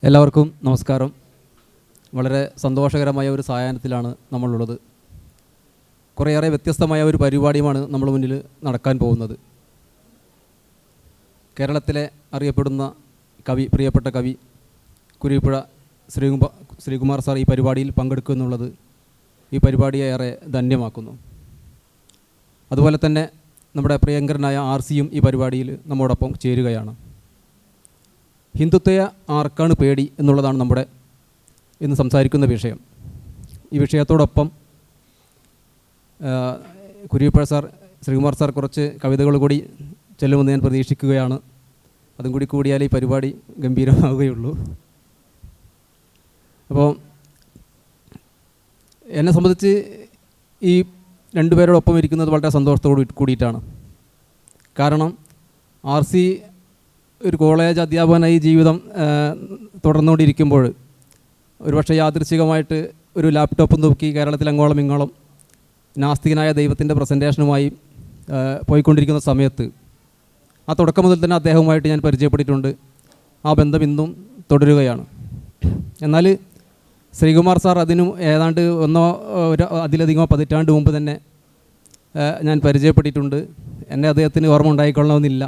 എല്ലാവർക്കും നമസ്കാരം. വളരെ സന്തോഷകരമായ ഒരു സായാഹ്നത്തിലാണ് നമ്മളുള്ളത്. കുറേയേറെ വ്യത്യസ്തമായ ഒരു പരിപാടിയുമാണ് നമ്മൾ മുന്നിൽ നടക്കാൻ പോകുന്നത്. കേരളത്തിലെ അറിയപ്പെടുന്ന കവി, പ്രിയപ്പെട്ട കവി കുരീപ്പുഴ ശ്രീകുമാർ സാർ ഈ പരിപാടിയിൽ പങ്കെടുക്കുക എന്നുള്ളത് ഈ പരിപാടിയെ ഏറെ ധന്യമാക്കുന്നു. അതുപോലെ തന്നെ നമ്മുടെ പ്രിയങ്കരനായ ആർസിയും ഈ പരിപാടിയിൽ നമ്മോടൊപ്പം ചേരുകയാണ്. ഹിന്ദുത്വയെ ആർക്കാണ് പേടി എന്നുള്ളതാണ് നമ്മുടെ ഇന്ന് സംസാരിക്കുന്ന വിഷയം. ഈ വിഷയത്തോടൊപ്പം കുരീപ്പുഴ സാർ, ശ്രീകുമാർ സാർ കുറച്ച് കവിതകൾ കൂടി ചെല്ലുമെന്ന് ഞാൻ പ്രതീക്ഷിക്കുകയാണ്. അതും കൂടി കൂടിയാൽ ഈ പരിപാടി ഗംഭീരമാവുകയുള്ളൂ. അപ്പോൾ എന്നെ സംബന്ധിച്ച് ഈ രണ്ടുപേരോടൊപ്പം ഇരിക്കുന്നത് വളരെ സന്തോഷത്തോട് കൂടിയിട്ടാണ്. കാരണം ആർസി ഒരു കോളേജ് അധ്യാപകനായി ജീവിതം തുടർന്നുകൊണ്ടിരിക്കുമ്പോൾ ഒരുപക്ഷെ യാദൃച്ഛികമായിട്ട് ഒരു ലാപ്ടോപ്പ് നോക്കി കേരളത്തിൽ അങ്ങോളം ഇങ്ങോളം നാസ്തികനായ ദൈവത്തിൻ്റെ പ്രസൻറ്റേഷനുമായി പോയിക്കൊണ്ടിരിക്കുന്ന സമയത്ത് ആ തുടക്കം മുതൽ തന്നെ അദ്ദേഹവുമായിട്ട് ഞാൻ പരിചയപ്പെട്ടിട്ടുണ്ട്. ആ ബന്ധം ഇന്നും തുടരുകയാണ്. എന്നാൽ ശ്രീകുമാർ സാർ അതിനും ഏതാണ്ട് അതിലധികമോ പതിറ്റാണ്ട് മുമ്പ് തന്നെ ഞാൻ പരിചയപ്പെട്ടിട്ടുണ്ട്. എന്നെ അദ്ദേഹത്തിന് ഓർമ്മ ഉണ്ടായിക്കൊള്ളണമെന്നില്ല.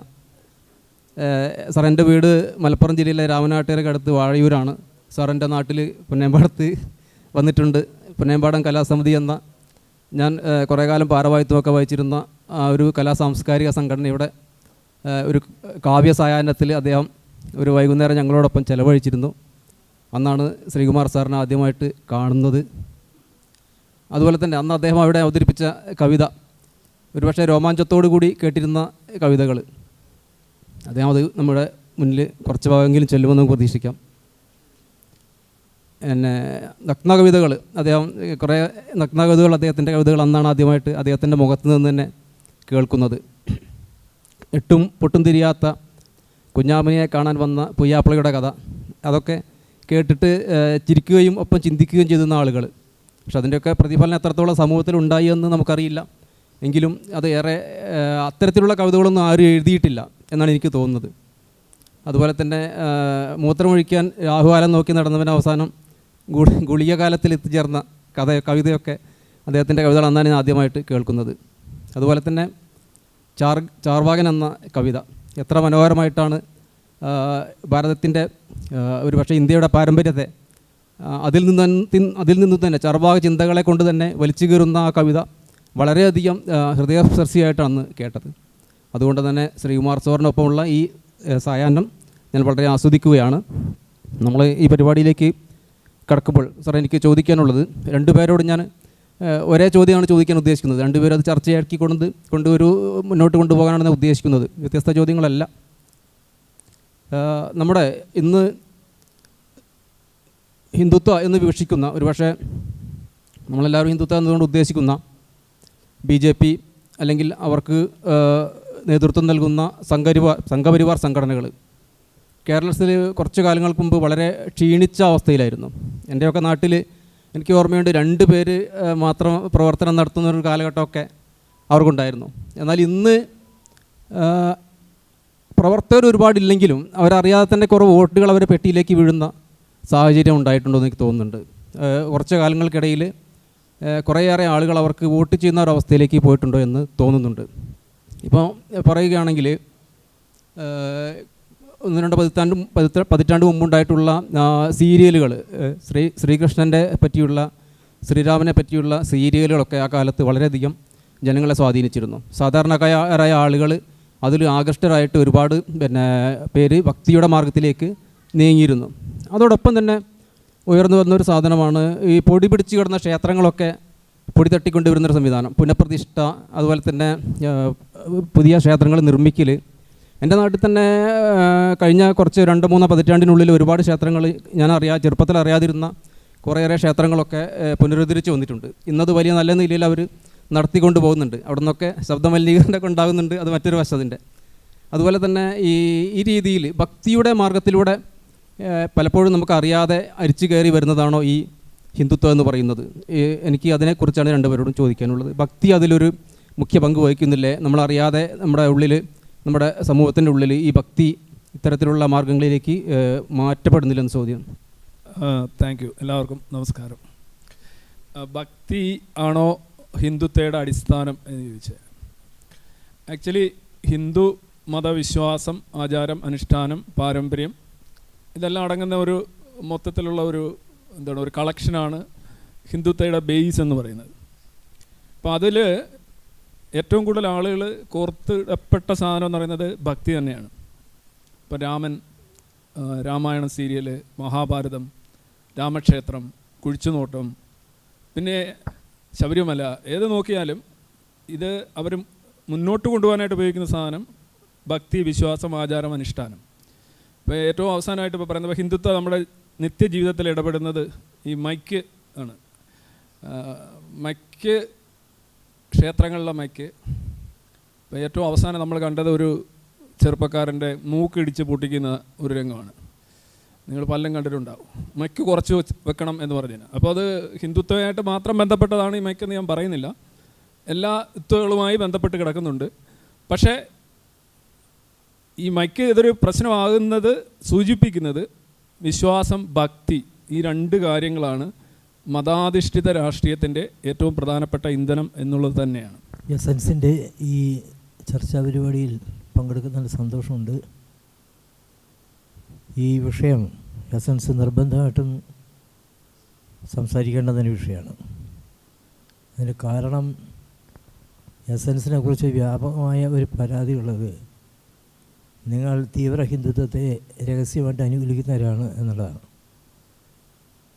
സാർ, എൻ്റെ വീട് മലപ്പുറം ജില്ലയിലെ രാമനാട്ടുകരയ്ക്ക് അടുത്ത് വാഴയൂരാണ്. സാർ എൻ്റെ നാട്ടിൽ പുന്നേമ്പാടത്ത് വന്നിട്ടുണ്ട്. പുന്നേമ്പാടം കലാസമിതി എന്ന ഞാൻ കുറേ കാലം ഭാരവാഹിത്വമൊക്കെ വഹിച്ചിരുന്ന ഒരു സാംസ്കാരിക സംഘടനയുടെ ഒരു കാവ്യ സായാഹ്നത്തിൽ അദ്ദേഹം ഒരു വൈകുന്നേരം ഞങ്ങളോടൊപ്പം ചെലവഴിച്ചിരുന്നു. അന്നാണ് ശ്രീകുമാർ സാറിനെ ആദ്യമായിട്ട് കാണുന്നത്. അതുപോലെ തന്നെ അന്ന് അദ്ദേഹം അവിടെ അവതരിപ്പിച്ച കവിത ഒരുപക്ഷെ രോമാഞ്ചത്തോടു കൂടി കേട്ടിരുന്ന കവിതകൾ അദ്ദേഹം അത് നമ്മുടെ മുന്നിൽ കുറച്ച് ഭാഗമെങ്കിലും ചെല്ലുമെന്ന് പ്രതീക്ഷിക്കാം. പിന്നെ നഗ്നകവിതകൾ, അദ്ദേഹം കുറേ നഗ്നകവിതകൾ, അദ്ദേഹത്തിൻ്റെ കവിതകൾ അന്നാണ് ആദ്യമായിട്ട് അദ്ദേഹത്തിൻ്റെ മുഖത്ത് നിന്ന് തന്നെ കേൾക്കുന്നത്. എട്ടും പൊട്ടും തിരിയാത്ത കുഞ്ഞാമനിയെ കാണാൻ വന്ന പുയ്യാപ്പിളയുടെ കഥ, അതൊക്കെ കേട്ടിട്ട് ചിരിക്കുകയും ഒപ്പം ചിന്തിക്കുകയും ചെയ്തിരുന്ന ആളുകൾ. പക്ഷെ അതിൻ്റെയൊക്കെ പ്രതിഫലനം എത്രത്തോളം സമൂഹത്തിൽ ഉണ്ടായി എന്ന് നമുക്കറിയില്ല. എങ്കിലും അത് ഏറെ അത്തരത്തിലുള്ള കവിതകളൊന്നും ആരും എഴുതിയിട്ടില്ല എന്നാണ് എനിക്ക് തോന്നുന്നത്. അതുപോലെ തന്നെ മൂത്രമൊഴിക്കാൻ രാഹുകാലം നോക്കി നടന്നവൻ അവസാനം ഗുളിക കാലത്തിൽ എത്തിച്ചേർന്ന കവിതയൊക്കെ അദ്ദേഹത്തിൻ്റെ കവിതകൾ അന്നാണ് ഞാൻ ആദ്യമായിട്ട് കേൾക്കുന്നത്. അതുപോലെ തന്നെ ചാർവാകൻ എന്ന കവിത എത്ര മനോഹരമായിട്ടാണ് ഭാരതത്തിൻ്റെ ഒരു പക്ഷേ ഇന്ത്യയുടെ പാരമ്പര്യത്തെ അതിൽ നിന്ന് തന്നെ ചാർവാക ചിന്തകളെ കൊണ്ട് തന്നെ വലിച്ചു കീറുന്ന ആ കവിത വളരെയധികം ഹൃദയസ്പർശിയായിട്ടാണ് കേട്ടത്. അതുകൊണ്ട് തന്നെ ശ്രീകുമാർ സാറിനൊപ്പമുള്ള ഈ സായാഹ്നം ഞാൻ വളരെ ആസ്വദിക്കുകയാണ്. നമ്മൾ ഈ പരിപാടിയിലേക്ക് കടക്കുമ്പോൾ സാർ, എനിക്ക് ചോദിക്കാനുള്ളത്, രണ്ടുപേരോട് ഞാൻ ഒരേ ചോദ്യമാണ് ചോദിക്കാൻ ഉദ്ദേശിക്കുന്നത്. രണ്ടുപേരും അത് ചർച്ചയാക്കി മുന്നോട്ട് കൊണ്ടുപോകാനാണ് ഞാൻ ഉദ്ദേശിക്കുന്നത്. വ്യത്യസ്ത ചോദ്യങ്ങളല്ല. നമ്മുടെ ഇന്ന് ഹിന്ദുത്വ എന്ന് വിവക്ഷിക്കുന്ന, ഒരുപക്ഷെ നമ്മളെല്ലാവരും ഹിന്ദുത്വ എന്നതുകൊണ്ട് ഉദ്ദേശിക്കുന്ന BJP അല്ലെങ്കിൽ അവർക്ക് നേതൃത്വം നൽകുന്ന സംഘപരിവാർ സംഘടനകൾ കേരളത്തിൽ കുറച്ച് കാലങ്ങൾക്ക് മുമ്പ് വളരെ ക്ഷീണിച്ച അവസ്ഥയിലായിരുന്നു. എൻ്റെയൊക്കെ നാട്ടിൽ എനിക്ക് ഓർമ്മയുണ്ട് 2 പേര് മാത്രം പ്രവർത്തനം നടത്തുന്ന ഒരു കാലഘട്ടമൊക്കെ അവർക്കുണ്ടായിരുന്നു. എന്നാൽ ഇന്ന് പ്രവർത്തകർ ഒരുപാടില്ലെങ്കിലും അവരറിയാതെ തന്നെ കുറേ വോട്ടുകൾ അവരെ പെട്ടിയിലേക്ക് വീഴുന്ന സാഹചര്യം ഉണ്ടായിട്ടുണ്ടോ എന്ന് എനിക്ക് തോന്നുന്നുണ്ട്. കുറച്ച് കാലങ്ങൾക്കിടയിൽ കുറേയേറെ ആളുകൾ അവർക്ക് വോട്ട് ചെയ്യുന്ന ഒരവസ്ഥയിലേക്ക് പോയിട്ടുണ്ടോ എന്ന് തോന്നുന്നുണ്ട്. ഇപ്പോൾ പറയുകയാണെങ്കിൽ 1-2 പതിറ്റാണ്ട് മുമ്പുണ്ടായിട്ടുള്ള സീരിയലുകൾ, ശ്രീകൃഷ്ണൻ്റെ പറ്റിയുള്ള, ശ്രീരാമനെ പറ്റിയുള്ള സീരിയലുകളൊക്കെ ആ കാലത്ത് വളരെയധികം ജനങ്ങളെ സ്വാധീനിച്ചിരുന്നു. സാധാരണക്കാരായ ആളുകൾ അതിൽ ആകൃഷ്ടരായിട്ട് ഒരുപാട് പേര് ഭക്തിയുടെ മാർഗത്തിലേക്ക് നീങ്ങിയിരുന്നു. അതോടൊപ്പം തന്നെ ഉയർന്നു വന്നൊരു സാധനമാണ് ഈ പൊടി പിടിച്ച് കിടന്ന ക്ഷേത്രങ്ങളൊക്കെ പൊടി തട്ടിക്കൊണ്ടുവരുന്നൊരു സംവിധാനം, പുനഃപ്രതിഷ്ഠ, അതുപോലെ തന്നെ പുതിയ ക്ഷേത്രങ്ങൾ നിർമ്മിക്കൽ. എൻ്റെ നാട്ടിൽ തന്നെ കഴിഞ്ഞ കുറച്ച് 2-3 പതിറ്റാണ്ടിനുള്ളിൽ ഒരുപാട് ക്ഷേത്രങ്ങൾ ചെറുപ്പത്തിൽ അറിയാതിരുന്ന കുറേയേറെ ക്ഷേത്രങ്ങളൊക്കെ പുനരുദ്ധരിച്ച് വന്നിട്ടുണ്ട്. ഇന്നത് വലിയ നല്ല നിലയിൽ അവർ നടത്തിക്കൊണ്ട് പോകുന്നുണ്ട്. അവിടെ നിന്നൊക്കെ ശബ്ദമലിനീകരണമൊക്കെ ഉണ്ടാകുന്നുണ്ട്. അത് മറ്റൊരു വശത്തിൻ്റെ. അതുപോലെ തന്നെ ഈ രീതിയിൽ ഭക്തിയുടെ മാർഗത്തിലൂടെ പലപ്പോഴും നമുക്കറിയാതെ അരിച്ചു കയറി വരുന്നതാണോ ഈ ഹിന്ദുത്വം എന്ന് പറയുന്നത്? എനിക്ക് അതിനെക്കുറിച്ചാണ് രണ്ടുപേരോടും ചോദിക്കാനുള്ളത്. ഭക്തി അതിലൊരു മുഖ്യ പങ്ക് വഹിക്കുന്നില്ലേ? നമ്മളറിയാതെ നമ്മുടെ ഉള്ളിൽ, നമ്മുടെ സമൂഹത്തിൻ്റെ ഉള്ളിൽ ഈ ഭക്തി ഇത്തരത്തിലുള്ള മാർഗങ്ങളിലേക്ക് മാറ്റപ്പെടുന്നില്ലെന്ന് ചോദ്യം. Thank you. എല്ലാവർക്കും നമസ്കാരം. ഭക്തി ആണോ ഹിന്ദുത്വയുടെ അടിസ്ഥാനം എന്ന് ചോദിച്ചാൽ, ആക്ച്വലി ഹിന്ദു മതവിശ്വാസം, ആചാരം, അനുഷ്ഠാനം, പാരമ്പര്യം ഇതെല്ലാം അടങ്ങുന്ന ഒരു മൊത്തത്തിലുള്ള ഒരു കളക്ഷനാണ് ഹിന്ദുത്വയുടെ ബേസ് എന്ന് പറയുന്നത്. അപ്പോൾ അതിൽ ഏറ്റവും കൂടുതൽ ആളുകൾ കോർത്തിടപ്പെട്ട സാധനം എന്ന് പറയുന്നത് ഭക്തി തന്നെയാണ്. ഇപ്പോൾ രാമായണ സീരിയൽ, മഹാഭാരതം, രാമക്ഷേത്രം, കുഴിച്ചുനോട്ടം, പിന്നെ ശബരിമല, ഏത് നോക്കിയാലും ഇത് അവർ മുന്നോട്ട് കൊണ്ടുപോകാനായിട്ട് ഉപയോഗിക്കുന്ന സാധനം ഭക്തി, വിശ്വാസം, ആചാരം, അനുഷ്ഠാനം. ഇപ്പോൾ ഏറ്റവും അവസാനമായിട്ട് ഇപ്പോൾ പറയുന്നത് ഹിന്ദുത്വം നമ്മുടെ നിത്യജീവിതത്തിൽ ഇടപെടുന്നത് ഈ മൈക്ക് ആണ്. മൈക്ക്, ക്ഷേത്രങ്ങളിലെ മൈക്ക്. ഇപ്പോൾ ഏറ്റവും അവസാനം നമ്മൾ കണ്ടത് ഒരു ചെറുപ്പക്കാരൻ്റെ മൂക്കിടിച്ച് പൊട്ടിക്കുന്ന ഒരു രംഗമാണ്. നിങ്ങൾ പലരും കണ്ടിട്ടുണ്ടാവും. മൈക്ക് കുറച്ച് വെക്കണം എന്ന് പറഞ്ഞാൽ. അപ്പോൾ അത് ഹിന്ദുത്വമായിട്ട് മാത്രം ബന്ധപ്പെട്ടതാണ് ഈ മൈക്കെന്ന് ഞാൻ പറയുന്നില്ല, എല്ലാ ത്വങ്ങളുമായി ബന്ധപ്പെട്ട് കിടക്കുന്നുണ്ട്. പക്ഷേ ഈ മൈക്ക് ഇതൊരു പ്രശ്നമാകുന്നത് സൂചിപ്പിക്കുന്നത് വിശ്വാസം, ഭക്തി, ഈ രണ്ട് കാര്യങ്ങളാണ് മതാധിഷ്ഠിത രാഷ്ട്രീയത്തിൻ്റെ ഏറ്റവും പ്രധാനപ്പെട്ട ഇന്ധനം എന്നുള്ളത് തന്നെയാണ്. എസൻസിൻ്റെ ഈ ചർച്ചാ പരിപാടിയിൽ പങ്കെടുക്കുന്നതിൽ സന്തോഷമുണ്ട്. ഈ വിഷയം എസൻസ് നിർബന്ധമായിട്ടും സംസാരിക്കേണ്ടതിന് വിഷയമാണ്. അതിന് കാരണം എസൻസിനെ കുറിച്ച് വ്യാപകമായ ഒരു പരാതിയുള്ളത് നിങ്ങൾ തീവ്ര ഹിന്ദുത്വത്തെ രഹസ്യമായിട്ട് അനുകൂലിക്കുന്നവരാണ് എന്നുള്ളതാണ്.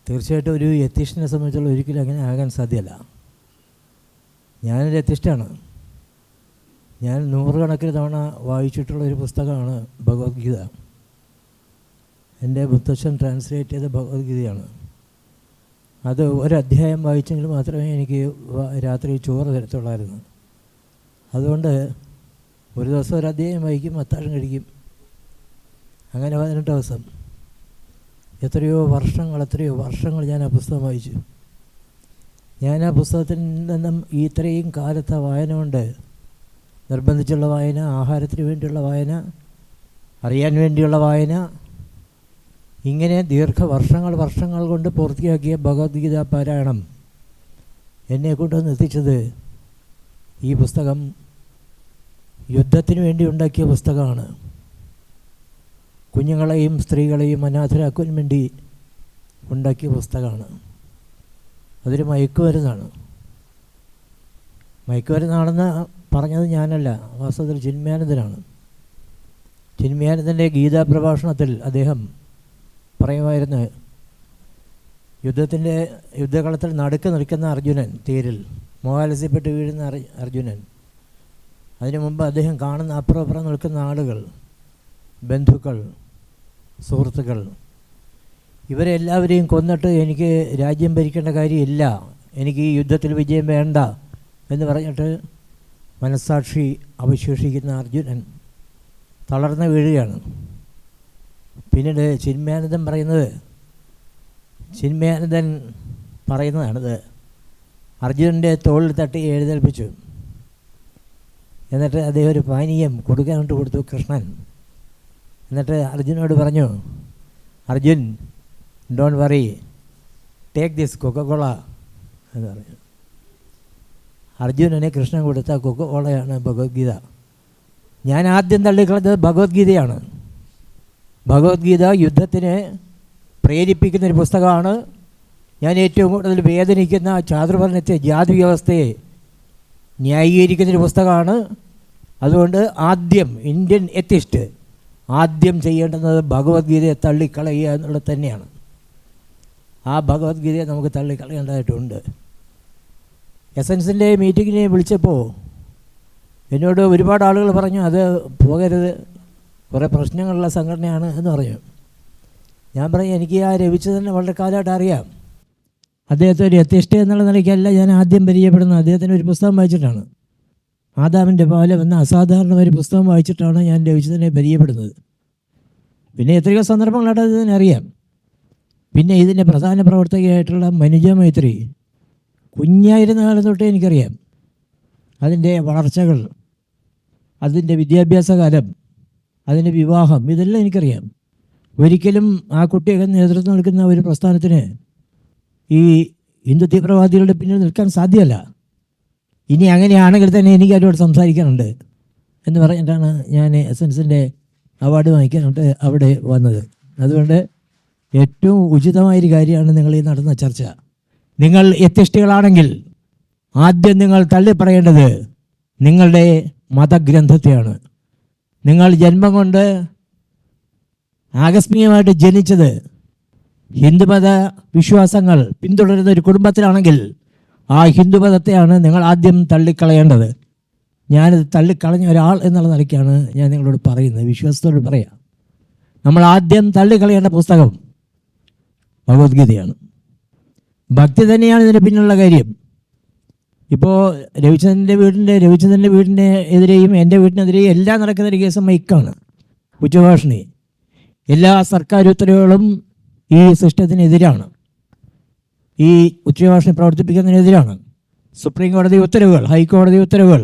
തീർച്ചയായിട്ടും ഒരു എത്തിസ്റ്റിനെ സംബന്ധിച്ചുള്ള ഒരിക്കലും അങ്ങനെ ആകാൻ സാധ്യമല്ല. ഞാനൊരു എത്തിസ്റ്റാണ്. ഞാൻ 100 കണക്കിന് തവണ വായിച്ചിട്ടുള്ള ഒരു പുസ്തകമാണ് ഭഗവത്ഗീത. എൻ്റെ മുത്തച്ഛൻ ട്രാൻസ്ലേറ്റ് ചെയ്ത ഭഗവത്ഗീതയാണ്. അത് ഒരധ്യായം വായിച്ചെങ്കിൽ മാത്രമേ എനിക്ക് രാത്രി ചോറ് തരത്തുള്ളായിരുന്നു. അതുകൊണ്ട് ഒരു ദിവസം ഒരധ്യായം വായിക്കും, അത്താഴം കഴിക്കും. അങ്ങനെ 18 ദിവസം, എത്രയോ വർഷങ്ങൾ ഞാൻ ആ പുസ്തകം വായിച്ചു. ഞാൻ ആ പുസ്തകത്തിൽ നിന്നും ഇത്രയും കാലത്തെ വായന കൊണ്ട്, നിർബന്ധിച്ചുള്ള വായന, ആഹാരത്തിന് വേണ്ടിയുള്ള വായന, അറിയാൻ വേണ്ടിയുള്ള വായന, ഇങ്ങനെ വർഷങ്ങൾ കൊണ്ട് പൂർത്തിയാക്കിയ ഭഗവത്ഗീത പാരായണം എന്നെക്കൊണ്ട് എത്തിച്ചത് ഈ പുസ്തകം യുദ്ധത്തിന് വേണ്ടി ഉണ്ടാക്കിയ പുസ്തകമാണ്. കുഞ്ഞുങ്ങളെയും സ്ത്രീകളെയും അനാഥരാക്കുവാൻ വേണ്ടി ഉണ്ടാക്കിയ പുസ്തകമാണ്. അതൊരു മയക്കുമരുന്നാണെന്ന് പറഞ്ഞത് ഞാനല്ല, വാസ്തവത്തിൽ ചിന്മയാനന്ദനാണ്. ചിന്മയാനന്ദൻ്റെ ഗീതാ പ്രഭാഷണത്തിൽ അദ്ദേഹം പറയുമായിരുന്നു, യുദ്ധകളത്തിൽ നടുക്ക് നിൽക്കുന്ന അർജുനൻ, തേരിൽ മോഹാലസ്യപ്പെട്ട് വീഴുന്ന അർജുനൻ, അതിനു മുമ്പ് അദ്ദേഹം കാണുന്ന അപ്പുറം നിൽക്കുന്ന ആളുകൾ, ബന്ധുക്കൾ, സുഹൃത്തുക്കൾ, ഇവരെല്ലാവരെയും കൊന്നിട്ട് എനിക്ക് രാജ്യം ഭരിക്കേണ്ട കാര്യമില്ല, എനിക്ക് ഈ യുദ്ധത്തിൽ വിജയം വേണ്ട എന്ന് പറഞ്ഞിട്ട് മനസ്സാക്ഷി അവശേഷിക്കുന്ന അർജുനൻ തളർന്ന് വീഴുകയാണ്. പിന്നീട് ചിന്മയാനന്ദൻ പറയുന്നതാണിത്. അർജുനൻ്റെ തോളിൽ തട്ടി എഴുന്നേൽപ്പിച്ചു. എന്നിട്ട് അദ്ദേഹം ഒരു പാനീയം കൊടുക്കാനായിട്ട് കൊടുത്തു, കൃഷ്ണൻ. എന്നിട്ട് അർജുനോട് പറഞ്ഞു, Arjun, don't worry, take this Coca Cola എന്ന് പറഞ്ഞു. അർജുനനെ കൃഷ്ണൻ കൊടുത്ത കൊക്കക്കോളയാണ് ഭഗവത്ഗീത. ഞാൻ ആദ്യം തള്ളിക്കളഞ്ഞത് ഭഗവത്ഗീതയാണ്. ഭഗവത്ഗീത യുദ്ധത്തിന് പ്രേരിപ്പിക്കുന്നൊരു പുസ്തകമാണ്. ഞാൻ ഏറ്റവും കൂടുതൽ വേദനിക്കുന്ന ചാതുർവർണ്ണത്തെ, ജാതി വ്യവസ്ഥയെ ന്യായീകരിക്കുന്നൊരു പുസ്തകമാണ്. അതുകൊണ്ട് ആദ്യം ഇന്ത്യൻ എത്തിസ്റ്റ് ആദ്യം ചെയ്യേണ്ടുന്നത് ഭഗവത്ഗീതയെ തള്ളിക്കളയുക എന്നുള്ളത് തന്നെയാണ്. ആ ഭഗവത്ഗീതയെ നമുക്ക് തള്ളിക്കളയേണ്ടതായിട്ടുണ്ട്. എസൻസിൻ്റെ മീറ്റിങ്ങിനെ വിളിച്ചപ്പോൾ എന്നോട് ഒരുപാട് ആളുകൾ പറഞ്ഞു, അത് പോകരുത്, കുറേ പ്രശ്നങ്ങളുള്ള സംഘടനയാണ് എന്ന് പറഞ്ഞു. ഞാൻ പറഞ്ഞു, എനിക്ക് ആ രവിചന്ദ്രനെ വളരെ കാലമായിട്ട് അറിയാം. അദ്ദേഹത്തെ ഒരു എത്തിസ്റ്റ് എന്നുള്ള നിലയ്ക്കല്ല ഞാൻ ആദ്യം പരിചയപ്പെടുന്നത്. അദ്ദേഹത്തിന് ഒരു പുസ്തകം വായിച്ചിട്ടാണ്, ആദാമിൻ്റെ പാലം എന്ന അസാധാരണ ഒരു പുസ്തകം വായിച്ചിട്ടാണ് ഞാൻ രവിചന്ദ്രനെ പരിചയപ്പെടുന്നത്. പിന്നെ എത്രയോ സന്ദർഭങ്ങളായിട്ട് അതിനറിയാം. പിന്നെ ഇതിൻ്റെ പ്രധാന പ്രവർത്തകയായിട്ടുള്ള മനുജ മൈത്രി, കുഞ്ഞായിരുന്ന കാലം തൊട്ടേ എനിക്കറിയാം. അതിൻ്റെ വളർച്ചകൾ, അതിൻ്റെ വിദ്യാഭ്യാസ കാലം, അതിൻ്റെ വിവാഹം, ഇതെല്ലാം എനിക്കറിയാം. ഒരിക്കലും ആ കുട്ടിയൊക്കെ നേതൃത്വം നൽകുന്ന ഒരു പ്രസ്ഥാനത്തിന് ഈ ഹിന്ദു തീവ്രവാദികളുടെ പിന്നിൽ നിൽക്കാൻ സാധ്യമല്ല. ഇനി അങ്ങനെയാണെങ്കിൽ തന്നെ എനിക്ക് അവരോട് സംസാരിക്കാനുണ്ട് എന്ന് പറഞ്ഞിട്ടാണ് ഞാൻ എസൻസിൻ്റെ അവാർഡ് വാങ്ങിക്കാനായിട്ട് അവിടെ വന്നത്. അതുകൊണ്ട് ഏറ്റവും ഉചിതമായൊരു കാര്യമാണ് നിങ്ങൾ ഈ നടന്ന ചർച്ച. നിങ്ങൾ എത്തിഷ്ടികളാണെങ്കിൽ ആദ്യം നിങ്ങൾ തള്ളിപ്പറയേണ്ടത് നിങ്ങളുടെ മതഗ്രന്ഥത്തെയാണ്. നിങ്ങൾ ജന്മം കൊണ്ട് ആകസ്മികമായിട്ട് ജനിച്ചത് ഹിന്ദുമത വിശ്വാസങ്ങൾ പിന്തുടരുന്ന ഒരു കുടുംബത്തിലാണെങ്കിൽ ആ ഹിന്ദുമതത്തെയാണ് നിങ്ങൾ ആദ്യം തള്ളിക്കളയേണ്ടത്. ഞാനിത് തള്ളിക്കളഞ്ഞ ഒരാൾ എന്നുള്ള നിലയ്ക്കാണ് ഞാൻ നിങ്ങളോട് പറയുന്നത്, വിശ്വാസത്തോട് പറയാം. നമ്മൾ ആദ്യം തള്ളിക്കളയേണ്ട പുസ്തകം ഭഗവത്ഗീതയാണ്. ഭക്തി തന്നെയാണ് ഇതിന് പിന്നിലുള്ള കാര്യം. ഇപ്പോൾ രവിചന്ദ്രൻ്റെ വീടിൻ്റെ എതിരെയും എൻ്റെ വീട്ടിനെതിരെയും എല്ലാം നടക്കുന്ന ഒരു കേസ് മൈക്കാണ്, ഉച്ചഭാഷണി. എല്ലാ സർക്കാർ ഉത്തരവുകളും ഈ സിസ്റ്റത്തിനെതിരാണ്, ഈ ഉച്ചഭാഷണി പ്രവർത്തിപ്പിക്കുന്നതിനെതിരാണ്. സുപ്രീം കോടതി ഉത്തരവുകൾ, ഹൈക്കോടതി ഉത്തരവുകൾ,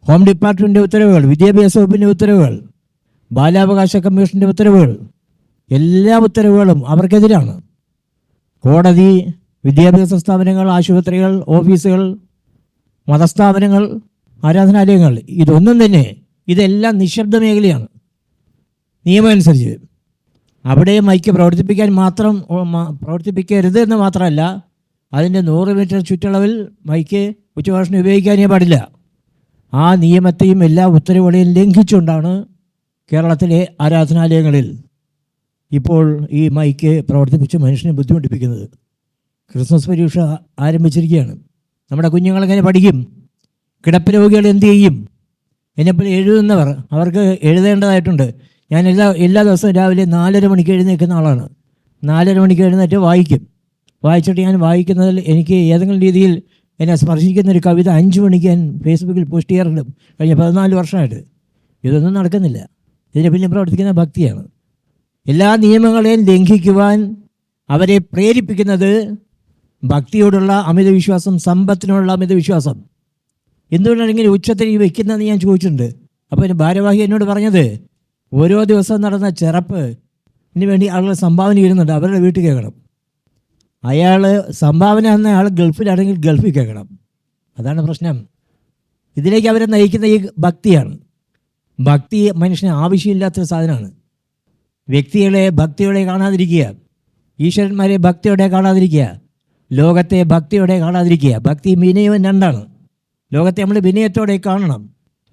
ഹോം ഡിപ്പാർട്ട്മെൻറ്റ് ഉത്തരവുകൾ, വിദ്യാഭ്യാസ വകുപ്പിൻ്റെ ഉത്തരവുകൾ, ബാലാവകാശ കമ്മീഷൻ്റെ ഉത്തരവുകൾ, എല്ലാ ഉത്തരവുകളും അവർക്കെതിരാണ്. കോടതി, വിദ്യാഭ്യാസ സ്ഥാപനങ്ങൾ, ആശുപത്രികൾ, ഓഫീസുകൾ, മതസ്ഥാപനങ്ങൾ, ആരാധനാലയങ്ങൾ, ഇതൊന്നും തന്നെ, ഇതെല്ലാം നിശബ്ദ മേഖലയാണ് നിയമം അനുസരിച്ച്. അവിടെ മൈക്ക് പ്രവർത്തിപ്പിക്കരുത് എന്ന് മാത്രമല്ല, അതിൻ്റെ 100 മീറ്റർ ചുറ്റളവിൽ മൈക്ക് ഉച്ചഭാഷണി ഉപയോഗിക്കാനേ പാടില്ല. ആ നിയമത്തെയും എല്ലാ ഉത്തരവുകളെയും ലംഘിച്ചുകൊണ്ടാണ് കേരളത്തിലെ ആരാധനാലയങ്ങളിൽ ഇപ്പോൾ ഈ മൈക്ക് പ്രവർത്തിപ്പിച്ച് മനുഷ്യനെ ബുദ്ധിമുട്ടിപ്പിക്കുന്നത്. ക്രിസ്മസ് പരീക്ഷ ആരംഭിച്ചിരിക്കുകയാണ്. നമ്മുടെ കുഞ്ഞുങ്ങളെങ്ങനെ പഠിക്കും? കിടപ്പ് രോഗികൾ എന്ത് ചെയ്യും? എന്നെപ്പോലെ എഴുതുന്നവർ, അവർക്ക് എഴുതേണ്ടതായിട്ടുണ്ട്. ഞാൻ എല്ലാ ദിവസവും രാവിലെ 4:30 മണിക്ക് എഴുന്നേൽക്കുന്ന ആളാണ്. 4:30 മണിക്ക് എഴുന്നേറ്റ് വായിച്ചിട്ട് ഞാൻ വായിക്കുന്നതിൽ എനിക്ക് ഏതെങ്കിലും രീതിയിൽ എന്നെ സ്പർശിക്കുന്ന ഒരു കവിത 5 മണിക്ക് ഞാൻ ഫേസ്ബുക്കിൽ പോസ്റ്റ് ചെയ്യാറുണ്ട് കഴിഞ്ഞ 14 വർഷമായിട്ട്. ഇതൊന്നും നടക്കുന്നില്ല. ഇതിന് പിന്നിൽ പ്രവർത്തിക്കുന്ന ഭക്തിയാണ്. എല്ലാ നിയമങ്ങളെയും ലംഘിക്കുവാൻ അവരെ പ്രേരിപ്പിക്കുന്നത് ഭക്തിയോടുള്ള അമിതവിശ്വാസം, സമ്പത്തിനോടുള്ള അമിതവിശ്വാസം. എന്തുകൊണ്ടാണ് ഇങ്ങനെ ഉച്ചത്തിൽ ഈ വയ്ക്കുന്നതെന്ന് ഞാൻ ചോദിച്ചിട്ടുണ്ട്. അപ്പോൾ എൻ്റെ ഭാരവാഹി എന്നോട് പറഞ്ഞത്, ഓരോ ദിവസവും നടന്ന ചെറപ്പ് ഇതിന് വേണ്ടി ആളുകൾ സംഭാവന ചെയ്യുന്നുണ്ട്, അവരുടെ വീട്ടിൽ കേൾക്കണം. അയാൾ സംഭാവന എന്ന ആൾ ഗൾഫിലാണെങ്കിൽ ഗൾഫിൽ കേൾക്കണം. അതാണ് പ്രശ്നം. ഇതിലേക്ക് അവരെ നയിക്കുന്ന ഈ ഭക്തിയാണ്. ഭക്തി മനുഷ്യന് ആവശ്യമില്ലാത്തൊരു സാധനമാണ്. വ്യക്തികളെ ഭക്തിയോടെ കാണാതിരിക്കുക, ഈശ്വരന്മാരെ ഭക്തിയോടെ കാണാതിരിക്കുക, ലോകത്തെ ഭക്തിയോടെ കാണാതിരിക്കുക. ഭക്തി വിനയവും രണ്ടാണ്. ലോകത്തെ നമ്മൾ വിനയത്തോടെ കാണണം.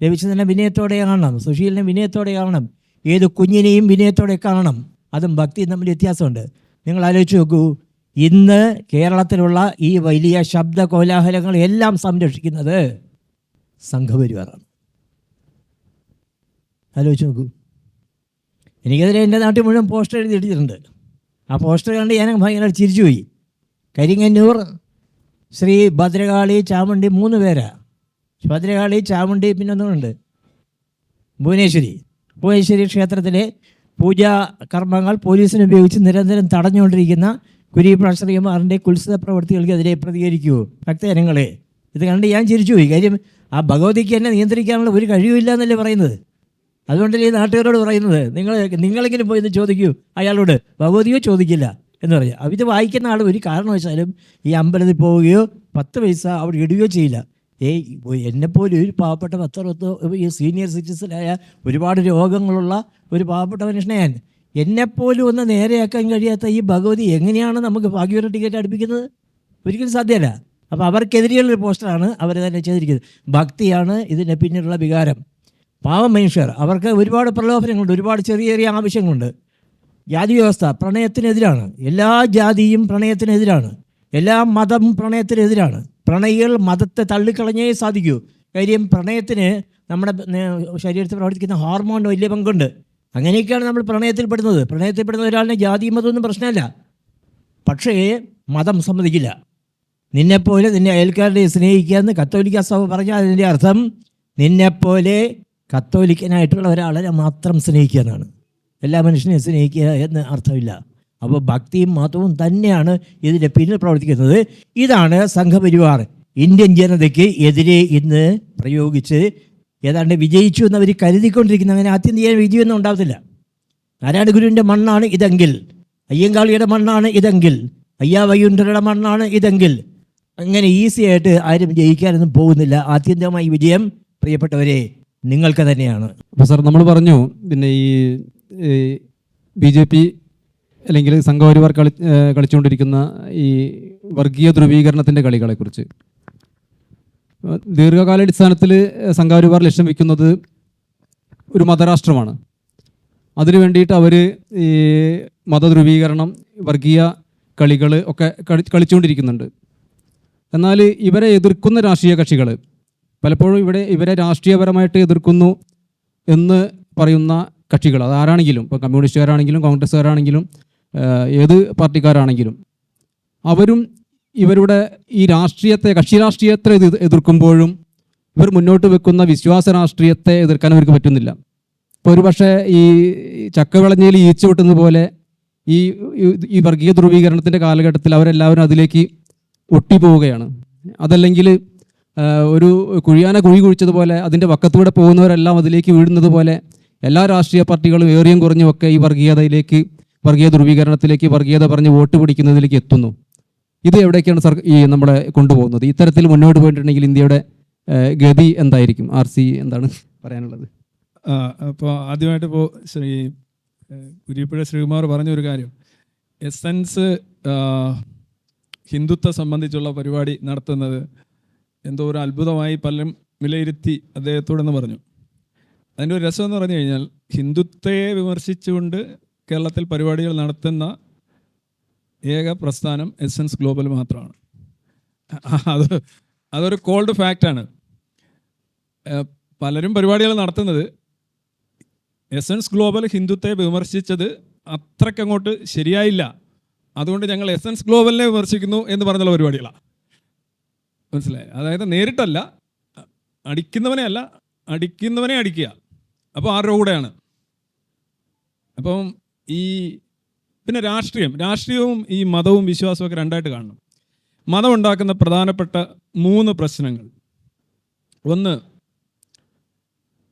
രവിചന്ദ്രനെ വിനയത്തോടെ കാണണം, സുശീലിനെ വിനയത്തോടെ കാണണം, ഏത് കുഞ്ഞിനെയും വിനയത്തോടെ കാണണം. അതും ഭക്തിയും തമ്മിൽ വ്യത്യാസമുണ്ട്. നിങ്ങൾ ആലോചിച്ച് നോക്കൂ, ഇന്ന് കേരളത്തിലുള്ള ഈ വലിയ ശബ്ദ കോലാഹലങ്ങൾ എല്ലാം സംരക്ഷിക്കുന്നത് സംഘപരിവാറാണ്. ആലോചിച്ച് നോക്കൂ. എനിക്കെതിരെ എൻ്റെ നാട്ടിൽ മുഴുവൻ പോസ്റ്റർ എഴുതിയിട്ടുണ്ട്. ആ പോസ്റ്റർ കണ്ട് ഞാൻ ഭയങ്കര ചിരിച്ചുപോയി. കരിങ്ങന്നൂർ, ശ്രീ ഭദ്രകാളി, ചാമുണ്ഡി, 3 പേരാ. ഭദ്രകാളി, ചാമുണ്ഡി, പിന്നെ ഒന്നുമുണ്ട് ഭുവനേശ്വരി ക്ഷേത്രത്തിലെ പൂജാ കർമ്മങ്ങൾ പോലീസിനെ ഉപയോഗിച്ച് നിരന്തരം തടഞ്ഞുകൊണ്ടിരിക്കുന്ന കുര്യപ്രാശ്രയമാറിൻ്റെ കുത്സിത പ്രവൃത്തികൾക്കെതിരെ പ്രതികരിക്കുമോ ഭക്തജനങ്ങളെ? ഇത് കണ്ട് ഞാൻ ചിരിച്ചുപോയി. കാര്യം ആ ഭഗവതിക്ക് എന്നെ നിയന്ത്രിക്കാനുള്ള ഒരു കഴിവില്ല എന്നല്ലേ പറയുന്നത്. അതുകൊണ്ടല്ലേ ഈ നാട്ടുകാരോട് പറയുന്നത്, നിങ്ങളെങ്കിലും പോയി എന്ന് ചോദിക്കൂ അയാളോട്, ഭഗവതിയോ ചോദിക്കില്ല എന്ന് പറയാം. ഇത് വായിക്കുന്ന ആൾ ഒരു കാരണവശാലും ഈ അമ്പലത്തിൽ പോവുകയോ 10 പൈസ അവിടെ ഇടുകയോ ചെയ്യില്ല. എന്നെപ്പോലെ ഒരു പാവപ്പെട്ട 10-20 ഈ സീനിയർ സിറ്റിസനായ ഒരുപാട് രോഗങ്ങളുള്ള ഒരു പാവപ്പെട്ട മനുഷ്യനെ ഞാൻ, എന്നെപ്പോലും ഒന്ന് നേരെയാക്കാൻ കഴിയാത്ത ഈ ഭഗവതി എങ്ങനെയാണ് നമുക്ക് ഭാഗ്യവര ടിക്കറ്റ് അടുപ്പിക്കുന്നത്? ഒരിക്കലും സാധ്യമല്ല. അപ്പോൾ അവർക്കെതിരെയുള്ളൊരു പോസ്റ്ററാണ് അവർ തന്നെ ചെയ്തിരിക്കുന്നത്. ഭക്തിയാണ് ഇതിൻ്റെ പിന്നിലുള്ള വികാരം. പാവം മനുഷ്യർ, അവർക്ക് ഒരുപാട് പ്രലോഭനങ്ങളുണ്ട്, ഒരുപാട് ചെറിയ ചെറിയ ആവശ്യങ്ങളുണ്ട്. ജാതി വ്യവസ്ഥ പ്രണയത്തിനെതിരാണ്. എല്ലാ ജാതിയും പ്രണയത്തിനെതിരാണ്. എല്ലാ മതം പ്രണയത്തിനെതിരാണ്. പ്രണയികൾ മതത്തെ തള്ളിക്കളഞ്ഞേ സാധിക്കൂ. കാര്യം പ്രണയത്തിന് നമ്മുടെ ശരീരത്തിൽ പ്രവർത്തിക്കുന്ന ഹോർമോൺ വലിയ പങ്കുണ്ട്. അങ്ങനെയൊക്കെയാണ് നമ്മൾ പ്രണയത്തിൽപ്പെടുന്നത്. പ്രണയത്തിൽപ്പെടുന്ന ഒരാളിനെ ജാതിയും മതമൊന്നും പ്രശ്നമല്ല. പക്ഷേ മതം സമ്മതിക്കില്ല. നിന്നെപ്പോലെ നിന്നെ അയൽക്കാരുടെ സ്നേഹിക്കുക എന്ന് കത്തോലിക്ക സഭ പറഞ്ഞാൽ അതിൻ്റെ അർത്ഥം നിന്നെപ്പോലെ കത്തോലിക്കനായിട്ടുള്ള ഒരാളെ മാത്രം സ്നേഹിക്കുക എന്നാണ്. എല്ലാ മനുഷ്യനെയും സ്നേഹിക്കുക എന്ന് അർത്ഥമില്ല. അപ്പോൾ ഭക്തിയും മതവും തന്നെയാണ് ഇതിൻ്റെ പിന്നിൽ പ്രവർത്തിക്കുന്നത്. ഇതാണ് സംഘപരിവാർ ഇന്ത്യൻ ജനതയ്ക്ക് എതിരെ ഇന്ന് പ്രയോഗിച്ച് ഏതാണ്ട് വിജയിച്ചു എന്നവർ കരുതിക്കൊണ്ടിരിക്കുന്ന അങ്ങനെ ആത്യന്തിക വിജയമൊന്നും ഉണ്ടാകത്തില്ല. നാരായണ ഗുരുവിൻ്റെ മണ്ണാണ് ഇതെങ്കിൽ, അയ്യങ്കാളിയുടെ മണ്ണാണ് ഇതെങ്കിൽ, അയ്യാവയ്യുണ്ടരുടെ മണ്ണാണ് ഇതെങ്കിൽ, അങ്ങനെ ഈസി ആയിട്ട് ആരും ജയിക്കാനൊന്നും പോകുന്നില്ല. ആത്യന്തികമായി വിജയം പ്രിയപ്പെട്ടവരെ നിങ്ങൾക്ക് തന്നെയാണ്. അപ്പോൾ സാർ നമ്മൾ പറഞ്ഞു പിന്നെ ഈ BJP അല്ലെങ്കിൽ സംഘപരിവാർ കളിച്ചുകൊണ്ടിരിക്കുന്ന ഈ വർഗീയ ധ്രുവീകരണത്തിൻ്റെ കളികളെക്കുറിച്ച്. ദീർഘകാലാടിസ്ഥാനത്തിൽ സംഘപരിവാർ ലക്ഷ്യം വയ്ക്കുന്നത് ഒരു മതരാഷ്ട്രമാണ്. അതിനു വേണ്ടിയിട്ട് അവർ ഈ മതധ്രുവീകരണം, വർഗീയ കളികൾ ഒക്കെ കളിച്ചുകൊണ്ടിരിക്കുന്നുണ്ട്. എന്നാൽ ഇവരെ എതിർക്കുന്ന രാഷ്ട്രീയ കക്ഷികൾ പലപ്പോഴും ഇവരെ രാഷ്ട്രീയപരമായിട്ട് എതിർക്കുന്നു എന്ന് പറയുന്ന കക്ഷികൾ, അതാരാണെങ്കിലും, ഇപ്പോൾ കമ്മ്യൂണിസ്റ്റുകാരാണെങ്കിലും കോൺഗ്രസ്സുകാരാണെങ്കിലും ഏത് പാർട്ടിക്കാരാണെങ്കിലും, അവരും ഇവരുടെ ഈ രാഷ്ട്രീയത്തെ, കക്ഷി രാഷ്ട്രീയത്തെ എതിർക്കുമ്പോഴും ഇവർ മുന്നോട്ട് വെക്കുന്ന വിശ്വാസ രാഷ്ട്രീയത്തെ എതിർക്കാൻ അവർക്ക് പറ്റുന്നില്ല. ഇപ്പോൾ ഒരു പക്ഷേ ഈ ചക്കവിളഞ്ഞയിൽ ഈച്ച വെട്ടുന്നത് പോലെ ഈ വർഗീയ ധ്രുവീകരണത്തിൻ്റെ കാലഘട്ടത്തിൽ അവരെല്ലാവരും അതിലേക്ക് ഒട്ടിപ്പോവുകയാണ്. അതല്ലെങ്കിൽ ഒരു കുഴിയാന കുഴി കുഴിച്ചതുപോലെ അതിൻ്റെ വക്കത്തൂടെ പോകുന്നവരെല്ലാം അതിലേക്ക് വീഴുന്നത് പോലെ എല്ലാ രാഷ്ട്രീയ പാർട്ടികളും ഏറിയും കുറഞ്ഞുമൊക്കെ ഈ വർഗീയ ധ്രുവീകരണത്തിലേക്ക്, വർഗീയത പറഞ്ഞ് വോട്ട് പിടിക്കുന്നതിലേക്ക് എത്തുന്നു. ഇത് എവിടേക്കാണ് ഈ നമ്മളെ കൊണ്ടുപോകുന്നത്? ഇത്തരത്തിൽ മുന്നോട്ട് പോയിട്ടുണ്ടെങ്കിൽ ഇന്ത്യയുടെ ഗതി എന്തായിരിക്കും? RC എന്താണ് പറയാനുള്ളത്? അപ്പോൾ ആദ്യമായിട്ട് ഇപ്പോൾ കുരിപ്പുഴ ശ്രീകുമാർ പറഞ്ഞൊരു കാര്യം, എസൻസ് ഹിന്ദുത്വം സംബന്ധിച്ചുള്ള പരിപാടി നടത്തുന്നത് എന്തോ ഒരു അത്ഭുതമായി പലരും വിലയിരുത്തി അദ്ദേഹത്തോടെന്ന് പറഞ്ഞു. അതിൻ്റെ ഒരു രസം എന്ന് പറഞ്ഞു കഴിഞ്ഞാൽ, ഹിന്ദുത്വയെ വിമർശിച്ചുകൊണ്ട് കേരളത്തിൽ പരിപാടികൾ നടത്തുന്ന ഏക പ്രസ്ഥാനം എസൻസ് ഗ്ലോബൽ മാത്രമാണ്. അതൊരു കോൾഡ് ഫാക്റ്റാണ്. പലരും പരിപാടികൾ നടത്തുന്നത് എസൻസ് ഗ്ലോബൽ ഹിന്ദുത്വത്തെ വിമർശിച്ചത് അത്രയ്ക്കങ്ങോട്ട് ശരിയായില്ല, അതുകൊണ്ട് ഞങ്ങൾ എസൻസ് ഗ്ലോബലിനെ വിമർശിക്കുന്നു എന്ന് പറഞ്ഞുള്ള പരിപാടികളാണ്. മനസ്സിലായി? അതായത് നേരിട്ടല്ല, അടിക്കുന്നവനെ അടിക്കുക. അപ്പോൾ ആരുടെ കൂടെയാണ്? അപ്പം പിന്നെ രാഷ്ട്രീയവും ഈ മതവും വിശ്വാസവും ഒക്കെ രണ്ടായിട്ട് കാണണം. മതം ഉണ്ടാക്കുന്ന പ്രധാനപ്പെട്ട 3 പ്രശ്നങ്ങൾ. ഒന്ന്,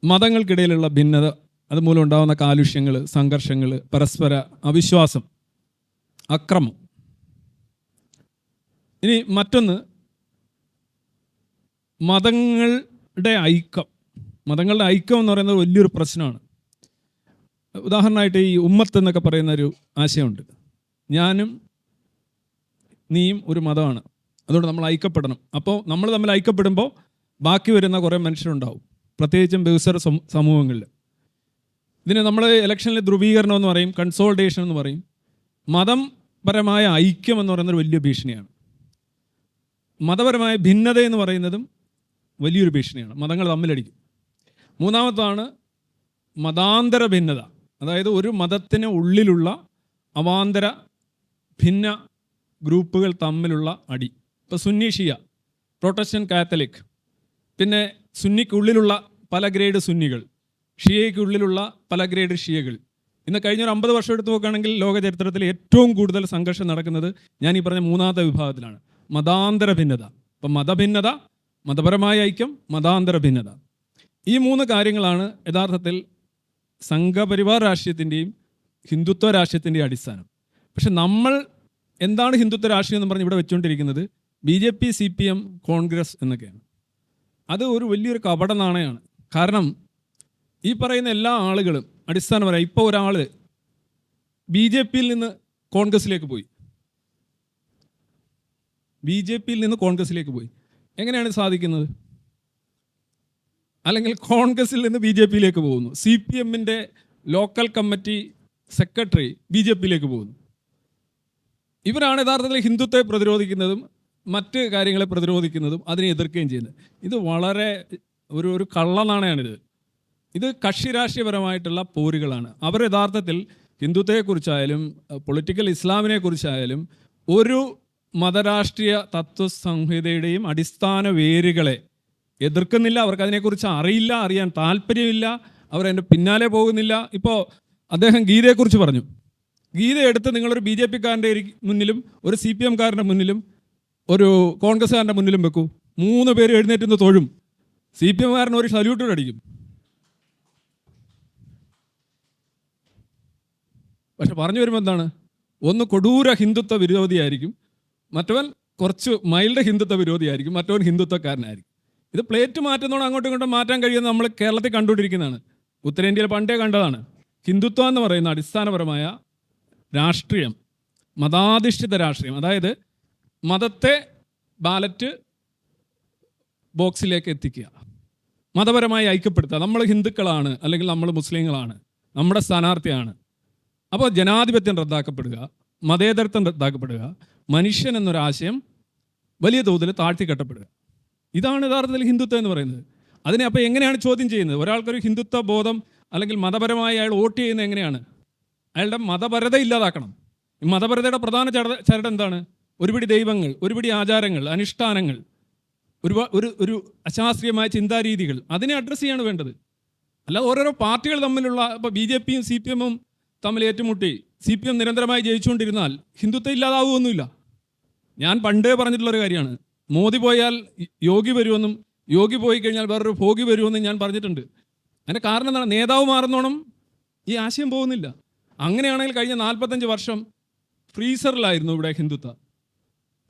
മതങ്ങൾക്കിടയിലുള്ള ഭിന്നത, അതുമൂലം ഉണ്ടാകുന്ന കാലുഷ്യങ്ങൾ, സംഘർഷങ്ങൾ, പരസ്പര അവിശ്വാസം, അക്രമം. ഇനി മറ്റൊന്ന്, മതങ്ങളുടെ ഐക്യം എന്ന് പറയുന്നത് വലിയൊരു പ്രശ്നമാണ്. ഉദാഹരണമായിട്ട് ഈ ഉമ്മത്ത് എന്നൊക്കെ പറയുന്ന ഒരു ആശയമുണ്ട്. ഞാനും നീയും ഒരു മതമാണ്, അതുകൊണ്ട് നമ്മൾ ഐക്യപ്പെടണം. അപ്പോൾ നമ്മൾ തമ്മിൽ ഐക്യപ്പെടുമ്പോൾ ബാക്കി വരുന്ന കുറേ മനുഷ്യരുണ്ടാവും, പ്രത്യേകിച്ചും ബഹുസ്വര സമൂഹങ്ങളിൽ. ഇതിന് നമ്മൾ ഇലക്ഷനിൽ ധ്രുവീകരണം എന്ന് പറയും, കൺസോൾട്ടേഷൻ എന്ന് പറയും. മതപരമായ ഐക്യം എന്ന് പറയുന്നത് വലിയ ഭീഷണിയാണ്. മതപരമായ ഭിന്നത എന്ന് പറയുന്നതും വലിയൊരു ഭീഷണിയാണ്, മതങ്ങൾ തമ്മിലടിക്കും. മൂന്നാമതാണ് മതാന്തര ഭിന്നത, അതായത് ഒരു മതത്തിന് ഉള്ളിലുള്ള അവാന്തര ഭിന്ന ഗ്രൂപ്പുകൾ തമ്മിലുള്ള അടി. ഇപ്പോൾ സുന്നി ഷിയ, പ്രൊട്ടസ്റ്റന്റ് കാത്തലിക്, പിന്നെ സുന്നിക്കുള്ളിലുള്ള പല ഗ്രേഡ് സുന്നികൾ, ഷിയയ്ക്കുള്ളിലുള്ള പല ഗ്രേഡ് ഷിയകൾ. ഇന്ന് കഴിഞ്ഞൊരു 50 വർഷം എടുത്ത് നോക്കുകയാണെങ്കിൽ ലോക ചരിത്രത്തിൽ ഏറ്റവും കൂടുതൽ സംഘർഷം നടക്കുന്നത് ഞാൻ ഈ പറഞ്ഞ മൂന്നാമത്തെ വിഭാഗത്തിലാണ്, മതാന്തര ഭിന്നത. അപ്പം മതഭിന്നത, മതപരമായ ഐക്യം, മതാന്തര ഭിന്നത, ഈ 3 കാര്യങ്ങളാണ് യഥാർത്ഥത്തിൽ സംഘപരിവാർ രാഷ്ട്രീയത്തിൻ്റെയും ഹിന്ദുത്വ രാഷ്ട്രീയത്തിൻ്റെയും അടിസ്ഥാനം. പക്ഷെ നമ്മൾ എന്താണ് ഹിന്ദുത്വ രാഷ്ട്രീയം എന്ന് പറഞ്ഞ് ഇവിടെ വെച്ചുകൊണ്ടിരിക്കുന്നത് BJP, CPM, കോൺഗ്രസ് എന്നൊക്കെയാണ്. അത് ഒരു വലിയൊരു കപട നാണയമാണ്. കാരണം ഈ പറയുന്ന എല്ലാ ആളുകളും അടിസ്ഥാനപരമായി, ഇപ്പോൾ ഒരാൾ BJPയിൽ നിന്ന് കോൺഗ്രസിലേക്ക് പോയി, എങ്ങനെയാണ് സാധിക്കുന്നത്? അല്ലെങ്കിൽ കോൺഗ്രസിൽ നിന്ന് BJPയിലേക്ക് പോകുന്നു, CPMൻ്റെ ലോക്കൽ കമ്മിറ്റി സെക്രട്ടറി BJPയിലേക്ക് പോകുന്നു. ഇവരാണ് യഥാർത്ഥത്തിൽ ഹിന്ദുത്വത്തെ പ്രതിരോധിക്കുന്നതും മറ്റ് കാര്യങ്ങളെ പ്രതിരോധിക്കുന്നതും അതിനെ എതിർക്കുകയും ചെയ്യുന്നത്. ഇത് വളരെ ഒരു കള്ളനാണയാണിത്. ഇത് കക്ഷി രാഷ്ട്രീയപരമായിട്ടുള്ള പോരുകളാണ്. അവർ യഥാർത്ഥത്തിൽ ഹിന്ദുത്വത്തെക്കുറിച്ചായാലും പൊളിറ്റിക്കൽ ഇസ്ലാമിനെ കുറിച്ചായാലും ഒരു മതരാഷ്ട്രീയ തത്വസംഹിതയുടെയും അടിസ്ഥാന വേരുകളെ എതിർക്കുന്നില്ല. അവർക്ക് അതിനെക്കുറിച്ച് അറിയാൻ താല്പര്യമില്ല, അവരതിൻ്റെ പിന്നാലെ പോകുന്നില്ല. ഇപ്പോൾ അദ്ദേഹം ഗീതയെക്കുറിച്ച് പറഞ്ഞു. ഗീത എടുത്ത് നിങ്ങളൊരു BJPക്കാരൻ്റെ മുന്നിലും ഒരു CPMകാരൻ്റെ മുന്നിലും ഒരു കോൺഗ്രസ്സുകാരൻ്റെ മുന്നിലും വെക്കൂ, 3 പേര് എഴുന്നേറ്റ് തൊഴും. CPM-കാരൻ ഒരു സല്യൂട്ടോട് അടിക്കും. പക്ഷെ പറഞ്ഞു വരുമ്പോൾ എന്താണ്, ഒന്ന് കൊടൂര ഹിന്ദുത്വ വിരോധിയായിരിക്കും, മറ്റവൻ കുറച്ച് മൈൽഡ് ഹിന്ദുത്വ വിരോധിയായിരിക്കും, മറ്റവൻ ഹിന്ദുത്വക്കാരനായിരിക്കും. ഇത് പ്ലേറ്റ് മാറ്റുന്നതോടെ അങ്ങോട്ടും ഇങ്ങോട്ടും മാറ്റാൻ കഴിയുമെന്ന് നമ്മൾ കേരളത്തിൽ കണ്ടുകൊണ്ടിരിക്കുന്നതാണ്. ഉത്തരേന്ത്യയിൽ പണ്ടേ കണ്ടതാണ്. ഹിന്ദുത്വം എന്ന് പറയുന്ന അടിസ്ഥാനപരമായ രാഷ്ട്രീയം, മതാധിഷ്ഠിത രാഷ്ട്രീയം, അതായത് മതത്തെ ബാലറ്റ് ബോക്സിലേക്ക് എത്തിക്കുക, മതപരമായി ഐക്യപ്പെടുത്തുക. നമ്മൾ ഹിന്ദുക്കളാണ് അല്ലെങ്കിൽ നമ്മൾ മുസ്ലിങ്ങളാണ്, നമ്മുടെ സ്ഥാനാർത്ഥിയാണ്. അപ്പോൾ ജനാധിപത്യം റദ്ദാക്കപ്പെടുക, മതേതരത്വം റദ്ദാക്കപ്പെടുക, മനുഷ്യൻ എന്നൊരാശയം വലിയ തോതിൽ താഴ്ത്തിക്കെട്ടപ്പെടുക. ഇതാണ് യഥാർത്ഥത്തിൽ ഹിന്ദുത്വം എന്ന് പറയുന്നത്. അതിനെ അപ്പോൾ എങ്ങനെയാണ് ചോദ്യം ചെയ്യുന്നത്? ഒരാൾക്കൊരു ഹിന്ദുത്വ ബോധം അല്ലെങ്കിൽ മതപരമായി അയാൾ വോട്ട് ചെയ്യുന്നത് എങ്ങനെയാണ്? അയാളുടെ മതപരത ഇല്ലാതാക്കണം. ഈ മതപരതയുടെ പ്രധാന ചരട് എന്താണ്? ഒരുപിടി ദൈവങ്ങൾ, ഒരുപിടി ആചാരങ്ങൾ, അനുഷ്ഠാനങ്ങൾ, ഒരു അശാസ്ത്രീയമായ ചിന്താരീതികൾ, അതിനെ അഡ്രസ്സ് ചെയ്യാണ് വേണ്ടത്. അല്ല ഓരോരോ പാർട്ടികൾ തമ്മിലുള്ള, ഇപ്പോൾ BJP-യും CPM-ഉം തമ്മിൽ ഏറ്റുമുട്ടി CPM നിരന്തരമായി ജയിച്ചുകൊണ്ടിരുന്നാൽ ഹിന്ദുത്വം ഇല്ലാതാവുമൊന്നുമില്ല. ഞാൻ പണ്ടേ പറഞ്ഞിട്ടുള്ളൊരു കാര്യമാണ്, മോദി പോയാൽ യോഗി വരുമെന്നും യോഗി പോയി കഴിഞ്ഞാൽ വേറൊരു ഭോഗി വരുമെന്നും ഞാൻ പറഞ്ഞിട്ടുണ്ട്. അതിൻ്റെ കാരണം എന്താണ്? നേതാവ് മാറുന്നോണം ഈ ആശയം പോകുന്നില്ല. അങ്ങനെയാണെങ്കിൽ കഴിഞ്ഞ 45 വർഷം ഫ്രീസറിലായിരുന്നു ഇവിടെ ഹിന്ദുത്വം,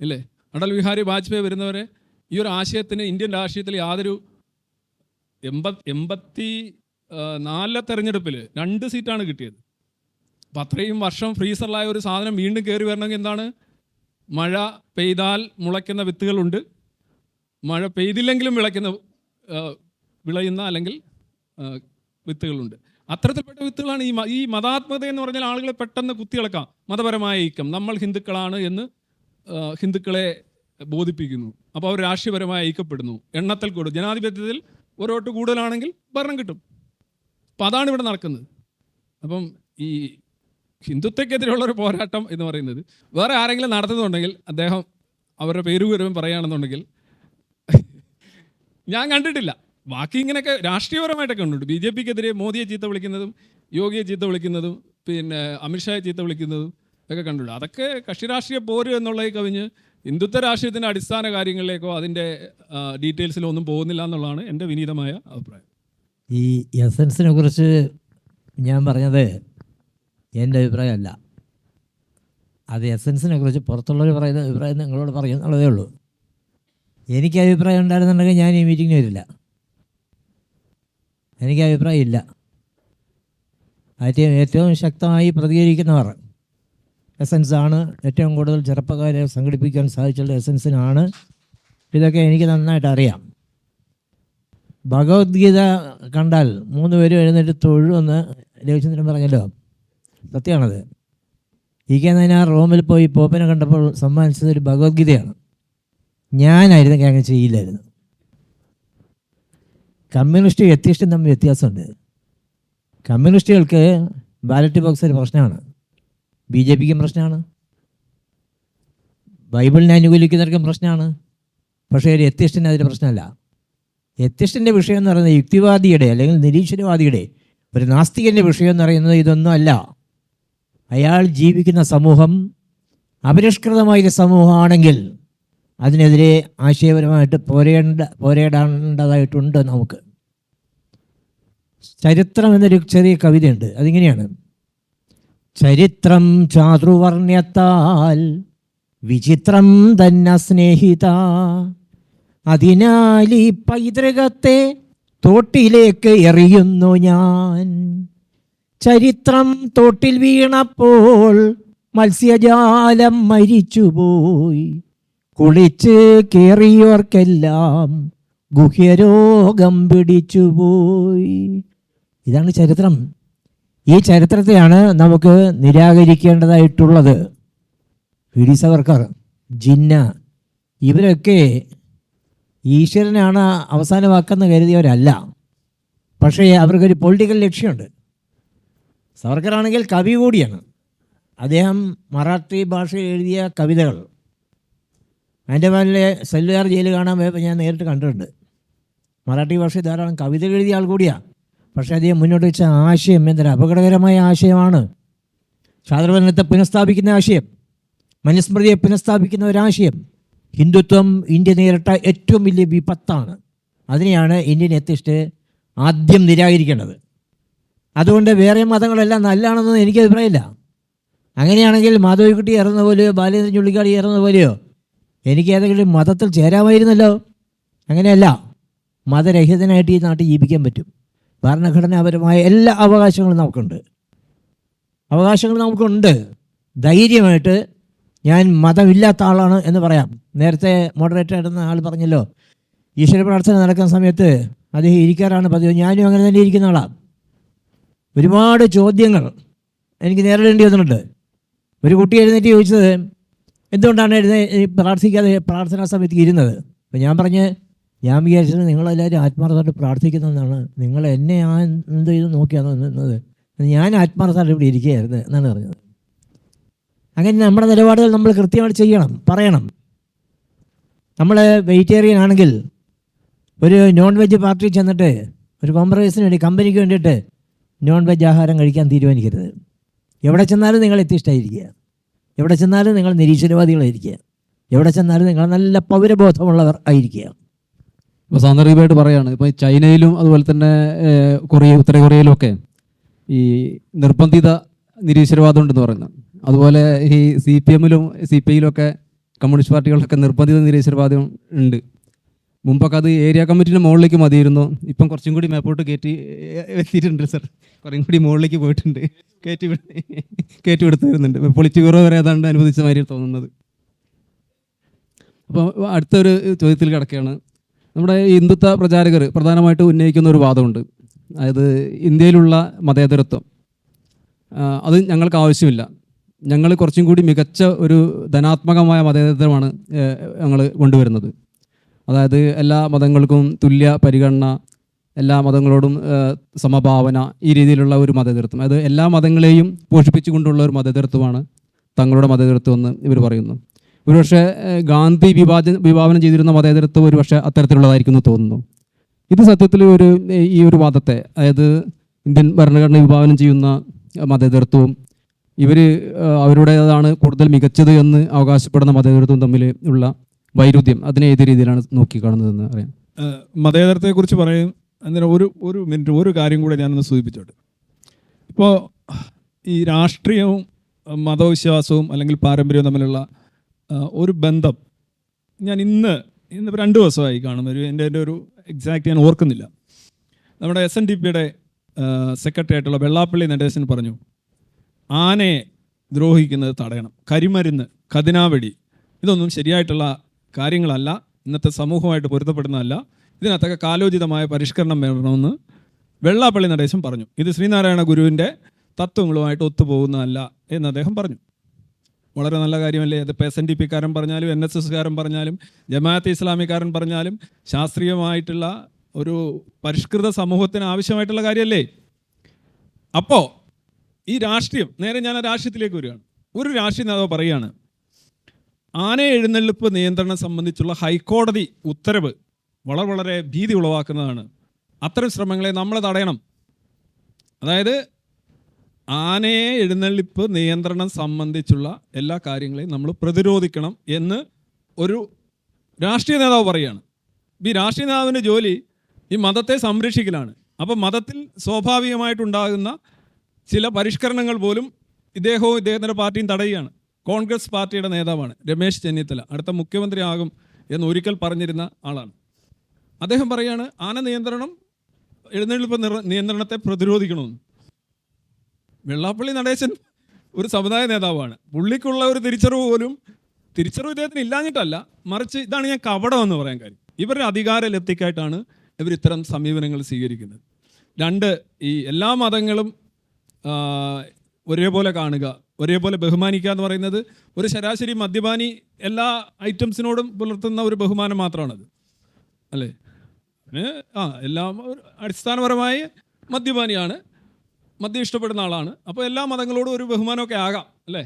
ഇല്ലേ? അടൽ ബിഹാരി വാജ്പേയി വരുന്നവരെ ഈ ഒരു ആശയത്തിന് ഇന്ത്യൻ രാഷ്ട്രീയത്തിൽ യാതൊരു 84 തെരഞ്ഞെടുപ്പിൽ 2 സീറ്റാണ് കിട്ടിയത്. അപ്പം അത്രയും വർഷം ഫ്രീസറിലായ ഒരു സാധനം വീണ്ടും കയറി വരണമെങ്കിൽ എന്താണ്? മഴ പെയ്താൽ മുളയ്ക്കുന്ന വിത്തുകളുണ്ട്, മഴ പെയ്തില്ലെങ്കിലും വിളയുന്ന അല്ലെങ്കിൽ വിത്തുകളുണ്ട്. അത്തരത്തിൽപ്പെട്ട വിത്തുകളാണ് ഈ മതാത്മകത എന്ന് പറഞ്ഞാൽ ആളുകളെ പെട്ടെന്ന് കുത്തിയിളക്കാം. മതപരമായ ഐക്യം, നമ്മൾ ഹിന്ദുക്കളാണ് എന്ന് ഹിന്ദുക്കളെ ബോധിപ്പിക്കുന്നു. അപ്പോൾ അവർ രാഷ്ട്രീയപരമായി ഐക്യപ്പെടുന്നു. എണ്ണത്തിൽ കൂടും. ജനാധിപത്യത്തിൽ ഒരു വോട്ട് കൂടുതലാണെങ്കിൽ ഭരണം കിട്ടും. അപ്പം അതാണ് ഇവിടെ നടക്കുന്നത്. അപ്പം ഈ ഹിന്ദുത്വക്കെതിരെയുള്ളൊരു പോരാട്ടം എന്ന് പറയുന്നത് വേറെ ആരെങ്കിലും നടത്തുന്നുണ്ടെങ്കിൽ അദ്ദേഹം അവരുടെ പേരും പറയുകയാണെന്നുണ്ടെങ്കിൽ ഞാൻ കണ്ടിട്ടില്ല. ബാക്കി ഇങ്ങനെയൊക്കെ രാഷ്ട്രീയപരമായിട്ടൊക്കെ ഉണ്ട്. BJP-ക്കെതിരെ മോദിയെ ചീത്ത വിളിക്കുന്നതും യോഗിയെ ചീത്ത വിളിക്കുന്നതും പിന്നെ അമിത്ഷായെ ചീത്ത വിളിക്കുന്നതും ഒക്കെ കണ്ടിട്ടുണ്ട്. അതൊക്കെ കക്ഷി രാഷ്ട്രീയ പോര് എന്നുള്ളത് കവിഞ്ഞ് ഹിന്ദുത്വ രാഷ്ട്രീയത്തിൻ്റെ അടിസ്ഥാന കാര്യങ്ങളിലേക്കോ അതിൻ്റെ ഡീറ്റെയിൽസിലോ ഒന്നും പോകുന്നില്ല എന്നുള്ളതാണ് എൻ്റെ വിനീതമായ അഭിപ്രായം. ഈ എസൻസിനെ കുറിച്ച് ഞാൻ പറഞ്ഞത് എൻ്റെ അഭിപ്രായമല്ല. അത് എസൻസിനെ കുറിച്ച് പുറത്തുള്ളവർ പറയുന്ന അഭിപ്രായം നിങ്ങളോട് പറയുന്നുള്ളതേ ഉള്ളൂ. എനിക്ക് അഭിപ്രായം ഉണ്ടായിരുന്നുണ്ടെങ്കിൽ ഞാൻ ഈ മീറ്റിങ്ങിന് വരില്ല. എനിക്ക് അഭിപ്രായം ഇല്ല. ഏറ്റവും ശക്തമായി പ്രതികരിക്കുന്നവർ എസൻസാണ്. ഏറ്റവും കൂടുതൽ ചെറുപ്പക്കാരെ സംഘടിപ്പിക്കാൻ സാധിച്ചുള്ള എസൻസിനാണ്. ഇതൊക്കെ എനിക്ക് നന്നായിട്ട് അറിയാം. ഭഗവത്ഗീത കണ്ടാൽ 3 പേരും എഴുന്നേറ്റ് തൊഴുമെന്ന് രവിചന്ദ്രൻ പറഞ്ഞല്ലോ, സത്യമാണത്. നയനാർ റോമിൽ പോയി പോപ്പനെ കണ്ടപ്പോൾ സമ്മാനിച്ചത് ഒരു ഭഗവത്ഗീതയാണ്. ഞാനായിരുന്നെങ്കിൽ അങ്ങനെ ചെയ്യില്ലായിരുന്നു. കമ്മ്യൂണിസ്റ്റ് എത്തിസ്റ്റും തമ്മിൽ വ്യത്യാസമുണ്ട്. കമ്മ്യൂണിസ്റ്റുകൾക്ക് ബാലറ്റ് ബോക്സ് ഒരു പ്രശ്നമാണ്, BJP-ക്കും പ്രശ്നമാണ്, ബൈബിളിനെ അനുകൂലിക്കുന്നവർക്കും പ്രശ്നമാണ്. പക്ഷേ ഒരു എത്തിസ്റ്റിന് അതിന് പ്രശ്നമല്ല. എത്തിസ്റ്റിൻ്റെ വിഷയം എന്ന് പറയുന്നത് യുക്തിവാദിയുടെ അല്ലെങ്കിൽ നിരീശ്വരവാദിയുടെ, ഒരു നാസ്തികൻ്റെ വിഷയം എന്ന് പറയുന്നത് ഇതൊന്നും അല്ല. അയാൾ ജീവിക്കുന്ന സമൂഹം അപരിഷ്കൃതമായൊരു സമൂഹമാണെങ്കിൽ അതിനെതിരെ ആശയപരമായിട്ട് പോരേടേണ്ടതായിട്ടുണ്ട് നമുക്ക്. ചരിത്രം എന്നൊരു ചെറിയ കവിതയുണ്ട്. അതിങ്ങനെയാണ്: ചരിത്രം ചാതുർവർണ്ണ്യത്താൽ വിചിത്രം തന്നെ സ്നേഹിത, അതിനാൽ ഈ പൈതൃകത്തെ തോട്ടിലേക്ക് എറിയുന്നു ഞാൻ. ചരിത്രം തോട്ടിൽ വീണപ്പോൾ മത്സ്യജാലം മരിച്ചുപോയി, കുളിച്ച് കേറിയവർക്കെല്ലാം ഗുഹ്യരോഗം പിടിച്ചുപോയി. ഇതാണ് ചരിത്രം. ഈ ചരിത്രത്തെയാണ് നമുക്ക് നിരാകരിക്കേണ്ടതായിട്ടുള്ളത്. വി.ഡി. സവർക്കർ, ജിന്ന, ഇവരൊക്കെ ഈശ്വരനാണ് അവസാന വാക്കെന്ന് കരുതിയവരല്ല. പക്ഷേ അവർക്കൊരു പൊളിറ്റിക്കൽ ലക്ഷ്യമുണ്ട്. സവർക്കറാണെങ്കിൽ കവി കൂടിയാണ്. അദ്ദേഹം മറാഠി ഭാഷയിൽ എഴുതിയ കവിതകൾ ആൻഡമാനിലെ സെല്ലുലാർ ജയിൽ കാണാൻ പോയപ്പോൾ ഞാൻ നേരിട്ട് കണ്ടിട്ടുണ്ട്. മറാഠി ഭാഷയിൽ ധാരാളം കവിതകൾ എഴുതിയ ആൾ കൂടിയാണ്. പക്ഷേ അദ്ദേഹം മുന്നോട്ട് വെച്ച ആശയം എന്തൊരു അപകടകരമായ ആശയമാണ്. ചാതുർവർണ്ണത്തെ പുനഃസ്ഥാപിക്കുന്ന ആശയം, മനുസ്മൃതിയെ പുനഃസ്ഥാപിക്കുന്ന ഒരാശയം. ഹിന്ദുത്വം ഇന്ത്യ നേരിട്ട ഏറ്റവും വലിയ വിപത്താണ്. അതിനെയാണ് ഇന്ത്യൻ എത്തിസ്റ്റ് ആദ്യം നിരാകരിക്കേണ്ടത്. അതുകൊണ്ട് വേറെ മതങ്ങളെല്ലാം നല്ലതാണെന്നൊന്നും എനിക്ക് അഭിപ്രായമില്ല. അങ്ങനെയാണെങ്കിൽ മാധവിക്കുട്ടി ഇറങ്ങുന്ന പോലെയോ ബാലേന്ദ്രൻ ചുള്ളിക്കാടി ഇറങ്ങുന്ന പോലെയോ എനിക്ക് ഏതെങ്കിലും മതത്തിൽ ചേരാമായിരുന്നല്ലോ. അങ്ങനെയല്ല, മതരഹിതനായിട്ട് ഈ നാട്ടിൽ ജീവിക്കാൻ പറ്റും. ഭരണഘടനാപരമായ എല്ലാ അവകാശങ്ങളും നമുക്കുണ്ട്. ധൈര്യമായിട്ട് ഞാൻ മതമില്ലാത്ത ആളാണ് എന്ന് പറയാം. നേരത്തെ മോഡറേറ്റർ ആയിരുന്ന ആൾ പറഞ്ഞല്ലോ, ഈശ്വര പ്രാർത്ഥന നടക്കുന്ന സമയത്ത് അദ്ദേഹം ഇരിക്കാറാണ് പതിവ്. ഞാനും അങ്ങനെ തന്നെ ഇരിക്കുന്ന ആളാണ്. ഒരുപാട് ചോദ്യങ്ങൾ എനിക്ക് നേരിടേണ്ടി വന്നിട്ടുണ്ട്. ഒരു കുട്ടി എഴുന്നേറ്റ് ചോദിച്ചത്, എന്തുകൊണ്ടാണ് പ്രാർത്ഥിക്കാതെ പ്രാർത്ഥനാ സമയത്ത് ഇരുന്നത്? അപ്പം ഞാൻ വിചാരിച്ചത് നിങ്ങളെല്ലാവരും ആത്മാർത്ഥമായിട്ട് പ്രാർത്ഥിക്കുന്നതെന്നാണ്, നിങ്ങൾ എന്നെ എന്ത് ചെയ്ത് നോക്കിയാണോ നിന്നത്? ഞാൻ ആത്മാർത്ഥമായിട്ട് ഇവിടെ ഇരിക്കുകയായിരുന്നു എന്നാണ് പറഞ്ഞത്. അങ്ങനെ നമ്മുടെ നിലപാടുകൾ നമ്മൾ കൃത്യമായിട്ട് പറയണം. നമ്മൾ വെജിറ്റേറിയൻ ആണെങ്കിൽ ഒരു നോൺ വെജ് പാർട്ടി ചെന്നിട്ട് ഒരു കോംപ്രമൈസിന് വേണ്ടി കമ്പനിക്ക് വേണ്ടിയിട്ട് നോൺ വെജ് ആഹാരം കഴിക്കാൻ തീരുമാനിക്കരുത്. എവിടെ ചെന്നാലും നിങ്ങൾ എത്തിയിഷ്ടായിരിക്കുക, എവിടെ ചെന്നാലും നിങ്ങൾ നിരീശ്വരവാദികളായിരിക്കുക, എവിടെ ചെന്നാലും നിങ്ങൾ നല്ല പൗരബോധമുള്ളവർ ആയിരിക്കുക. ഇപ്പോൾ സാന്ദർഭികമായിട്ട് പറയുകയാണ്, ഇപ്പോൾ ചൈനയിലും അതുപോലെ തന്നെ ഉത്തര കൊറിയയിലും ഒക്കെ ഈ നിർബന്ധിത നിരീശ്വരവാദം ഉണ്ടെന്ന് പറയുന്നത്. അതുപോലെ ഈ CPM-ലും CPI-യിലും ഒക്കെ കമ്മ്യൂണിസ്റ്റ് പാർട്ടികളിലൊക്കെ നിർബന്ധിത നിരീശ്വരവാദം ഉണ്ട്. മുമ്പൊക്കെ അത് ഏരിയ കമ്മിറ്റിൻ്റെ മുകളിലേക്ക് മതിയിരുന്നു. ഇപ്പം കുറച്ചും കൂടി മേപ്പോട്ട് എത്തിയിട്ടുണ്ട് സർ. കുറേ കൂടി മുകളിലേക്ക് പോയിട്ടുണ്ട്. കയറ്റി വിടുത്തു വരുന്നുണ്ട്. പൊളിറ്റ് ബ്യൂറോ വരെ ഏതാണ്ട് അനുവദിച്ച മാതിരി തോന്നുന്നത്. അപ്പോൾ അടുത്തൊരു ചോദ്യത്തിൽ കിടക്കുകയാണ്. നമ്മുടെ ഹിന്ദുത്വ പ്രചാരകർ പ്രധാനമായിട്ട് ഉന്നയിക്കുന്ന ഒരു വാദമുണ്ട്. അതായത് ഇന്ത്യയിലുള്ള മതേതരത്വം അത് ഞങ്ങൾക്ക് ആവശ്യമില്ല, ഞങ്ങൾ കുറച്ചും കൂടി മികച്ച ഒരു ധനാത്മകമായ മതേതരത്വമാണ് ഞങ്ങൾ കൊണ്ടുവരുന്നത്. അതായത് എല്ലാ മതങ്ങൾക്കും തുല്യ പരിഗണന, എല്ലാ മതങ്ങളോടും സമഭാവന, ഈ രീതിയിലുള്ള ഒരു മതേതരത്വം, അതായത് എല്ലാ മതങ്ങളെയും പോഷിപ്പിച്ചുകൊണ്ടുള്ള ഒരു മതേതരത്വമാണ് തങ്ങളുടെ മതേതരത്വം എന്ന് ഇവർ പറയുന്നു. ഒരുപക്ഷെ ഗാന്ധി വിഭാവനം ചെയ്തിരുന്ന മതേതരത്വം ഒരുപക്ഷെ അത്തരത്തിലുള്ളതായിരിക്കുന്നു തോന്നുന്നു. ഇത് സത്യത്തിൽ ഈ ഒരു വാദത്തെ, അതായത് ഇന്ത്യൻ ഭരണഘടന വിഭാവനം ചെയ്യുന്ന മതേതരത്വവും അവരുടേതാണ് കൂടുതൽ മികച്ചത് എന്ന് അവകാശപ്പെടുന്ന മതേതരത്വം തമ്മിൽ ഉള്ള വൈരുദ്ധ്യം, അതിനെ ഏത് രീതിയിലാണ് നോക്കിക്കാണുന്നതെന്ന് അറിയാം. മതേതരത്വത്തെക്കുറിച്ച് പറയും. അന്നേരം ഒരു മിനിറ്റ് ഒരു കാര്യം കൂടെ ഞാനൊന്ന് സൂചിപ്പിച്ചോട്ടെ. ഇപ്പോൾ ഈ രാഷ്ട്രീയവും മതവിശ്വാസവും അല്ലെങ്കിൽ പാരമ്പര്യവും തമ്മിലുള്ള ഒരു ബന്ധം ഞാൻ ഇന്ന് 2 ദിവസമായി കാണുന്നു. എൻ്റെ ഒരു എക്സാക്റ്റ് ഞാൻ ഓർക്കുന്നില്ല. നമ്മുടെ SNDP-യുടെ സെക്രട്ടറി ആയിട്ടുള്ള വെള്ളാപ്പള്ളി നടേശൻ പറഞ്ഞു, ആനയെ ദ്രോഹിക്കുന്നത് തടയണം, കരിമരുന്ന്, കതിനാവെടി, ഇതൊന്നും ശരിയായിട്ടുള്ള കാര്യങ്ങളല്ല, ഇന്നത്തെ സമൂഹമായിട്ട് പൊരുത്തപ്പെടുന്നതല്ല, ഇതിനകത്തൊക്കെ കാലോചിതമായ പരിഷ്കരണം വേണമെന്ന് വെള്ളാപ്പള്ളി നടേശൻ പറഞ്ഞു. ഇത് ശ്രീനാരായണ ഗുരുവിൻ്റെ തത്വങ്ങളുമായിട്ട് ഒത്തുപോകുന്നതല്ല എന്ന് അദ്ദേഹം പറഞ്ഞു. വളരെ നല്ല കാര്യമല്ലേ? അതിപ്പോൾ SNDP-കാരൻ പറഞ്ഞാലും NSS-കാരൻ പറഞ്ഞാലും ജമാഅത്തെ ഇസ്ലാമിക്കാരൻ പറഞ്ഞാലും ശാസ്ത്രീയമായിട്ടുള്ള ഒരു പരിഷ്കൃത സമൂഹത്തിന് ആവശ്യമായിട്ടുള്ള കാര്യമല്ലേ? അപ്പോൾ ഈ രാഷ്ട്രീയം, നേരെ ഞാൻ രാഷ്ട്രീയത്തിലേക്ക് വരികയാണ്. ഒരു രാഷ്ട്രീയ നേതാവ് പറയുകയാണ്, ആന എഴുന്നള്ളിപ്പ് നിയന്ത്രണം സംബന്ധിച്ചുള്ള ഹൈക്കോടതി ഉത്തരവ് വളരെ ഭീതി ഉളവാക്കുന്നതാണ്, അത്തരം ശ്രമങ്ങളെ നമ്മൾ തടയണം. അതായത് ആനയെ എഴുന്നള്ളിപ്പ് നിയന്ത്രണം സംബന്ധിച്ചുള്ള എല്ലാ കാര്യങ്ങളെയും നമ്മൾ പ്രതിരോധിക്കണം എന്ന് ഒരു രാഷ്ട്രീയ നേതാവ് പറയുകയാണ്. ഈ രാഷ്ട്രീയ നേതാവിൻ്റെ ജോലി ഈ മതത്തെ സംരക്ഷിക്കലാണ്. അപ്പം മതത്തിൽ സ്വാഭാവികമായിട്ടുണ്ടാകുന്ന ചില പരിഷ്കരണങ്ങൾ പോലും ഇദ്ദേഹത്തിൻ്റെ പാർട്ടിയും തടയുകയാണ്. കോൺഗ്രസ് പാർട്ടിയുടെ നേതാവാണ് രമേശ് ചെന്നിത്തല, അടുത്ത മുഖ്യമന്ത്രി ആകും എന്ന് ഒരിക്കൽ പറഞ്ഞിരുന്ന ആളാണ്. അദ്ദേഹം പറയുകയാണ്, ആന നിയന്ത്രണം, എഴുന്നള്ളിപ്പ് നിയന്ത്രണത്തെ പ്രതിരോധിക്കണമെന്ന്. വെള്ളാപ്പള്ളി നടേശൻ ഒരു സമുദായ നേതാവാണ്. പുള്ളിക്കുള്ള ഒരു തിരിച്ചറിവ് ഇദ്ദേഹത്തിന് ഇല്ലാഞ്ഞിട്ടല്ല, മറിച്ച് ഇതാണ് ഞാൻ കപടം എന്ന് പറയാൻ കാര്യം. ഇവരുടെ അധികാര ലബ്ധിക്കായിട്ടാണ് ഇവർ ഇത്തരം സമീപനങ്ങൾ സ്വീകരിക്കുന്നത്. 2, ഈ എല്ലാ മതങ്ങളും ഒരേപോലെ കാണുക, ഒരേപോലെ ബഹുമാനിക്കുക എന്ന് പറയുന്നത് ഒരു ശരാശരി മദ്യപാനി എല്ലാ ഐറ്റംസിനോടും പുലർത്തുന്ന ഒരു ബഹുമാനം മാത്രമാണത്, അല്ലേ? എല്ലാം അടിസ്ഥാനപരമായി മദ്യപാനിയാണ്, മദ്യം ഇഷ്ടപ്പെടുന്ന ആളാണ്. അപ്പോൾ എല്ലാ മതങ്ങളോടും ഒരു ബഹുമാനമൊക്കെ ആകാം, അല്ലേ?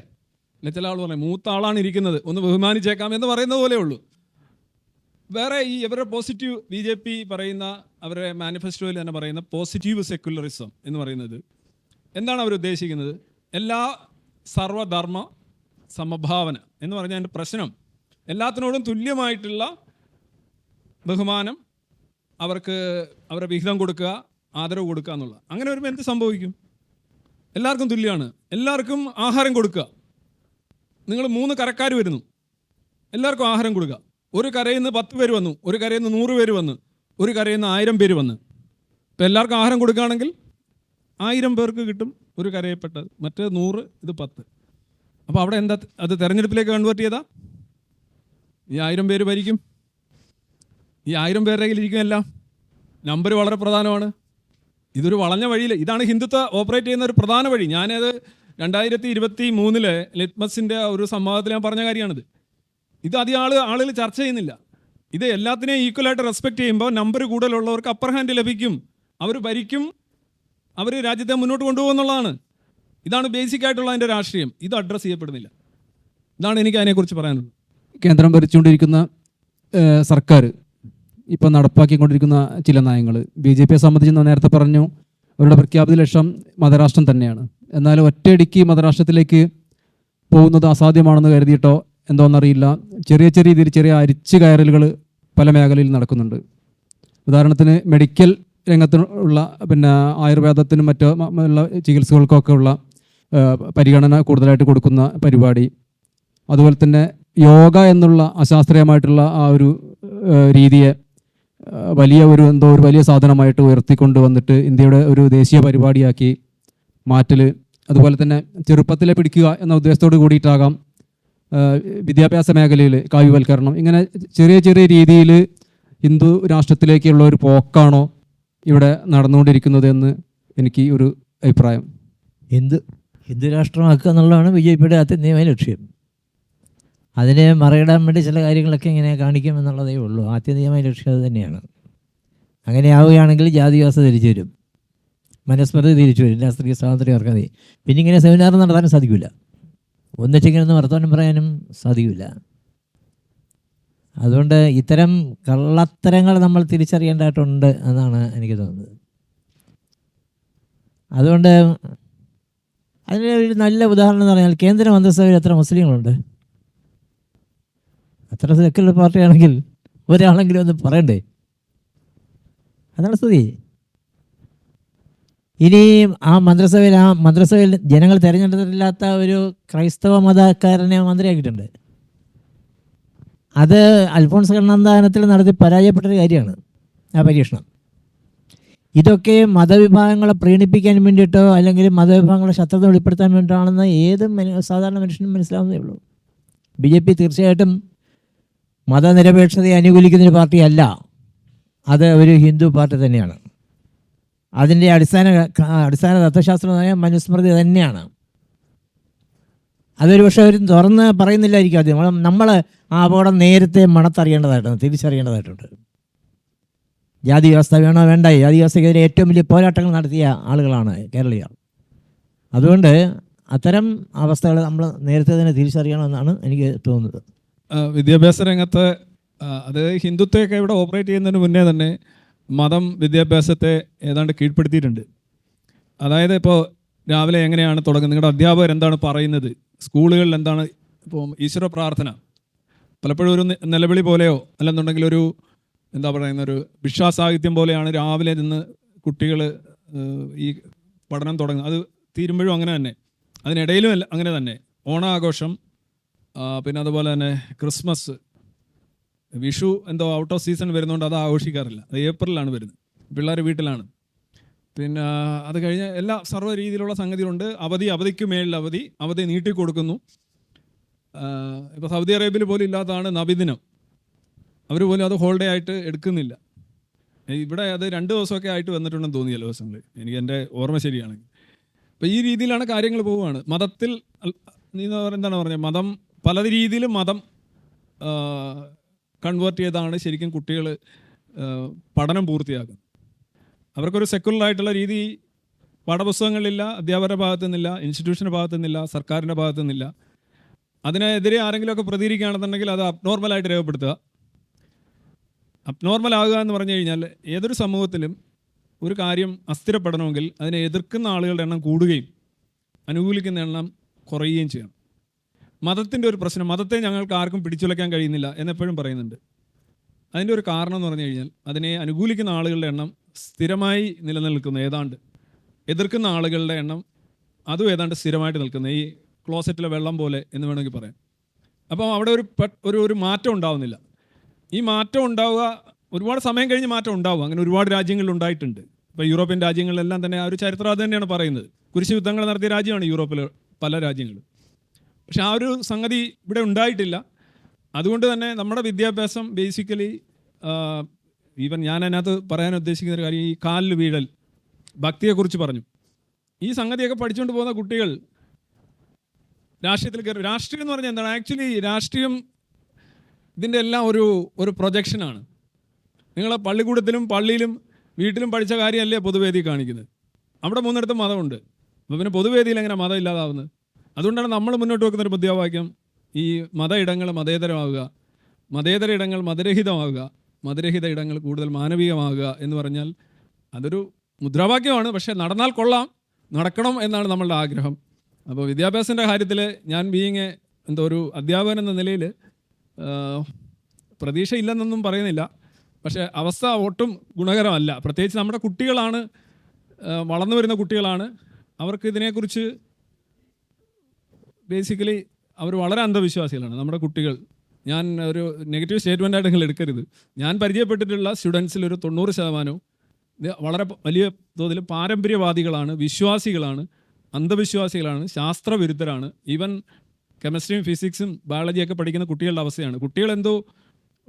ചില ആൾ പറയും മൂത്ത ആളാണ് ഇരിക്കുന്നത്, ഒന്ന് ബഹുമാനിച്ചേക്കാം എന്ന് പറയുന്നത് പോലെ ഉള്ളൂ. വേറെ ഈ ഇവരുടെ പോസിറ്റീവ് BJP പറയുന്ന, അവരുടെ മാനിഫെസ്റ്റോയിൽ തന്നെ പറയുന്ന പോസിറ്റീവ് സെക്യുലറിസം എന്ന് പറയുന്നത് എന്താണ് അവർ ഉദ്ദേശിക്കുന്നത്? എല്ലാ സർവധർമ്മ സമഭാവന എന്ന് പറഞ്ഞാൽ എൻ്റെ പ്രശ്നം എല്ലാത്തിനോടും തുല്യമായിട്ടുള്ള ബഹുമാനം, അവർക്ക് അവരുടെ വിഹിതം കൊടുക്കുക, ആദരവ് കൊടുക്കുക എന്നുള്ള. അങ്ങനെ വരുമ്പോൾ എന്ത് സംഭവിക്കും? എല്ലാവർക്കും തുല്യമാണ്. എല്ലാവർക്കും ആഹാരം കൊടുക്കുക. നിങ്ങൾ 3 കരക്കാർ വരുന്നു, എല്ലാവർക്കും ആഹാരം കൊടുക്കുക. ഒരു കരയിൽ നിന്ന് 10 പേര് വന്നു, ഒരു കരയിൽ നിന്ന് 100 പേര് വന്നു, ഒരു കരയിൽ നിന്ന് 1000 പേര് വന്നു. ഇപ്പം എല്ലാവർക്കും ആഹാരം കൊടുക്കുകയാണെങ്കിൽ 1000 പേർക്ക് കിട്ടും ഒരു കരയിൽപ്പെട്ടത്, മറ്റേ 100, ഇത് 10. അപ്പോൾ അവിടെ എന്താ, അത് തെരഞ്ഞെടുപ്പിലേക്ക് കൺവേർട്ട് ചെയ്താൽ ഈ 1000 പേര് ഭരിക്കും. ഈ 1000 പേരുടെ കയ്യിൽ ഇരിക്കുമല്ല. നമ്പർ വളരെ പ്രധാനമാണ്. ഇതൊരു വളഞ്ഞ വഴിയിൽ, ഇതാണ് ഹിന്ദുത്വ ഓപ്പറേറ്റ് ചെയ്യുന്ന ഒരു പ്രധാന വഴി. ഞാനത് 2023 ലിറ്റ്മസിൻ്റെ ഒരു സംവാദത്തിൽ ഞാൻ പറഞ്ഞ കാര്യമാണിത്. ഇത് അധികം ആളുകൾ ചർച്ച ചെയ്യുന്നില്ല. ഇത് എല്ലാത്തിനെയും ഈക്വലായിട്ട് റെസ്പെക്ട് ചെയ്യുമ്പോൾ നമ്പർ കൂടുതലുള്ളവർക്ക് അപ്പർ ഹാൻഡ് ലഭിക്കും, അവർ ഭരിക്കും, അവർ രാജ്യത്തെ മുന്നോട്ട് കൊണ്ടുപോകുന്നുള്ളതാണ്. ഇതാണ് ബേസിക് ആയിട്ടുള്ള അതിൻ്റെ രാഷ്ട്രീയം. ഇത് അഡ്രസ്സ് ചെയ്യപ്പെടുന്നില്ല. ഇതാണ് എനിക്ക് അതിനെക്കുറിച്ച് പറയാനുള്ളത്. കേന്ദ്രം ഭരിച്ചുകൊണ്ടിരിക്കുന്ന സർക്കാർ ഇപ്പോൾ നടപ്പാക്കിക്കൊണ്ടിരിക്കുന്ന ചില നയങ്ങൾ BJPയെ സംബന്ധിച്ച് നേരത്തെ പറഞ്ഞു, അവരുടെ പ്രഖ്യാപിത ലക്ഷ്യം മതരാഷ്ട്രം തന്നെയാണ്. എന്നാൽ ഒറ്റയടിക്ക് മതരാഷ്ട്രത്തിലേക്ക് പോകുന്നത് അസാധ്യമാണെന്ന് കരുതിയിട്ടോ എന്തോന്നറിയില്ല, ചെറിയ രീതിയിൽ ചെറിയ അരിച്ചു കയറലുകൾ പല മേഖലയിൽ നടക്കുന്നുണ്ട്. ഉദാഹരണത്തിന് മെഡിക്കൽ രംഗത്തുള്ള ആയുർവേദത്തിനും മറ്റുള്ള ചികിത്സകൾക്കൊക്കെ ഉള്ള പരിഗണന കൂടുതലായിട്ട് കൊടുക്കുന്ന പരിപാടി. അതുപോലെ തന്നെ യോഗ എന്നുള്ള അശാസ്ത്രീയമായിട്ടുള്ള ആ ഒരു രീതിയെ വലിയ ഒരു വലിയ സാധനമായിട്ട് ഉയർത്തിക്കൊണ്ട് വന്നിട്ട് ഇന്ത്യയുടെ ഒരു ദേശീയ പരിപാടിയാക്കി മാറ്റൽ. അതുപോലെ തന്നെ ചെറുപ്പത്തിലെ പിടിക്കുക എന്ന ഉദ്ദേശത്തോട് കൂടിയിട്ടാകാം വിദ്യാഭ്യാസ മേഖലയിൽ കാവ്യവൽക്കരണം. ഇങ്ങനെ ചെറിയ രീതിയിൽ ഹിന്ദു രാഷ്ട്രത്തിലേക്കുള്ള ഒരു പോക്കാണോ ഇവിടെ നടന്നുകൊണ്ടിരിക്കുന്നത് എന്ന് എനിക്ക് ഒരു അഭിപ്രായം. ഹിന്ദു രാഷ്ട്രമാക്കുക എന്നുള്ളതാണ് BJPയുടെ ആത്യന്തികമായ ലക്ഷ്യം. അതിനെ മറികടാൻ വേണ്ടി ചില കാര്യങ്ങളൊക്കെ ഇങ്ങനെ കാണിക്കും എന്നുള്ളതേ ഉള്ളൂ. ആത്യന്തികമായ ലക്ഷ്യം അത് തന്നെയാണ്. അങ്ങനെ ആവുകയാണെങ്കിൽ ജാതി വ്യവസ്ഥ തിരിച്ചു വരും, മനുസ്മൃതി തിരിച്ചു വരും, രാഷ്ട്രീയ സ്വാതന്ത്ര്യം അർഹത. പിന്നെ ഇങ്ങനെ സെമിനാർ നടത്താനും സാധിക്കില്ല, ഒന്നിച്ചിങ്ങനെ വർത്തമാനം പറയാനും സാധിക്കില്ല. അതുകൊണ്ട് ഇത്തരം കള്ളത്തരങ്ങൾ നമ്മൾ തിരിച്ചറിയേണ്ടതായിട്ടുണ്ട് എന്നാണ് എനിക്ക് തോന്നുന്നത്. അതുകൊണ്ട് അതിനൊരു നല്ല ഉദാഹരണം എന്ന് പറഞ്ഞാൽ കേന്ദ്ര മന്ത്രിസഭയിൽ എത്ര മുസ്ലിങ്ങളുണ്ട്? അത്ര സെക്യുലർ പാർട്ടിയാണെങ്കിൽ ഒരാളെങ്കിലും ഒന്ന് പറയണ്ടേ? അതാണ് സ്ഥിതി. ഇനി ആ മന്ത്രിസഭയിൽ ജനങ്ങൾ തിരഞ്ഞെടുത്തിട്ടില്ലാത്ത ഒരു ക്രൈസ്തവ മതക്കാരനെ മന്ത്രിയാക്കിയിട്ടുണ്ട്. അത് അൽഫോൺസ് കണ്ണന്താനത്തിൽ നടത്തി പരാജയപ്പെട്ടൊരു കാര്യമാണ് ആ പരീക്ഷണം. ഇതൊക്കെ മതവിഭാഗങ്ങളെ പ്രീണിപ്പിക്കാൻ വേണ്ടിയിട്ടോ അല്ലെങ്കിൽ മതവിഭാഗങ്ങളെ ശത്രുത വെളിപ്പെടുത്താൻ വേണ്ടിയിട്ടാണെന്ന് ഏത് സാധാരണ മനുഷ്യനും മനസ്സിലാവുന്നേ ഉള്ളൂ. BJP തീർച്ചയായിട്ടും മതനിരപേക്ഷതയെ അനുകൂലിക്കുന്നൊരു പാർട്ടിയല്ല, അത് ഒരു ഹിന്ദു പാർട്ടി തന്നെയാണ്. അതിൻ്റെ അടിസ്ഥാന തത്വശാസ്ത്രമായ മനുസ്മൃതി തന്നെയാണ്. അതൊരു പക്ഷേ അവർ തുറന്ന് പറയുന്നില്ലായിരിക്കും. ആദ്യം നമ്മൾ ആ അപകടം നേരത്തെ മണത്തറിയേണ്ടതായിട്ടുണ്ട്, തിരിച്ചറിയേണ്ടതായിട്ടുണ്ട്. ജാതി വ്യവസ്ഥ വേണോ വേണ്ട, ജാതി വ്യവസ്ഥയ്ക്കെതിരെ ഏറ്റവും വലിയ പോരാട്ടങ്ങൾ നടത്തിയ ആളുകളാണ് കേരളീയർ. അതുകൊണ്ട് അത്തരം അവസ്ഥകൾ നമ്മൾ നേരത്തെ തന്നെ തിരിച്ചറിയണമെന്നാണ് എനിക്ക് തോന്നുന്നത്. വിദ്യാഭ്യാസ രംഗത്ത് അത് ഹിന്ദുത്വമൊക്കെ ഇവിടെ ഓപ്പറേറ്റ് ചെയ്യുന്നതിന് മുന്നേ തന്നെ മതം വിദ്യാഭ്യാസത്തെ ഏതാണ്ട് കീഴ്പ്പെടുത്തിയിട്ടുണ്ട്. അതായത് ഇപ്പോൾ രാവിലെ എങ്ങനെയാണ് തുടങ്ങുന്നത്, നിങ്ങളുടെ അധ്യാപകർ എന്താണ് പറയുന്നത്, സ്കൂളുകളിൽ എന്താണ്, ഇപ്പോൾ ഈശ്വര പ്രാർത്ഥന പലപ്പോഴും ഒരു നിലവിളി പോലെയോ അല്ലെന്നുണ്ടെങ്കിൽ ഒരു എന്താ പറയുന്ന ഒരു ഭിക്ഷാസാഹിത്യം പോലെയാണ് രാവിലെ നിന്ന് കുട്ടികൾ ഈ പഠനം തുടങ്ങുന്നത്. അത് തീരുമ്പോഴും അങ്ങനെ തന്നെ, അതിനിടയിലും അങ്ങനെ തന്നെ. ഓണാഘോഷം, പിന്നെ അതുപോലെ തന്നെ ക്രിസ്മസ്, വിഷു എന്തോ ഔട്ട് ഓഫ് സീസൺ വരുന്നതുകൊണ്ട് അത് ആഘോഷിക്കാറില്ല, അത് ഏപ്രിലാണ് വരുന്നത്, പിള്ളേർ വീട്ടിലാണ്. പിന്നെ അത് കഴിഞ്ഞ് എല്ലാ സർവ്വ രീതിയിലുള്ള സംഗതികളുണ്ട്. അവധിക്ക് മേളിൽ അവധി നീട്ടിക്കൊടുക്കുന്നു. ഇപ്പോൾ സൗദി അറേബ്യയിൽ പോലും ഇല്ലാത്തതാണ് നബിദിനം, അവർ പോലും അത് ഹോളിഡേ ആയിട്ട് എടുക്കുന്നില്ല. ഇവിടെ അത് 2 ദിവസമൊക്കെ ആയിട്ട് വന്നിട്ടുണ്ടെന്ന് തോന്നി ചില ദിവസങ്ങളിൽ, എനിക്ക് എൻ്റെ ഓർമ്മ ശരിയാണെങ്കിൽ. അപ്പോൾ ഈ രീതിയിലാണ് കാര്യങ്ങൾ പോവുകയാണ്. മതത്തിൽ എന്താണ് പറഞ്ഞത്, മതം പല രീതിയിലും മതം കൺവേർട്ട് ചെയ്താണ് ശരിക്കും കുട്ടികൾ പഠനം പൂർത്തിയാക്കുന്നത്. അവർക്കൊരു സെക്യുലറായിട്ടുള്ള രീതി പാഠപുസ്തകങ്ങളിലില്ല, അധ്യാപകരുടെ ഭാഗത്തു നിന്നില്ല, ഇൻസ്റ്റിറ്റ്യൂഷൻ്റെ ഭാഗത്തു നിന്നില്ല, സർക്കാരിൻ്റെ ഭാഗത്തു നിന്നില്ല. അതിനെതിരെ ആരെങ്കിലുമൊക്കെ പ്രതികരിക്കുകയാണെന്നുണ്ടെങ്കിൽ അത് അബ്നോർമലായിട്ട് രേഖപ്പെടുത്തുക. അബ്നോർമൽ ആകുക എന്ന് പറഞ്ഞു കഴിഞ്ഞാൽ ഏതൊരു സമൂഹത്തിലും ഒരു കാര്യം അസ്ഥിരപ്പെടണമെങ്കിൽ അതിനെ എതിർക്കുന്ന ആളുകളുടെ എണ്ണം കൂടുകയും അനുകൂലിക്കുന്ന എണ്ണം കുറയുകയും ചെയ്യണം. മതത്തിൻ്റെ ഒരു പ്രശ്നം, മതത്തെ ഞങ്ങൾക്ക് ആർക്കും പിടിച്ചുലയ്ക്കാൻ കഴിയുന്നില്ല എന്നെപ്പോഴും പറയുന്നുണ്ട്. അതിൻ്റെ ഒരു കാരണം എന്ന് പറഞ്ഞു കഴിഞ്ഞാൽ അതിനെ അനുകൂലിക്കുന്ന ആളുകളുടെ എണ്ണം സ്ഥിരമായി നിലനിൽക്കുന്നു, ഏതാണ്ട് എതിർക്കുന്ന ആളുകളുടെ എണ്ണം അതും ഏതാണ്ട് സ്ഥിരമായിട്ട് നിൽക്കുന്നു, ഈ ക്ലോസറ്റിലെ വെള്ളം പോലെ എന്ന് വേണമെങ്കിൽ പറയാം. അപ്പോൾ അവിടെ ഒരു മാറ്റം ഉണ്ടാവുന്നില്ല. ഈ മാറ്റം ഉണ്ടാവുക ഒരുപാട് സമയം കഴിഞ്ഞ് മാറ്റം ഉണ്ടാവുക, അങ്ങനെ ഒരുപാട് രാജ്യങ്ങളിൽ ഉണ്ടായിട്ടുണ്ട്. ഇപ്പോൾ യൂറോപ്യൻ രാജ്യങ്ങളിലെല്ലാം തന്നെ ആ ഒരു ചരിത്രം അത് തന്നെയാണ് പറയുന്നത്. കുരിശ് യുദ്ധങ്ങൾ നടത്തിയ രാജ്യമാണ് യൂറോപ്പിലെ പല രാജ്യങ്ങളും. പക്ഷെ ആ ഒരു സംഗതി ഇവിടെ ഉണ്ടായിട്ടില്ല. അതുകൊണ്ട് തന്നെ നമ്മുടെ വിദ്യാഭ്യാസം ബേസിക്കലി ഈവൻ ഞാൻ അതിനകത്ത് പറയാൻ ഉദ്ദേശിക്കുന്ന ഒരു കാര്യം, ഈ കാലിൽ വീഴൽ, ഭക്തിയെക്കുറിച്ച് പറഞ്ഞു. ഈ സംഗതിയൊക്കെ പഠിച്ചുകൊണ്ട് പോകുന്ന കുട്ടികൾ രാഷ്ട്രീയത്തിൽ കയറി. രാഷ്ട്രീയം എന്ന് പറഞ്ഞാൽ എന്താണ്? ആക്ച്വലി രാഷ്ട്രീയം ഇതിൻ്റെ എല്ലാം ഒരു പ്രൊജക്ഷനാണ്. നിങ്ങൾ പള്ളിക്കൂടത്തിലും പള്ളിയിലും വീട്ടിലും പഠിച്ച കാര്യമല്ലേ പൊതുവേദി കാണിക്കുന്നത്. അവിടെ മൂന്നിടത്തും മതമുണ്ട്. അപ്പോൾ പിന്നെ പൊതുവേദിയിൽ എങ്ങനെ മതം ഇല്ലാതാവുന്നത്? അതുകൊണ്ടാണ് നമ്മൾ മുന്നോട്ട് വെക്കുന്ന ഒരു മുദ്രാവാക്യം, ഈ മത ഇടങ്ങൾ മതേതരമാവുക, മതേതര ഇടങ്ങൾ മതരഹിതമാവുക, മതരഹിത ഇടങ്ങൾ കൂടുതൽ മാനവികമാവുക എന്ന് പറഞ്ഞാൽ അതൊരു മുദ്രാവാക്യമാണ്. പക്ഷേ നടന്നാൽ കൊള്ളാം, നടക്കണം എന്നാണ് നമ്മളുടെ ആഗ്രഹം. അപ്പോൾ വിദ്യാഭ്യാസത്തിൻ്റെ കാര്യത്തിൽ ഞാൻ ബീയിങ് ഒരു അധ്യാപകൻ എന്ന നിലയിൽ പ്രതീക്ഷ ഇല്ലെന്നൊന്നും പറയുന്നില്ല. പക്ഷേ അവസ്ഥ ഒട്ടും ഗുണകരമല്ല. പ്രത്യേകിച്ച് നമ്മുടെ കുട്ടികളാണ്, വളർന്നു വരുന്ന കുട്ടികളാണ്. അവർക്ക് ഇതിനെക്കുറിച്ച് ബേസിക്കലി അവർ വളരെ അന്ധവിശ്വാസികളാണ് നമ്മുടെ കുട്ടികൾ. ഞാൻ ഒരു നെഗറ്റീവ് സ്റ്റേറ്റ്മെൻ്റായിട്ട് നിങ്ങൾ എടുക്കരുത്. ഞാൻ പരിചയപ്പെട്ടിട്ടുള്ള സ്റ്റുഡൻസിൽ ഒരു 90% വളരെ വലിയ തോതിൽ പാരമ്പര്യവാദികളാണ്, വിശ്വാസികളാണ്, അന്ധവിശ്വാസികളാണ്, ശാസ്ത്രവിരുദ്ധരാണ്. ഈവൻ കെമിസ്ട്രിയും ഫിസിക്സും ബയോളജിയൊക്കെ പഠിക്കുന്ന കുട്ടികളുടെ അവസ്ഥയാണ്. കുട്ടികളെന്തോ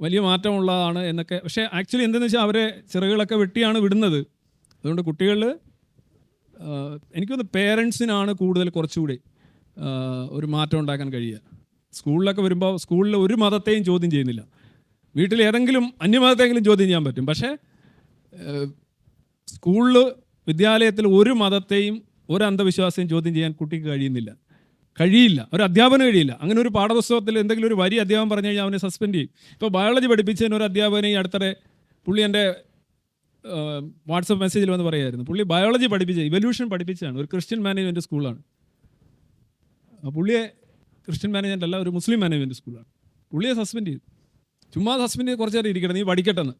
വലിയ മാറ്റമുള്ളതാണ് എന്നൊക്കെ. പക്ഷേ ആക്ച്വലി എന്തെന്ന് വെച്ചാൽ അവരെ ചിറകുകളൊക്കെ വെട്ടിയാണ് വിടുന്നത്. അതുകൊണ്ട് കുട്ടികളിൽ എനിക്കൊന്ന് പേരൻസിനാണ് കൂടുതൽ കുറച്ചുകൂടി ഒരു മാറ്റം ഉണ്ടാക്കാൻ കഴിയുക. സ്കൂളിലൊക്കെ വരുമ്പോൾ സ്കൂളിൽ ഒരു മതത്തെയും ചോദ്യം ചെയ്യുന്നില്ല. വീട്ടിൽ ഏതെങ്കിലും അന്യമതത്തെങ്കിലും ചോദ്യം ചെയ്യാൻ പറ്റും. പക്ഷേ സ്കൂളിൽ, വിദ്യാലയത്തിൽ ഒരു മതത്തെയും ഒരു അന്ധവിശ്വാസത്തെയും ചോദ്യം ചെയ്യാൻ കുട്ടിക്ക് കഴിയില്ല. ഒരു അധ്യാപനം കഴിയില്ല. അങ്ങനെ ഒരു പാഠപുസ്തകത്തിൽ എന്തെങ്കിലും ഒരു വരി അധ്യാപനം പറഞ്ഞു കഴിഞ്ഞാൽ അവനെ സസ്പെൻഡ് ചെയ്യും. ഇപ്പോൾ ബയോളജി പഠിപ്പിച്ചതിന് ഒരു അധ്യാപകനെ ഈ അടുത്തിടെ പുള്ളി എൻ്റെ വാട്സപ്പ് മെസ്സേജിൽ വന്ന് പറയുമായിരുന്നു, പുള്ളി ബയോളജി പഠിപ്പിച്ച, ഇവല്യൂഷൻ പഠിപ്പിച്ചതാണ്, ഒരു ക്രിസ്ത്യൻ മാനേജ്മെൻറ്റ് സ്കൂളാണ്. പുള്ളിയെ ക്രിസ്ത്യൻ മാനേജ്മെൻ്റ് അല്ല, ഒരു മുസ്ലിം മാനേജ്മെൻറ്റ് സ്കൂളാണ്. പുള്ളിയെ സസ്പെൻഡ് ചെയ്തു. ചുമ്മാ സസ്പെൻഡ് ചെയ്ത് കുറച്ച് നേരം ഇരിക്കട്ടെ, നീ പഠിക്കട്ടെന്ന്.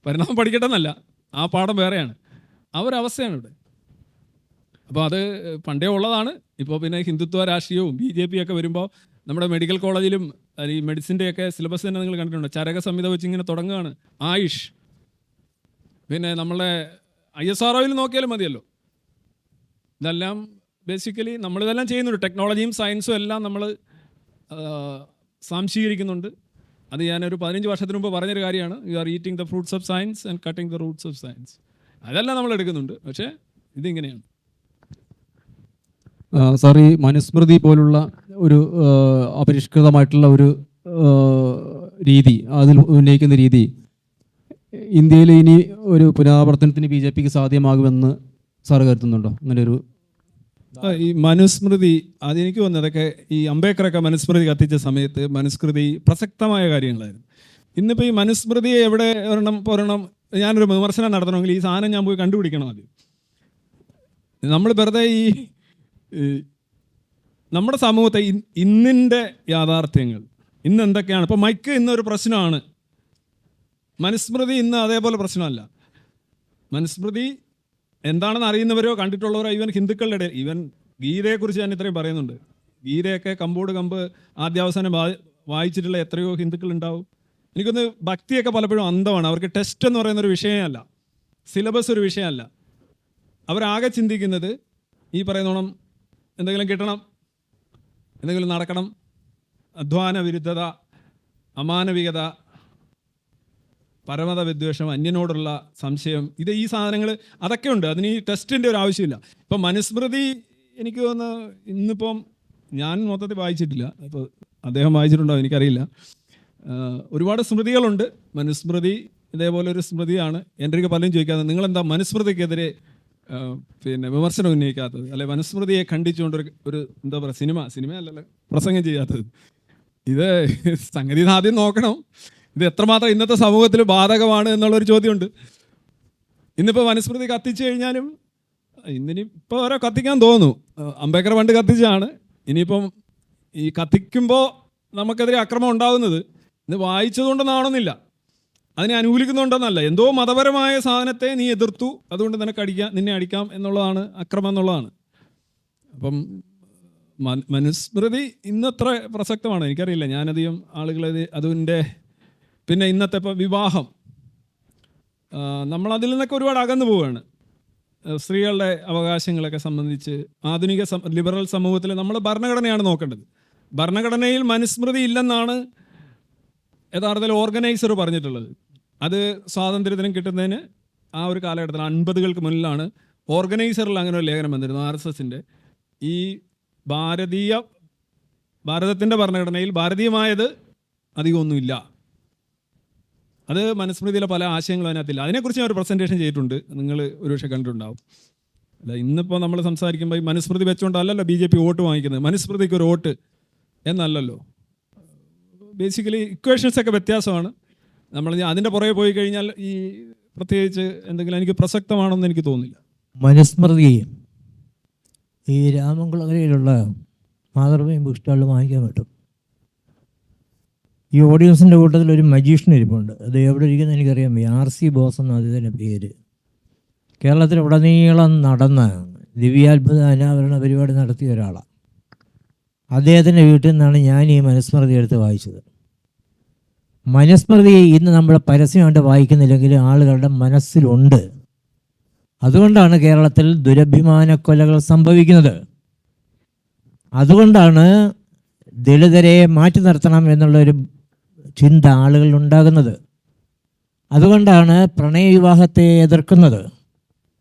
പരിണാമം പഠിക്കട്ടെന്നല്ല, ആ പാഠം വേറെയാണ്. ആ ഒരു അവസ്ഥയാണ് ഇവിടെ. അപ്പോൾ അത് പണ്ടേ ഉള്ളതാണ്. ഇപ്പോൾ പിന്നെ ഹിന്ദുത്വ രാഷ്ട്രീയവും BJP ഒക്കെ വരുമ്പോൾ നമ്മുടെ മെഡിക്കൽ കോളേജിലും ഈ മെഡിസിൻ്റെയൊക്കെ സിലബസ് തന്നെ നിങ്ങൾ കണ്ടിട്ടുണ്ട്. ചരക സംഹിത വെച്ച് ഇങ്ങനെ തുടങ്ങുകയാണ്. ആയുഷ്, പിന്നെ നമ്മളെ ISROയിൽ നോക്കിയാലും മതിയല്ലോ. ഇതെല്ലാം ബേസിക്കലി നമ്മളിതെല്ലാം ചെയ്യുന്നുണ്ട്. ടെക്നോളജിയും സയൻസും എല്ലാം നമ്മൾ സ്വാംശീകരിക്കുന്നുണ്ട്. അത് ഞാനൊരു 15 വർഷത്തിന് മുമ്പ് പറഞ്ഞൊരു കാര്യമാണ്. You are eating the fruits of science and cutting the Roots of science. അതെല്ലാം നമ്മൾ എടുക്കുന്നുണ്ട്. പക്ഷേ ഇതിങ്ങനെയാണ്. സാർ, ഈ മനുസ്മൃതി പോലുള്ള ഒരു അപരിഷ്കൃതമായിട്ടുള്ള ഒരു രീതി, അതിൽ ഉന്നയിക്കുന്ന രീതി ഇന്ത്യയിൽ ഇനി ഒരു പുനരാവർത്തനത്തിന് BJPക്ക് സാധ്യമാകുമെന്ന് സാർ കരുതുന്നുണ്ടോ? അങ്ങനെ ഒരു ഈ മനുസ്മൃതി, അതെനിക്ക് വന്നതൊക്കെ ഈ അംബേദ്കറൊക്കെ മനുസ്മൃതി കത്തിച്ച സമയത്ത് മനുസ്മൃതി പ്രസക്തമായ കാര്യങ്ങളായിരുന്നു. ഇന്നിപ്പോൾ ഈ മനുസ്മൃതിയെ എവിടെ ഒരെണ്ണം ഞാനൊരു വിമർശനം നടത്തണമെങ്കിൽ ഈ സാധനം ഞാൻ പോയി കണ്ടുപിടിക്കണം. ആദ്യം നമ്മൾ വെറുതെ ഈ നമ്മുടെ സമൂഹത്തെ ഇന്നിൻ്റെ യാഥാർത്ഥ്യങ്ങൾ ഇന്ന് എന്തൊക്കെയാണ്. ഇപ്പോൾ മൈക്ക് ഇന്നൊരു പ്രശ്നമാണ്, മനുസ്മൃതി ഇന്ന് അതേപോലെ പ്രശ്നമല്ല. മനുസ്മൃതി എന്താണെന്ന് അറിയുന്നവരോ കണ്ടിട്ടുള്ളവരോ, ഈവൻ ഹിന്ദുക്കളുടെ ഇടയിൽ, ഈവൻ ഗീതയെക്കുറിച്ച് ഞാൻ ഇത്രയും പറയുന്നുണ്ട്. ഗീതയൊക്കെ കമ്പോട് കമ്പ് ആദ്യാവസാനം വായിച്ചിട്ടുള്ള എത്രയോ ഹിന്ദുക്കൾ ഉണ്ടാവും. എനിക്കൊന്ന് ഭക്തിയൊക്കെ പലപ്പോഴും അന്ധമാണ്. അവർക്ക് ടെസ്റ്റ് എന്ന് പറയുന്നൊരു വിഷയമല്ല, സിലബസ് ഒരു വിഷയമല്ല. അവരാകെ ചിന്തിക്കുന്നത് ഈ പറയുന്നോണം എന്തെങ്കിലും കിട്ടണം, എന്തെങ്കിലും നടക്കണം, അധ്വാന വിരുദ്ധത, അമാനവികത, പരമത വിദ്വേഷം, അന്യനോടുള്ള സംശയം, ഈ സാധനങ്ങൾ അതൊക്കെ ഉണ്ട്. അതിന് ഈ ടെസ്റ്റിൻ്റെ ഒരു ആവശ്യമില്ല. ഇപ്പം മനുസ്മൃതി എനിക്ക് തോന്നുന്നു ഇന്നിപ്പം ഞാൻ മൊത്തത്തിൽ വായിച്ചിട്ടില്ല, ഇപ്പോൾ അദ്ദേഹം വായിച്ചിട്ടുണ്ടോ എനിക്കറിയില്ല. ഒരുപാട് സ്മൃതികളുണ്ട്. മനുസ്മൃതി ഇതേപോലെ ഒരു സ്മൃതിയാണ്. എൻ്റെ അടുത്ത് പലരും ചോദിക്കാതെ നിങ്ങളെന്താ മനുസ്മൃതിക്കെതിരെ പിന്നെ വിമർശനം ഉന്നയിക്കാത്തത്, അല്ലെ മനുസ്മൃതിയെ ഖണ്ഡിച്ചുകൊണ്ട് ഒരു എന്താ പറയുക സിനിമയല്ലല്ലോ പ്രസംഗം ചെയ്യാത്തത്. ഇത് സംഗതി ആദ്യം നോക്കണം, ഇത് എത്രമാത്രം ഇന്നത്തെ സമൂഹത്തിൽ ബാധകമാണ് എന്നുള്ളൊരു ചോദ്യമുണ്ട്. ഇന്നിപ്പോൾ മനുസ്മൃതി കത്തിച്ചു കഴിഞ്ഞാലും ഇന്നിപ്പോൾ ഓരോ കത്തിക്കാൻ തോന്നുന്നു. അംബേദ്കർ പണ്ട് കത്തിച്ചാണ്. ഇനിയിപ്പം ഈ കത്തിക്കുമ്പോൾ നമുക്കെതിരെ അക്രമം ഉണ്ടാകുന്നത് ഇത് വായിച്ചതുകൊണ്ടെന്നാവണമെന്നില്ല, അതിനെ അനുകൂലിക്കുന്നുണ്ടെന്നല്ല. എന്തോ മതപരമായ സാധനത്തെ നീ എതിർത്തു, അതുകൊണ്ട് നിന്നെ അടിക്കാം എന്നുള്ളതാണ് അക്രമം എന്നുള്ളതാണ്. അപ്പം മനുസ്മൃതി ഇന്നത്ര പ്രസക്തമാണ് എനിക്കറിയില്ല. ഞാനധികം ആളുകളത് അതിൻ്റെ പിന്നെ ഇന്നത്തെ ഇപ്പോൾ വിവാഹം, നമ്മളതിൽ നിന്നൊക്കെ ഒരുപാട് അകന്നു പോവുകയാണ്. സ്ത്രീകളുടെ അവകാശങ്ങളൊക്കെ സംബന്ധിച്ച് ആധുനിക ലിബറൽ സമൂഹത്തിൽ നമ്മൾ ഭരണഘടനയാണ് നോക്കേണ്ടത്. ഭരണഘടനയിൽ മനുസ്മൃതി ഇല്ലെന്നാണ് യഥാർത്ഥത്തിൽ ഓർഗനൈസർ പറഞ്ഞിട്ടുള്ളത്. അത് സ്വാതന്ത്ര്യത്തിനും കിട്ടുന്നതിന് ആ ഒരു കാലഘട്ടത്തിൽ 50കൾക്ക് മുന്നിലാണ് ഓർഗനൈസറിൽ അങ്ങനെ ഒരു ലേഖനം വന്നിരുന്നു. RSSൻ്റെ ഈ ഭാരതത്തിൻ്റെ ഭരണഘടനയിൽ ഭാരതീയമായത് അധികമൊന്നുമില്ല. അത് മനുസ്മൃതിയിലെ പല ആശയങ്ങളും അതിനകത്തില്ല. അതിനെക്കുറിച്ച് ഞാൻ ഒരു പ്രസൻറ്റേഷൻ ചെയ്തിട്ടുണ്ട്, നിങ്ങൾ ഒരുപക്ഷെ കണ്ടിട്ടുണ്ടാവും. അല്ല, ഇന്നിപ്പോൾ നമ്മൾ സംസാരിക്കുമ്പോൾ ഈ മനുസ്മൃതി വെച്ചുകൊണ്ടല്ലല്ലോ BJP വോട്ട് വാങ്ങിക്കുന്നത്. മനുസ്മൃതിക്ക് ഒരു വോട്ട് എന്നല്ലല്ലോ. ബേസിക്കലി ഇക്വേഷൻസൊക്കെ വ്യത്യാസമാണ്. നമ്മൾ അതിൻ്റെ പുറകെ പോയി കഴിഞ്ഞാൽ ഈ പ്രത്യേകിച്ച് എന്തെങ്കിലും എനിക്ക് പ്രസക്തമാണെന്ന് എനിക്ക് തോന്നുന്നില്ല. മനുസ്മൃതി ഈ രാമൻകുളങ്ങരയിലുള്ള മാതൃഭൂമി ബുക്ക് സ്റ്റാളിൽ വാങ്ങിക്കാൻ പറ്റും. ഈ ഓഡിയൻസിൻ്റെ കൂട്ടത്തിൽ ഒരു മജീഷ്യൻ ഇരിപ്പുണ്ട്. അത് എവിടെ ഇരിക്കുന്നത് എനിക്കറിയാൻ വയ്യ. RC ബോസ് എന്ന അദ്ദേഹത്തിൻ്റെ പേര്. കേരളത്തിൽ ഉടനീളം നടന്ന ദിവ്യാത്ഭുത അനാവരണ പരിപാടി നടത്തിയ ഒരാളാണ്. അദ്ദേഹത്തിൻ്റെ വീട്ടിൽ നിന്നാണ് ഞാൻ ഈ മനുസ്മൃതി എടുത്ത് വായിച്ചത്. മനുസ്മൃതി ഇന്ന് നമ്മൾ പരസ്യമായിട്ട് വായിക്കുന്നില്ലെങ്കിൽ ആളുകളുടെ മനസ്സിലുണ്ട്. അതുകൊണ്ടാണ് കേരളത്തിൽ ദുരഭിമാന കൊലകൾ സംഭവിക്കുന്നത്. അതുകൊണ്ടാണ് ദളിതരെ മാറ്റി നിർത്തണം എന്നുള്ളൊരു ചിന്ത ആളുകളിൽ ഉണ്ടാകുന്നത്. അതുകൊണ്ടാണ് പ്രണയവിവാഹത്തെ എതിർക്കുന്നത്.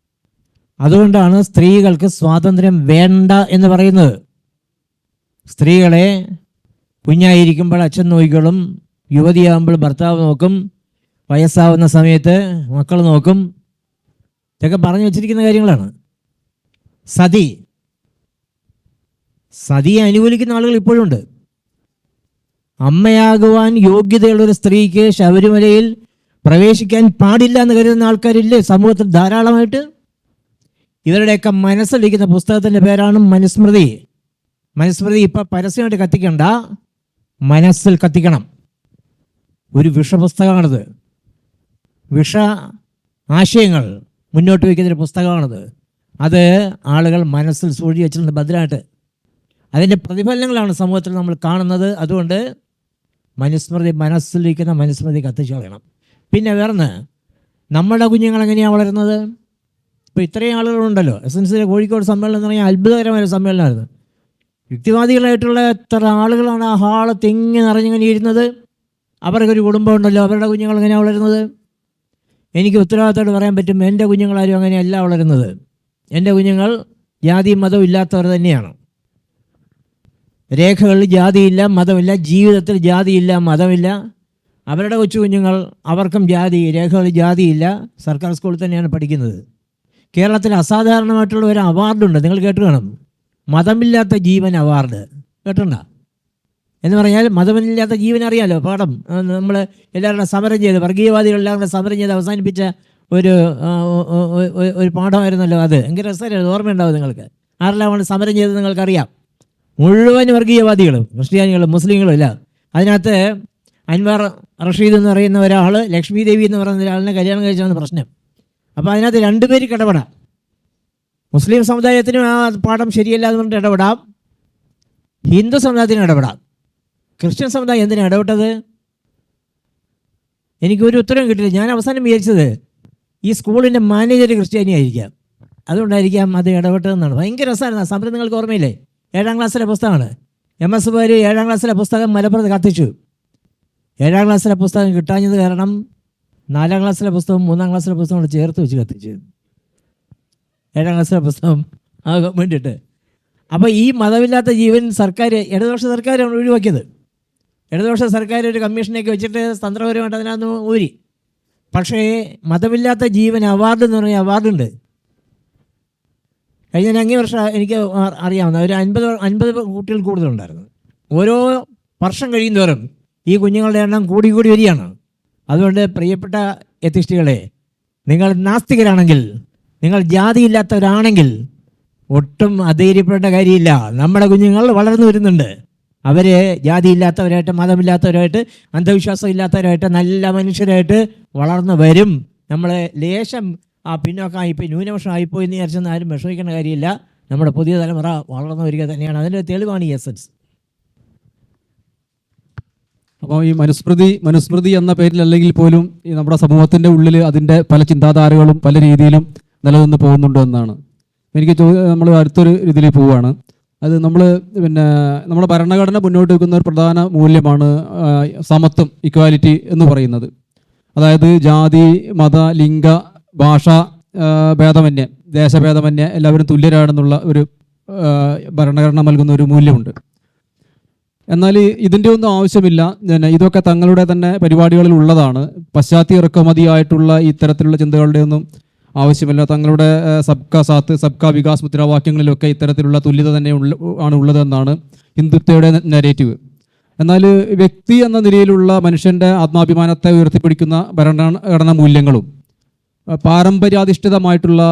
അതുകൊണ്ടാണ് സ്ത്രീകൾക്ക് സ്വാതന്ത്ര്യം വേണ്ട എന്ന് പറയുന്നത്. സ്ത്രീകളെ കുഞ്ഞായിരിക്കുമ്പോൾ അച്ഛൻ നോക്കിക്കോളും, യുവതിയാകുമ്പോൾ ഭർത്താവ് നോക്കും, വയസ്സാവുന്ന സമയത്ത് മക്കൾ നോക്കും. ഇതൊക്കെ പറഞ്ഞു വച്ചിരിക്കുന്ന കാര്യങ്ങളാണ്. സതിയെ അനുകൂലിക്കുന്ന ആളുകൾ ഇപ്പോഴുണ്ട്. അമ്മയാകുവാൻ യോഗ്യതയുള്ളൊരു സ്ത്രീക്ക് ശബരിമലയിൽ പ്രവേശിക്കാൻ പാടില്ല എന്ന് കരുതുന്ന ആൾക്കാരില്ലേ സമൂഹത്തിൽ ധാരാളമായിട്ട്? ഇവരുടെയൊക്കെ മനസ്സിലിരിക്കുന്ന പുസ്തകത്തിൻ്റെ പേരാണ് മനുസ്മൃതി. മനുസ്മൃതി ഇപ്പം പരസ്യമായിട്ട് കത്തിക്കണ്ട, മനസ്സിൽ കത്തിക്കണം. ഒരു വിഷപുസ്തകമാണിത്. വിഷ ആശയങ്ങൾ മുന്നോട്ട് വയ്ക്കുന്നൊരു പുസ്തകമാണിത്. അത് ആളുകൾ മനസ്സിൽ സൂക്ഷിച്ച് വെച്ചിട്ടുണ്ട് ഭദ്രമായിട്ട്. അതിൻ്റെ പ്രതിഫലനങ്ങളാണ് സമൂഹത്തിൽ നമ്മൾ കാണുന്നത്. അതുകൊണ്ട് മനസ്സിലിരിക്കുന്ന മനുസ്മൃതി കത്തിച്ച് കളയണം. പിന്നെ വേറെ നമ്മുടെ കുഞ്ഞുങ്ങൾ എങ്ങനെയാണ് വളരുന്നത്? ഇപ്പോൾ ഇത്രയും ആളുകളുണ്ടല്ലോ. SNCയിലെ കോഴിക്കോട് സമ്മേളനം എന്ന് പറഞ്ഞാൽ അത്ഭുതകരമായ ഒരു സമ്മേളനമായിരുന്നു. യുക്തിവാദികളായിട്ടുള്ള എത്ര ആളുകളാണ് ആ ഹാള് തിങ്ങി നിറഞ്ഞിങ്ങനെ ഇരുന്നത്. അവർക്കൊരു കുടുംബം ഉണ്ടല്ലോ. അവരുടെ കുഞ്ഞുങ്ങൾ എങ്ങനെയാണ് വളരുന്നത്? എനിക്ക് ഉത്തരവാദിത്തമായിട്ട് പറയാൻ പറ്റും, എൻ്റെ കുഞ്ഞുങ്ങളാരും അങ്ങനെയല്ല വളരുന്നത്. എൻ്റെ കുഞ്ഞുങ്ങൾ ജാതിയും മതവും ഇല്ലാത്തവർ തന്നെയാണ്. രേഖകളിൽ ജാതിയില്ല, മതമില്ല, ജീവിതത്തിൽ ജാതിയില്ല, മതമില്ല. അവരുടെ കൊച്ചു കുഞ്ഞുങ്ങൾ, അവർക്കും രേഖകളിൽ ജാതിയില്ല. സർക്കാർ സ്കൂളിൽ തന്നെയാണ് പഠിക്കുന്നത്. കേരളത്തിൽ അസാധാരണമായിട്ടുള്ള ഒരു അവാർഡുണ്ട്, നിങ്ങൾ കേട്ട് കാണും. മതമില്ലാത്ത ജീവൻ അവാർഡ് കേട്ടിട്ടുണ്ടോ? എന്ന് പറഞ്ഞാൽ മതമില്ലാത്ത ജീവൻ അറിയാലോ, പാഠം നമ്മൾ എല്ലാവരുടെ സമരം ചെയ്ത്, വർഗീയവാദികളെല്ലാവരുടെ സമരം ചെയ്ത് അവസാനിപ്പിച്ച ഒരു പാഠമായിരുന്നല്ലോ അത്. ഭയങ്കര രസമായിരുന്നു, ഓർമ്മയുണ്ടാവും നിങ്ങൾക്ക്. ആരെല്ലാമാണ് സമരം ചെയ്തത് നിങ്ങൾക്കറിയാം. മുഴുവൻ വർഗീയവാദികളും ക്രിസ്ത്യാനികളും മുസ്ലിങ്ങളും ഇല്ല. അതിനകത്ത് അൻവർ റഷീദ് എന്ന് പറയുന്ന ഒരാൾ ലക്ഷ്മി ദേവി എന്ന് പറയുന്ന ഒരാളിനെ കല്യാണം കഴിച്ചാണ് പ്രശ്നം. അപ്പോൾ അതിനകത്ത് രണ്ടുപേർക്ക് ഇടപെടാം. മുസ്ലിം സമുദായത്തിനും ആ പാഠം ശരിയല്ല എന്ന് പറഞ്ഞിട്ട് ഇടപെടാം, ഹിന്ദു സമുദായത്തിനും ഇടപെടാം. ക്രിസ്ത്യൻ സമുദായം എന്തിനാണ് ഇടപെട്ടത്? എനിക്കൊരു ഉത്തരം കിട്ടില്ല. ഞാൻ അവസാനം വിചാരിച്ചത് ഈ സ്കൂളിൻ്റെ മാനേജർ ക്രിസ്ത്യാനി ആയിരിക്കാം, അതുകൊണ്ടായിരിക്കാം അത് ഇടപെട്ടതെന്നാണ്. ഭയങ്കര രസമായിരുന്നു ആ സമരം. നിങ്ങൾക്ക് ഓർമ്മയില്ലേ? 7ാം ക്ലാസ്സിലെ പുസ്തകമാണ്. MS പേര് 7ാം ക്ലാസ്സിലെ പുസ്തകം മലപ്പുറത്ത് കത്തിച്ചു. 7ാം ക്ലാസ്സിലെ പുസ്തകം കിട്ടാഞ്ഞത് കാരണം 4ാം ക്ലാസ്സിലെ പുസ്തകം 3ാം ക്ലാസ്സിലെ പുസ്തകം കൂടെ ചേർത്ത് വെച്ച് കത്തിച്ചു. 7ാം ക്ലാസ്സിലെ പുസ്തകം ആകാൻ വേണ്ടിയിട്ട്. അപ്പോൾ ഈ മതമില്ലാത്ത ജീവൻ സർക്കാർ, ഇടതുപക്ഷ സർക്കാരാണ് ഒഴിവാക്കിയത്. ഇടതുപക്ഷ സർക്കാർ ഒരു കമ്മീഷനൊക്കെ വെച്ചിട്ട് തന്ത്രപരമായിട്ട് അതിനകത്ത് ഊരി. പക്ഷേ മതമില്ലാത്ത ജീവൻ അവാർഡ് എന്ന് പറഞ്ഞ അവാർഡുണ്ട്. കഴിഞ്ഞ 5 വർഷം എനിക്ക് അറിയാവുന്ന ഒരു 50 കുട്ടികൾ കൂടുതലുണ്ടായിരുന്നു. ഓരോ വർഷം കഴിയുന്തോറും ഈ കുഞ്ഞുങ്ങളുടെ എണ്ണം കൂടി വരികയാണ്. അതുകൊണ്ട് പ്രിയപ്പെട്ട എത്തിസ്റ്റുകളെ, നിങ്ങൾ നാസ്തികരാണെങ്കിൽ, നിങ്ങൾ ജാതിയില്ലാത്തവരാണെങ്കിൽ ഒട്ടും അധൈര്യപ്പെടേണ്ട കാര്യമില്ല. നമ്മുടെ കുഞ്ഞുങ്ങൾ വളർന്നു വരുന്നുണ്ട്. അവർ ജാതിയില്ലാത്തവരായിട്ട്, മതമില്ലാത്തവരായിട്ട്, അന്ധവിശ്വാസം ഇല്ലാത്തവരായിട്ട്, നല്ല മനുഷ്യരായിട്ട് വളർന്നു വരും. നമ്മളെ ലേശം പിന്നോക്കമായിപ്പോയി, ന്യൂനപക്ഷമായിപ്പോയി എന്ന് വിചാരിച്ചെന്ന് ആരും വിഷമിക്കേണ്ട കാര്യമില്ല. നമ്മുടെ പുതിയ തലമുറ വളർന്നു വരിക തന്നെയാണ്. അതിൻ്റെ തെളിവാണ് ഈ എസൻസ്. അപ്പോൾ ഈ മനുസ്മൃതി എന്ന പേരിൽ അല്ലെങ്കിൽ പോലും ഈ നമ്മുടെ സമൂഹത്തിൻ്റെ ഉള്ളിൽ അതിൻ്റെ പല ചിന്താധാരകളും പല രീതിയിലും നിലനിന്ന് പോകുന്നുണ്ട് എന്നാണ് എനിക്ക് നമ്മൾ അടുത്തൊരു ഇതിൽ പോവുകയാണ്. അത് നമ്മുടെ ഭരണഘടന മുന്നോട്ട് വെക്കുന്ന ഒരു പ്രധാന മൂല്യമാണ് സമത്വം, ഇക്വാലിറ്റി എന്ന് പറയുന്നത്. അതായത് ജാതി, മത, ലിംഗ, ഭാഷ ഭേദമന്യേ, ദേശഭേദമന്യേ എല്ലാവരും തുല്യരാണെന്നുള്ള ഒരു ഭരണഘടന നൽകുന്ന ഒരു മൂല്യമുണ്ട്. എന്നാൽ ഇതിൻ്റെ ഒന്നും ആവശ്യമില്ല. ഇതൊക്കെ തങ്ങളുടെ തന്നെ പരിപാടികളിൽ ഉള്ളതാണ്. പാശ്ചാത്യ ഇറക്കുമതിയായിട്ടുള്ള ഇത്തരത്തിലുള്ള ചിന്തകളുടെ ഒന്നും ആവശ്യമില്ല. തങ്ങളുടെ സബ്കാ സാത്ത്, സബ്കാ വികാസ് മുദ്രാവാക്യങ്ങളിലൊക്കെ ഇത്തരത്തിലുള്ള തുല്യത തന്നെ ആണ് ഉള്ളതെന്നാണ് ഹിന്ദുത്വയുടെ നെറേറ്റീവ്. എന്നാൽ വ്യക്തി എന്ന നിലയിലുള്ള മനുഷ്യൻ്റെ ആത്മാഭിമാനത്തെ ഉയർത്തിപ്പിടിക്കുന്ന ഭരണഘടനാ മൂല്യങ്ങളും പാരമ്പര്യാധിഷ്ഠിതമായിട്ടുള്ള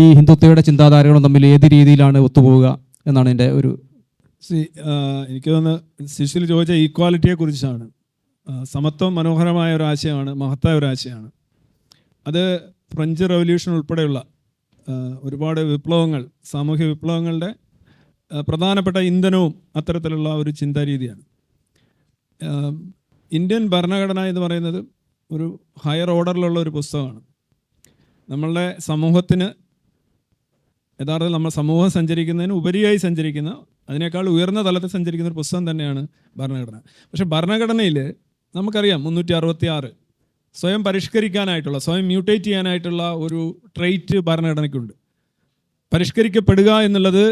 ഈ ഹിന്ദുത്വയുടെ ചിന്താധാരകളും തമ്മിൽ ഏത് രീതിയിലാണ് ഒത്തുപോവുക എന്നാണ് എൻ്റെ ഒരു എനിക്ക് തോന്നുന്നു ശിശുവിൽ ചോദിച്ച ഈക്വാലിറ്റിയെ കുറിച്ചാണ്. സമത്വം മനോഹരമായ ഒരു ആശയമാണ്, മഹത്തായ ഒരു ആശയമാണ്. അത് ഫ്രഞ്ച് റവല്യൂഷൻ ഉൾപ്പെടെയുള്ള ഒരുപാട് വിപ്ലവങ്ങൾ, സാമൂഹ്യ വിപ്ലവങ്ങളുടെ പ്രധാനപ്പെട്ട ഇന്ധനവും അത്തരത്തിലുള്ള ഒരു ചിന്താരീതിയാണ്. ഇന്ത്യൻ ഭരണഘടന എന്ന് പറയുന്നത് ഒരു ഹയർ ഓർഡറിലുള്ള ഒരു പുസ്തകമാണ്. നമ്മളുടെ സമൂഹത്തിന് യഥാർത്ഥത്തിൽ നമ്മൾ സമൂഹം സഞ്ചരിക്കുന്നതിന് ഉപരിയായി സഞ്ചരിക്കുന്ന, അതിനേക്കാൾ ഉയർന്ന തലത്തിൽ സഞ്ചരിക്കുന്ന ഒരു പുസ്തകം തന്നെയാണ് ഭരണഘടന. പക്ഷേ ഭരണഘടനയിൽ നമുക്കറിയാം 366 സ്വയം പരിഷ്കരിക്കാനായിട്ടുള്ള, സ്വയം മ്യൂട്ടേറ്റ് ചെയ്യാനായിട്ടുള്ള ഒരു ട്രെയ്റ്റ് ഭരണഘടനയ്ക്കുണ്ട്. പരിഷ്കരിക്കപ്പെടുക എന്നുള്ളത്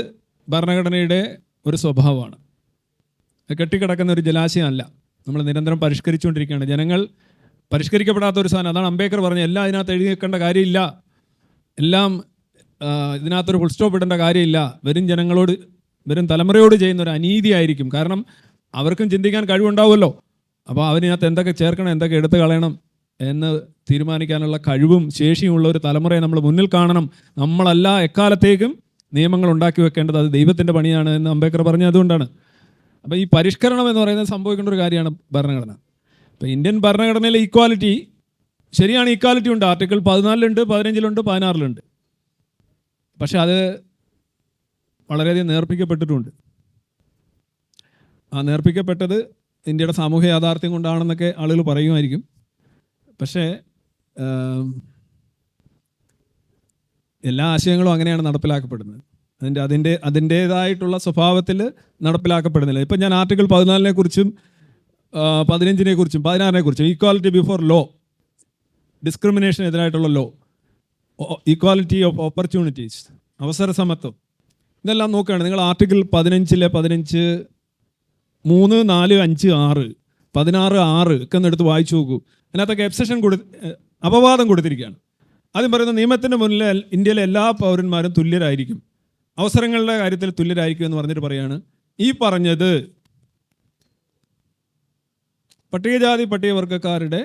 ഭരണഘടനയുടെ ഒരു സ്വഭാവമാണ്. കെട്ടിക്കിടക്കുന്ന ഒരു ജലാശയമല്ല. നമ്മൾ നിരന്തരം പരിഷ്കരിച്ചുകൊണ്ടിരിക്കുകയാണ്. ജനങ്ങൾ പരിഷ്കരിക്കപ്പെടാത്ത ഒരു സാധനം. അതാണ് അംബേദ്കർ പറഞ്ഞത്, എല്ലാം ഇതിനകത്ത് എഴുതി വെക്കേണ്ട കാര്യമില്ല, എല്ലാം ഇതിനകത്തൊരു ഫുൾ സ്റ്റോപ്പ് ഇടേണ്ട കാര്യമില്ല. വരും തലമുറയോട് ചെയ്യുന്ന ഒരു അനീതിയായിരിക്കും. കാരണം അവർക്കും ചിന്തിക്കാൻ കഴിവുണ്ടാവുമല്ലോ. അപ്പോൾ അവരിനകത്ത് എന്തൊക്കെ ചേർക്കണം, എന്തൊക്കെ എടുത്തു കളയണം എന്ന് തീരുമാനിക്കാനുള്ള കഴിവും ശേഷിയുമുള്ള ഒരു തലമുറയെ നമ്മൾ മുന്നിൽ കാണണം. നമ്മളല്ല എക്കാലത്തേക്കും നിയമങ്ങൾ ഉണ്ടാക്കി വെക്കേണ്ടത്, അത് ദൈവത്തിൻ്റെ പണിയാണ് എന്ന് അംബേദ്കർ പറഞ്ഞത് അതുകൊണ്ടാണ്. അപ്പോൾ ഈ പരിഷ്കരണം എന്ന് പറയുന്നത് സംഭവിക്കേണ്ട ഒരു കാര്യമാണ് ഭരണഘടന. ഇപ്പോൾ ഇന്ത്യൻ ഭരണഘടനയിലെ ഈക്വാലിറ്റി ശരിയാണ്, ഈക്വാലിറ്റി ഉണ്ട്. ആർട്ടിക്കിൾ 14 15 16 പക്ഷെ അത് വളരെയധികം നേർപ്പിക്കപ്പെട്ടിട്ടുണ്ട്. ആ നേർപ്പിക്കപ്പെട്ടത് ഇന്ത്യയുടെ സാമൂഹ്യ യാഥാർത്ഥ്യം കൊണ്ടാണെന്നൊക്കെ ആളുകൾ പറയുമായിരിക്കും. പക്ഷേ എല്ലാ ആശയങ്ങളും അങ്ങനെയാണ് നടപ്പിലാക്കപ്പെടുന്നത്. അതിൻ്റേതായിട്ടുള്ള സ്വഭാവത്തിൽ നടപ്പിലാക്കപ്പെടുന്നില്ല. ഇപ്പം ഞാൻ ആർട്ടിക്കിൾ 14 കുറിച്ചും 15 കുറിച്ചും 16 കുറിച്ചും, ഈക്വാലിറ്റി ബിഫോർ ലോ, ഡിസ്ക്രിമിനേഷനെതിരായിട്ടുള്ള ലോ, ഈക്വാലിറ്റി ഓഫ് ഓപ്പർച്യൂണിറ്റീസ്, അവസര സമത്വം, ഇതെല്ലാം നോക്കുകയാണ്. നിങ്ങൾ ആർട്ടിക്കിൾ 15 15, 3, 4, 5, 6, 16, 6 ഒക്കെ ഒന്ന് എടുത്ത് വായിച്ചു നോക്കൂ. അതിനകത്തൊക്കെ അപവാദം കൊടുത്തിരിക്കുകയാണ്. ആദ്യം പറയുന്നത് നിയമത്തിൻ്റെ മുന്നിൽ ഇന്ത്യയിലെ എല്ലാ പൗരന്മാരും തുല്യരായിരിക്കും, അവസരങ്ങളുടെ കാര്യത്തിൽ തുല്യരായിരിക്കും എന്ന് പറഞ്ഞിട്ട് പറയാണ് ഈ പറഞ്ഞത് പട്ടികജാതി പട്ടികവർഗക്കാരുടെ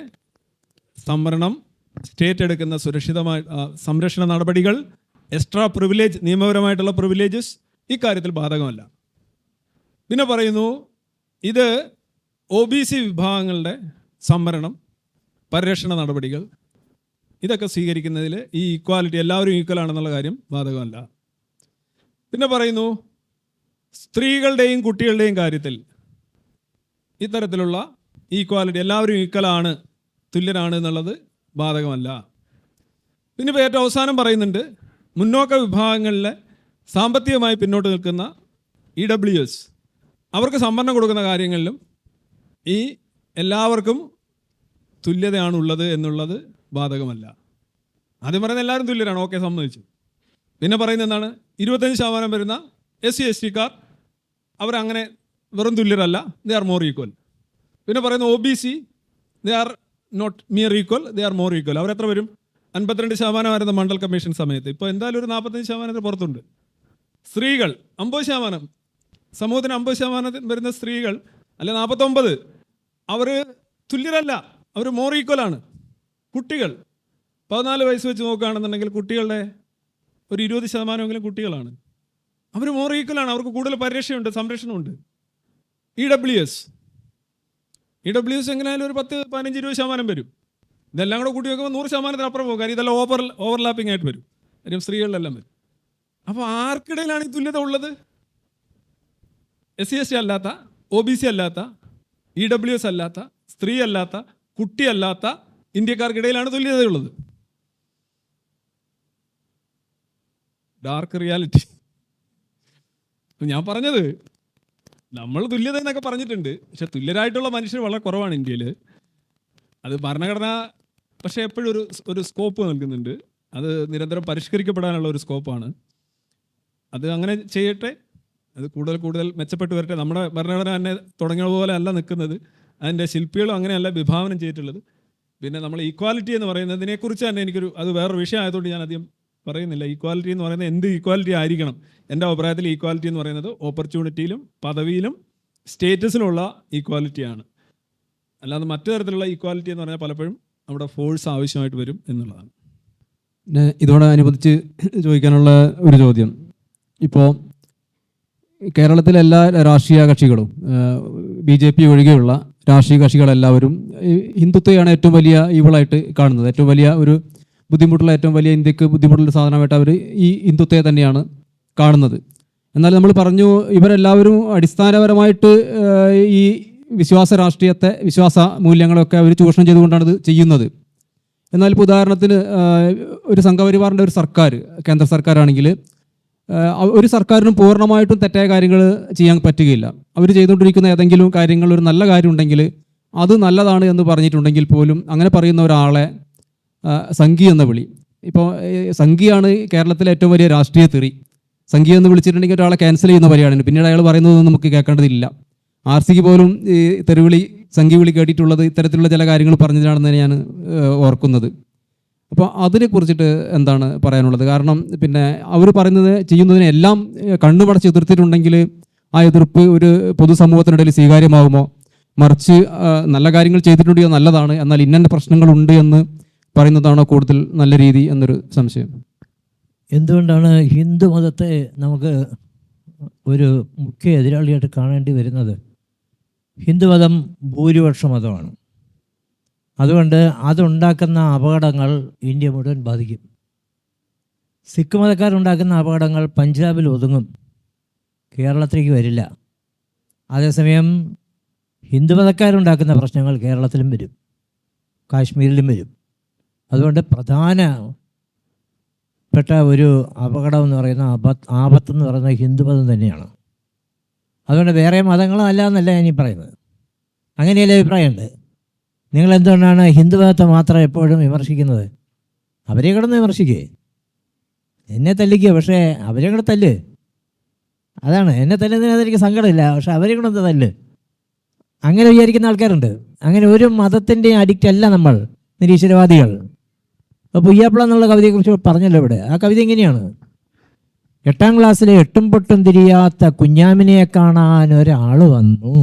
സംവരണം, സ്റ്റേറ്റ് എടുക്കുന്ന സുരക്ഷിതമായ സംരക്ഷണ നടപടികൾ, എക്സ്ട്രാ പ്രിവിലേജ്, നിയമപരമായിട്ടുള്ള പ്രിവിലേജസ് ഇക്കാര്യത്തിൽ ബാധകമല്ല. പിന്നെ പറയുന്നു ഇത് OBC വിഭാഗങ്ങളുടെ സംവരണം, പരിരക്ഷണ നടപടികൾ ഇതൊക്കെ സ്വീകരിക്കുന്നതിൽ ഈ ഈക്വാലിറ്റി, എല്ലാവരും ഈക്വൽ ആണെന്നുള്ള കാര്യം ബാധകമല്ല. പിന്നെ പറയുന്നു സ്ത്രീകളുടെയും കുട്ടികളുടെയും കാര്യത്തിൽ ഇത്തരത്തിലുള്ള ഈക്വാലിറ്റി, എല്ലാവരും ഈക്വലാണ്, തുല്യരാണ് എന്നുള്ളത് ബാധകമല്ല. പിന്നെ ഇപ്പോൾ ഏറ്റവും അവസാനം പറയുന്നുണ്ട് മുന്നോക്ക വിഭാഗങ്ങളിലെ സാമ്പത്തികമായി പിന്നോട്ട് നിൽക്കുന്ന EWS അവർക്ക് സംവരണം കൊടുക്കുന്ന കാര്യങ്ങളിലും ഈ എല്ലാവർക്കും തുല്യതയാണുള്ളത് എന്നുള്ളത് ബാധകമല്ല. ആദ്യം പറയുന്നത് എല്ലാവരും തുല്യരാണ്, ഓക്കെ, സമ്മതിച്ചു. പിന്നെ പറയുന്നത് എന്താണ്, 25% വരുന്ന SC/ST അവരങ്ങനെ വെറും തുല്യരല്ല, ദേ ആർ മോർ ഈക്വൽ. പിന്നെ പറയുന്ന OBC they are not mere equal, they are more equal. അവരെത്ര വരും? 52% വരുന്ന മണ്ഡൽ കമ്മീഷൻ സമയത്ത്. ഇപ്പോൾ എന്തായാലും ഒരു 45% പുറത്തുണ്ട്. സ്ത്രീകൾ 50%, സമൂഹത്തിന് 50% വരുന്ന സ്ത്രീകൾ, അല്ലെ 49, അവർ തുല്യരല്ല, അവർ മോർ ഈക്വലാണ്. കുട്ടികൾ 14 വയസ്സ് വെച്ച് നോക്കുകയാണെന്നുണ്ടെങ്കിൽ കുട്ടികളുടെ ഒരു 20% കുട്ടികളാണ്. അവർ മോർ ഈക്വലാണ്, അവർക്ക് കൂടുതൽ പരിരക്ഷയുണ്ട്, സംരക്ഷണമുണ്ട്. EWS എങ്ങനെയായാലും ഒരു 10-15-20% വരും. ഇതെല്ലാം കൂടെ കൂട്ടി നോക്കുമ്പോൾ 100% അപ്പുറം പോകും. കാര്യം ഇതെല്ലാം ഓവർലാപ്പിംഗ് ആയിട്ട് വരും. കാര്യം സ്ത്രീകളിലെല്ലാം വരും. അപ്പോൾ ആർക്കിടയിലാണ് ഈ തുല്യത ഉള്ളത്? SC/ST അല്ലാത്ത, OBC അല്ലാത്ത, EWS അല്ലാത്ത, സ്ത്രീ അല്ലാത്ത, കുട്ടിയല്ലാത്ത ഇന്ത്യക്കാർക്കിടയിലാണ് തുല്യതയുള്ളത്. Dark reality. ഞാൻ പറഞ്ഞത്, നമ്മൾ തുല്യത എന്നൊക്കെ പറഞ്ഞിട്ടുണ്ട്, പക്ഷെ തുല്യരായിട്ടുള്ള മനുഷ്യർ വളരെ കുറവാണ് ഇന്ത്യയിൽ. അത് ഭരണഘടന പക്ഷേ എപ്പോഴും ഒരു സ്കോപ്പ് നൽകുന്നുണ്ട്. അത് നിരന്തരം പരിഷ്കരിക്കപ്പെടാനുള്ള ഒരു സ്കോപ്പാണ്. അത് അങ്ങനെ ചെയ്യട്ടെ, അത് കൂടുതൽ മെച്ചപ്പെട്ട് വരട്ടെ. നമ്മുടെ ഭരണഘടന തന്നെ തുടങ്ങിയ പോലെ അല്ല നിൽക്കുന്നത്. അതിൻ്റെ ശില്പികളും അങ്ങനെയല്ല വിഭാവനം ചെയ്തിട്ടുള്ളത്. പിന്നെ നമ്മൾ ഈക്വാലിറ്റി എന്ന് പറയുന്നതിനെക്കുറിച്ച് തന്നെ അത് വേറൊരു വിഷയം ആയതുകൊണ്ട് ഞാൻ അധികം പറയുന്നില്ല. ഈക്വാലിറ്റി എന്ന് പറയുന്നത് എന്ത് ഈക്വാലിറ്റി ആയിരിക്കണം? എൻ്റെ അഭിപ്രായത്തിൽ ഈക്വാലിറ്റി എന്ന് പറയുന്നത് ഓപ്പർച്യൂണിറ്റിയിലും പദവിയിലും സ്റ്റേറ്റസിലുള്ള ഈക്വാലിറ്റിയാണ്. അല്ലാതെ മറ്റു തരത്തിലുള്ള ഈക്വാലിറ്റി എന്ന് പറഞ്ഞാൽ പലപ്പോഴും നമ്മുടെ ഫോഴ്സ് ആവശ്യമായിട്ട് വരും എന്നുള്ളതാണ്. പിന്നെ ഇതോടനുബന്ധിച്ച് ചോദിക്കാനുള്ള ഒരു ചോദ്യം, ഇപ്പോൾ കേരളത്തിലെ എല്ലാ രാഷ്ട്രീയ കക്ഷികളും BJP ഒഴികെയുള്ള രാഷ്ട്രീയ കക്ഷികളെല്ലാവരും ഹിന്ദുത്വയാണ് ഏറ്റവും വലിയ ഈവിളായിട്ട് കാണുന്നത്. ഏറ്റവും വലിയ ഒരു ഏറ്റവും വലിയ ഇന്ത്യക്ക് ബുദ്ധിമുട്ടുള്ള സാധനമായിട്ട് അവർ ഈ ഹിന്ദുത്വത്തെ തന്നെയാണ് കാണുന്നത്. എന്നാൽ നമ്മൾ പറഞ്ഞു, ഇവരെല്ലാവരും അടിസ്ഥാനപരമായിട്ട് ഈ വിശ്വാസ രാഷ്ട്രീയത്തെ, വിശ്വാസ മൂല്യങ്ങളൊക്കെ അവർ ചൂഷണം ചെയ്തുകൊണ്ടാണ് ഇത് ചെയ്യുന്നത്. എന്നാൽ ഇപ്പോൾ ഉദാഹരണത്തിന് ഒരു സംഘപരിവാറിൻ്റെ ഒരു സർക്കാർ, കേന്ദ്ര സർക്കാരാണെങ്കിൽ ഒരു സർക്കാരിനും പൂർണ്ണമായിട്ടും തെറ്റായ കാര്യങ്ങൾ ചെയ്യാൻ പറ്റുകയില്ല. അവർ ചെയ്തുകൊണ്ടിരിക്കുന്ന ഏതെങ്കിലും കാര്യങ്ങൾ ഒരു നല്ല കാര്യം ഉണ്ടെങ്കിൽ അത് നല്ലതാണ് എന്ന് പറഞ്ഞിട്ടുണ്ടെങ്കിൽ പോലും അങ്ങനെ പറയുന്ന ഒരാളെ സംഘി എന്ന വിളി. ഇപ്പോൾ സംഘിയാണ് കേരളത്തിലെ ഏറ്റവും വലിയ രാഷ്ട്രീയ തെറി. സംഘി എന്ന് വിളിച്ചിട്ടുണ്ടെങ്കിൽ ഒരാളെ ക്യാൻസൽ ചെയ്യുന്ന പരിപാടിയാണ്. പിന്നീട് അയാൾ പറയുന്നതൊന്നും നമുക്ക് കേൾക്കേണ്ടതില്ല. RCക്ക് പോലും ഈ തെരുവിളി, സംഘി വിളി കേട്ടിട്ടുള്ളത് ഇത്തരത്തിലുള്ള ചില കാര്യങ്ങൾ പറഞ്ഞതിനാണെന്ന് ഞാൻ ഓർക്കുന്നത്. അപ്പോൾ അതിനെക്കുറിച്ചിട്ട് എന്താണ് പറയാനുള്ളത്? കാരണം പിന്നെ അവർ പറയുന്നത് ചെയ്യുന്നതിനെല്ലാം കണ്ണുമടച്ച് എതിർത്തിട്ടുണ്ടെങ്കിൽ ആ എതിർപ്പ് ഒരു പൊതുസമൂഹത്തിനിടയിൽ സ്വീകാര്യമാകുമോ? മറിച്ച് നല്ല കാര്യങ്ങൾ ചെയ്തിട്ടുണ്ടെങ്കിൽ നല്ലതാണ്, എന്നാൽ ഇന്ന പ്രശ്നങ്ങളുണ്ട് എന്ന് പറയുന്നതാണോ കൂടുതൽ നല്ല രീതി എന്നൊരു സംശയം. എന്തുകൊണ്ടാണ് ഹിന്ദു മതത്തെ നമുക്ക് ഒരു മുഖ്യ എതിരാളിയായിട്ട് കാണേണ്ടി വരുന്നത്? ഹിന്ദുമതം ഭൂരിപക്ഷ മതമാണ്. അതുകൊണ്ട് അതുണ്ടാക്കുന്ന അപകടങ്ങൾ ഇന്ത്യ മുഴുവൻ ബാധിക്കും. സിഖ് മതക്കാരുണ്ടാക്കുന്ന അപകടങ്ങൾ പഞ്ചാബിൽ ഒതുങ്ങും, കേരളത്തിലേക്ക് വരില്ല. അതേസമയം ഹിന്ദുമതക്കാരുണ്ടാക്കുന്ന പ്രശ്നങ്ങൾ കേരളത്തിലും വരും, കാശ്മീരിലും വരും. അതുകൊണ്ട് പ്രധാനപ്പെട്ട ഒരു അപകടം എന്ന് പറയുന്ന ആപത്തെന്ന് പറയുന്നത് ഹിന്ദുമതം തന്നെയാണ്. അതുകൊണ്ട് വേറെ മതങ്ങളും അല്ല എന്നല്ല ഞാനീ പറയുന്നത്. അങ്ങനെയല്ലേ അഭിപ്രായമുണ്ട്? നിങ്ങൾ എന്തുകൊണ്ടാണ് ഹിന്ദുമതത്തെ മാത്രം എപ്പോഴും വിമർശിക്കുന്നത്? അവരെ കിടന്ന് വിമർശിക്കേ, എന്നെ തല്ലിക്കുക, പക്ഷേ അവരെ കൂടെ തല്ല്. അതാണ്, എന്നെ തല്ലുന്നതിനകത്ത് എനിക്ക് സങ്കടമില്ല, പക്ഷെ അവരെ കൂടെ തല്ല്. അങ്ങനെ വിചാരിക്കുന്ന ആൾക്കാരുണ്ട്. അങ്ങനെ ഒരു മതത്തിൻ്റെ അഡിക്റ്റ് അല്ല നമ്മൾ, നിരീശ്വരവാദികൾ. അപ്പോൾ പുയ്യാപ്പിള എന്നുള്ള കവിതയെക്കുറിച്ച് പറഞ്ഞല്ലോ ഇവിടെ. ആ കവിത എങ്ങനെയാണ്? 8ാം ക്ലാസ്സിലെ എട്ടും പൊട്ടും തിരിയാത്ത കുഞ്ഞാമിനെ കാണാൻ ഒരാൾ വന്നു.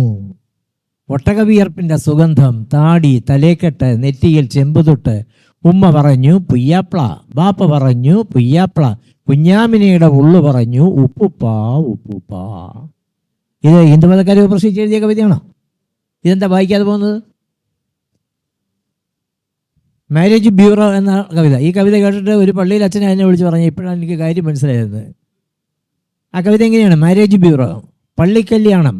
ഒട്ടകവിയർപ്പിൻ്റെ സുഗന്ധം, താടി, തലേക്കെട്ട്, നെറ്റിയിൽ ചെമ്പുതൊട്ട്. ഉമ്മ പറഞ്ഞു പുയ്യാപ്ല, ബാപ്പ പറഞ്ഞു പുയ്യാപ്ല, കുഞ്ഞാമിനയുടെ ഉള്ളു പറഞ്ഞു ഉപ്പുപ്പാ ഉപ്പുപ്പാ. ഇത് ഹിന്ദുമതക്കാരെ വിമർശിച്ച് എഴുതിയ കവിതയാണോ? ഇതെന്താ വായിക്കാതെ പോകുന്നത്? മാരേജ് ബ്യൂറോ എന്ന കവിത. ഈ കവിത കേട്ടിട്ട് ഒരു പള്ളിയിൽ അച്ഛനെ എന്നെ വിളിച്ച് പറഞ്ഞു, ഇപ്പോഴാണ് എനിക്ക് കാര്യം മനസ്സിലായത്. ആ കവിത എങ്ങനെയാണ്? മാരേജ് ബ്യൂറോ, പള്ളിക്കല്യാണം.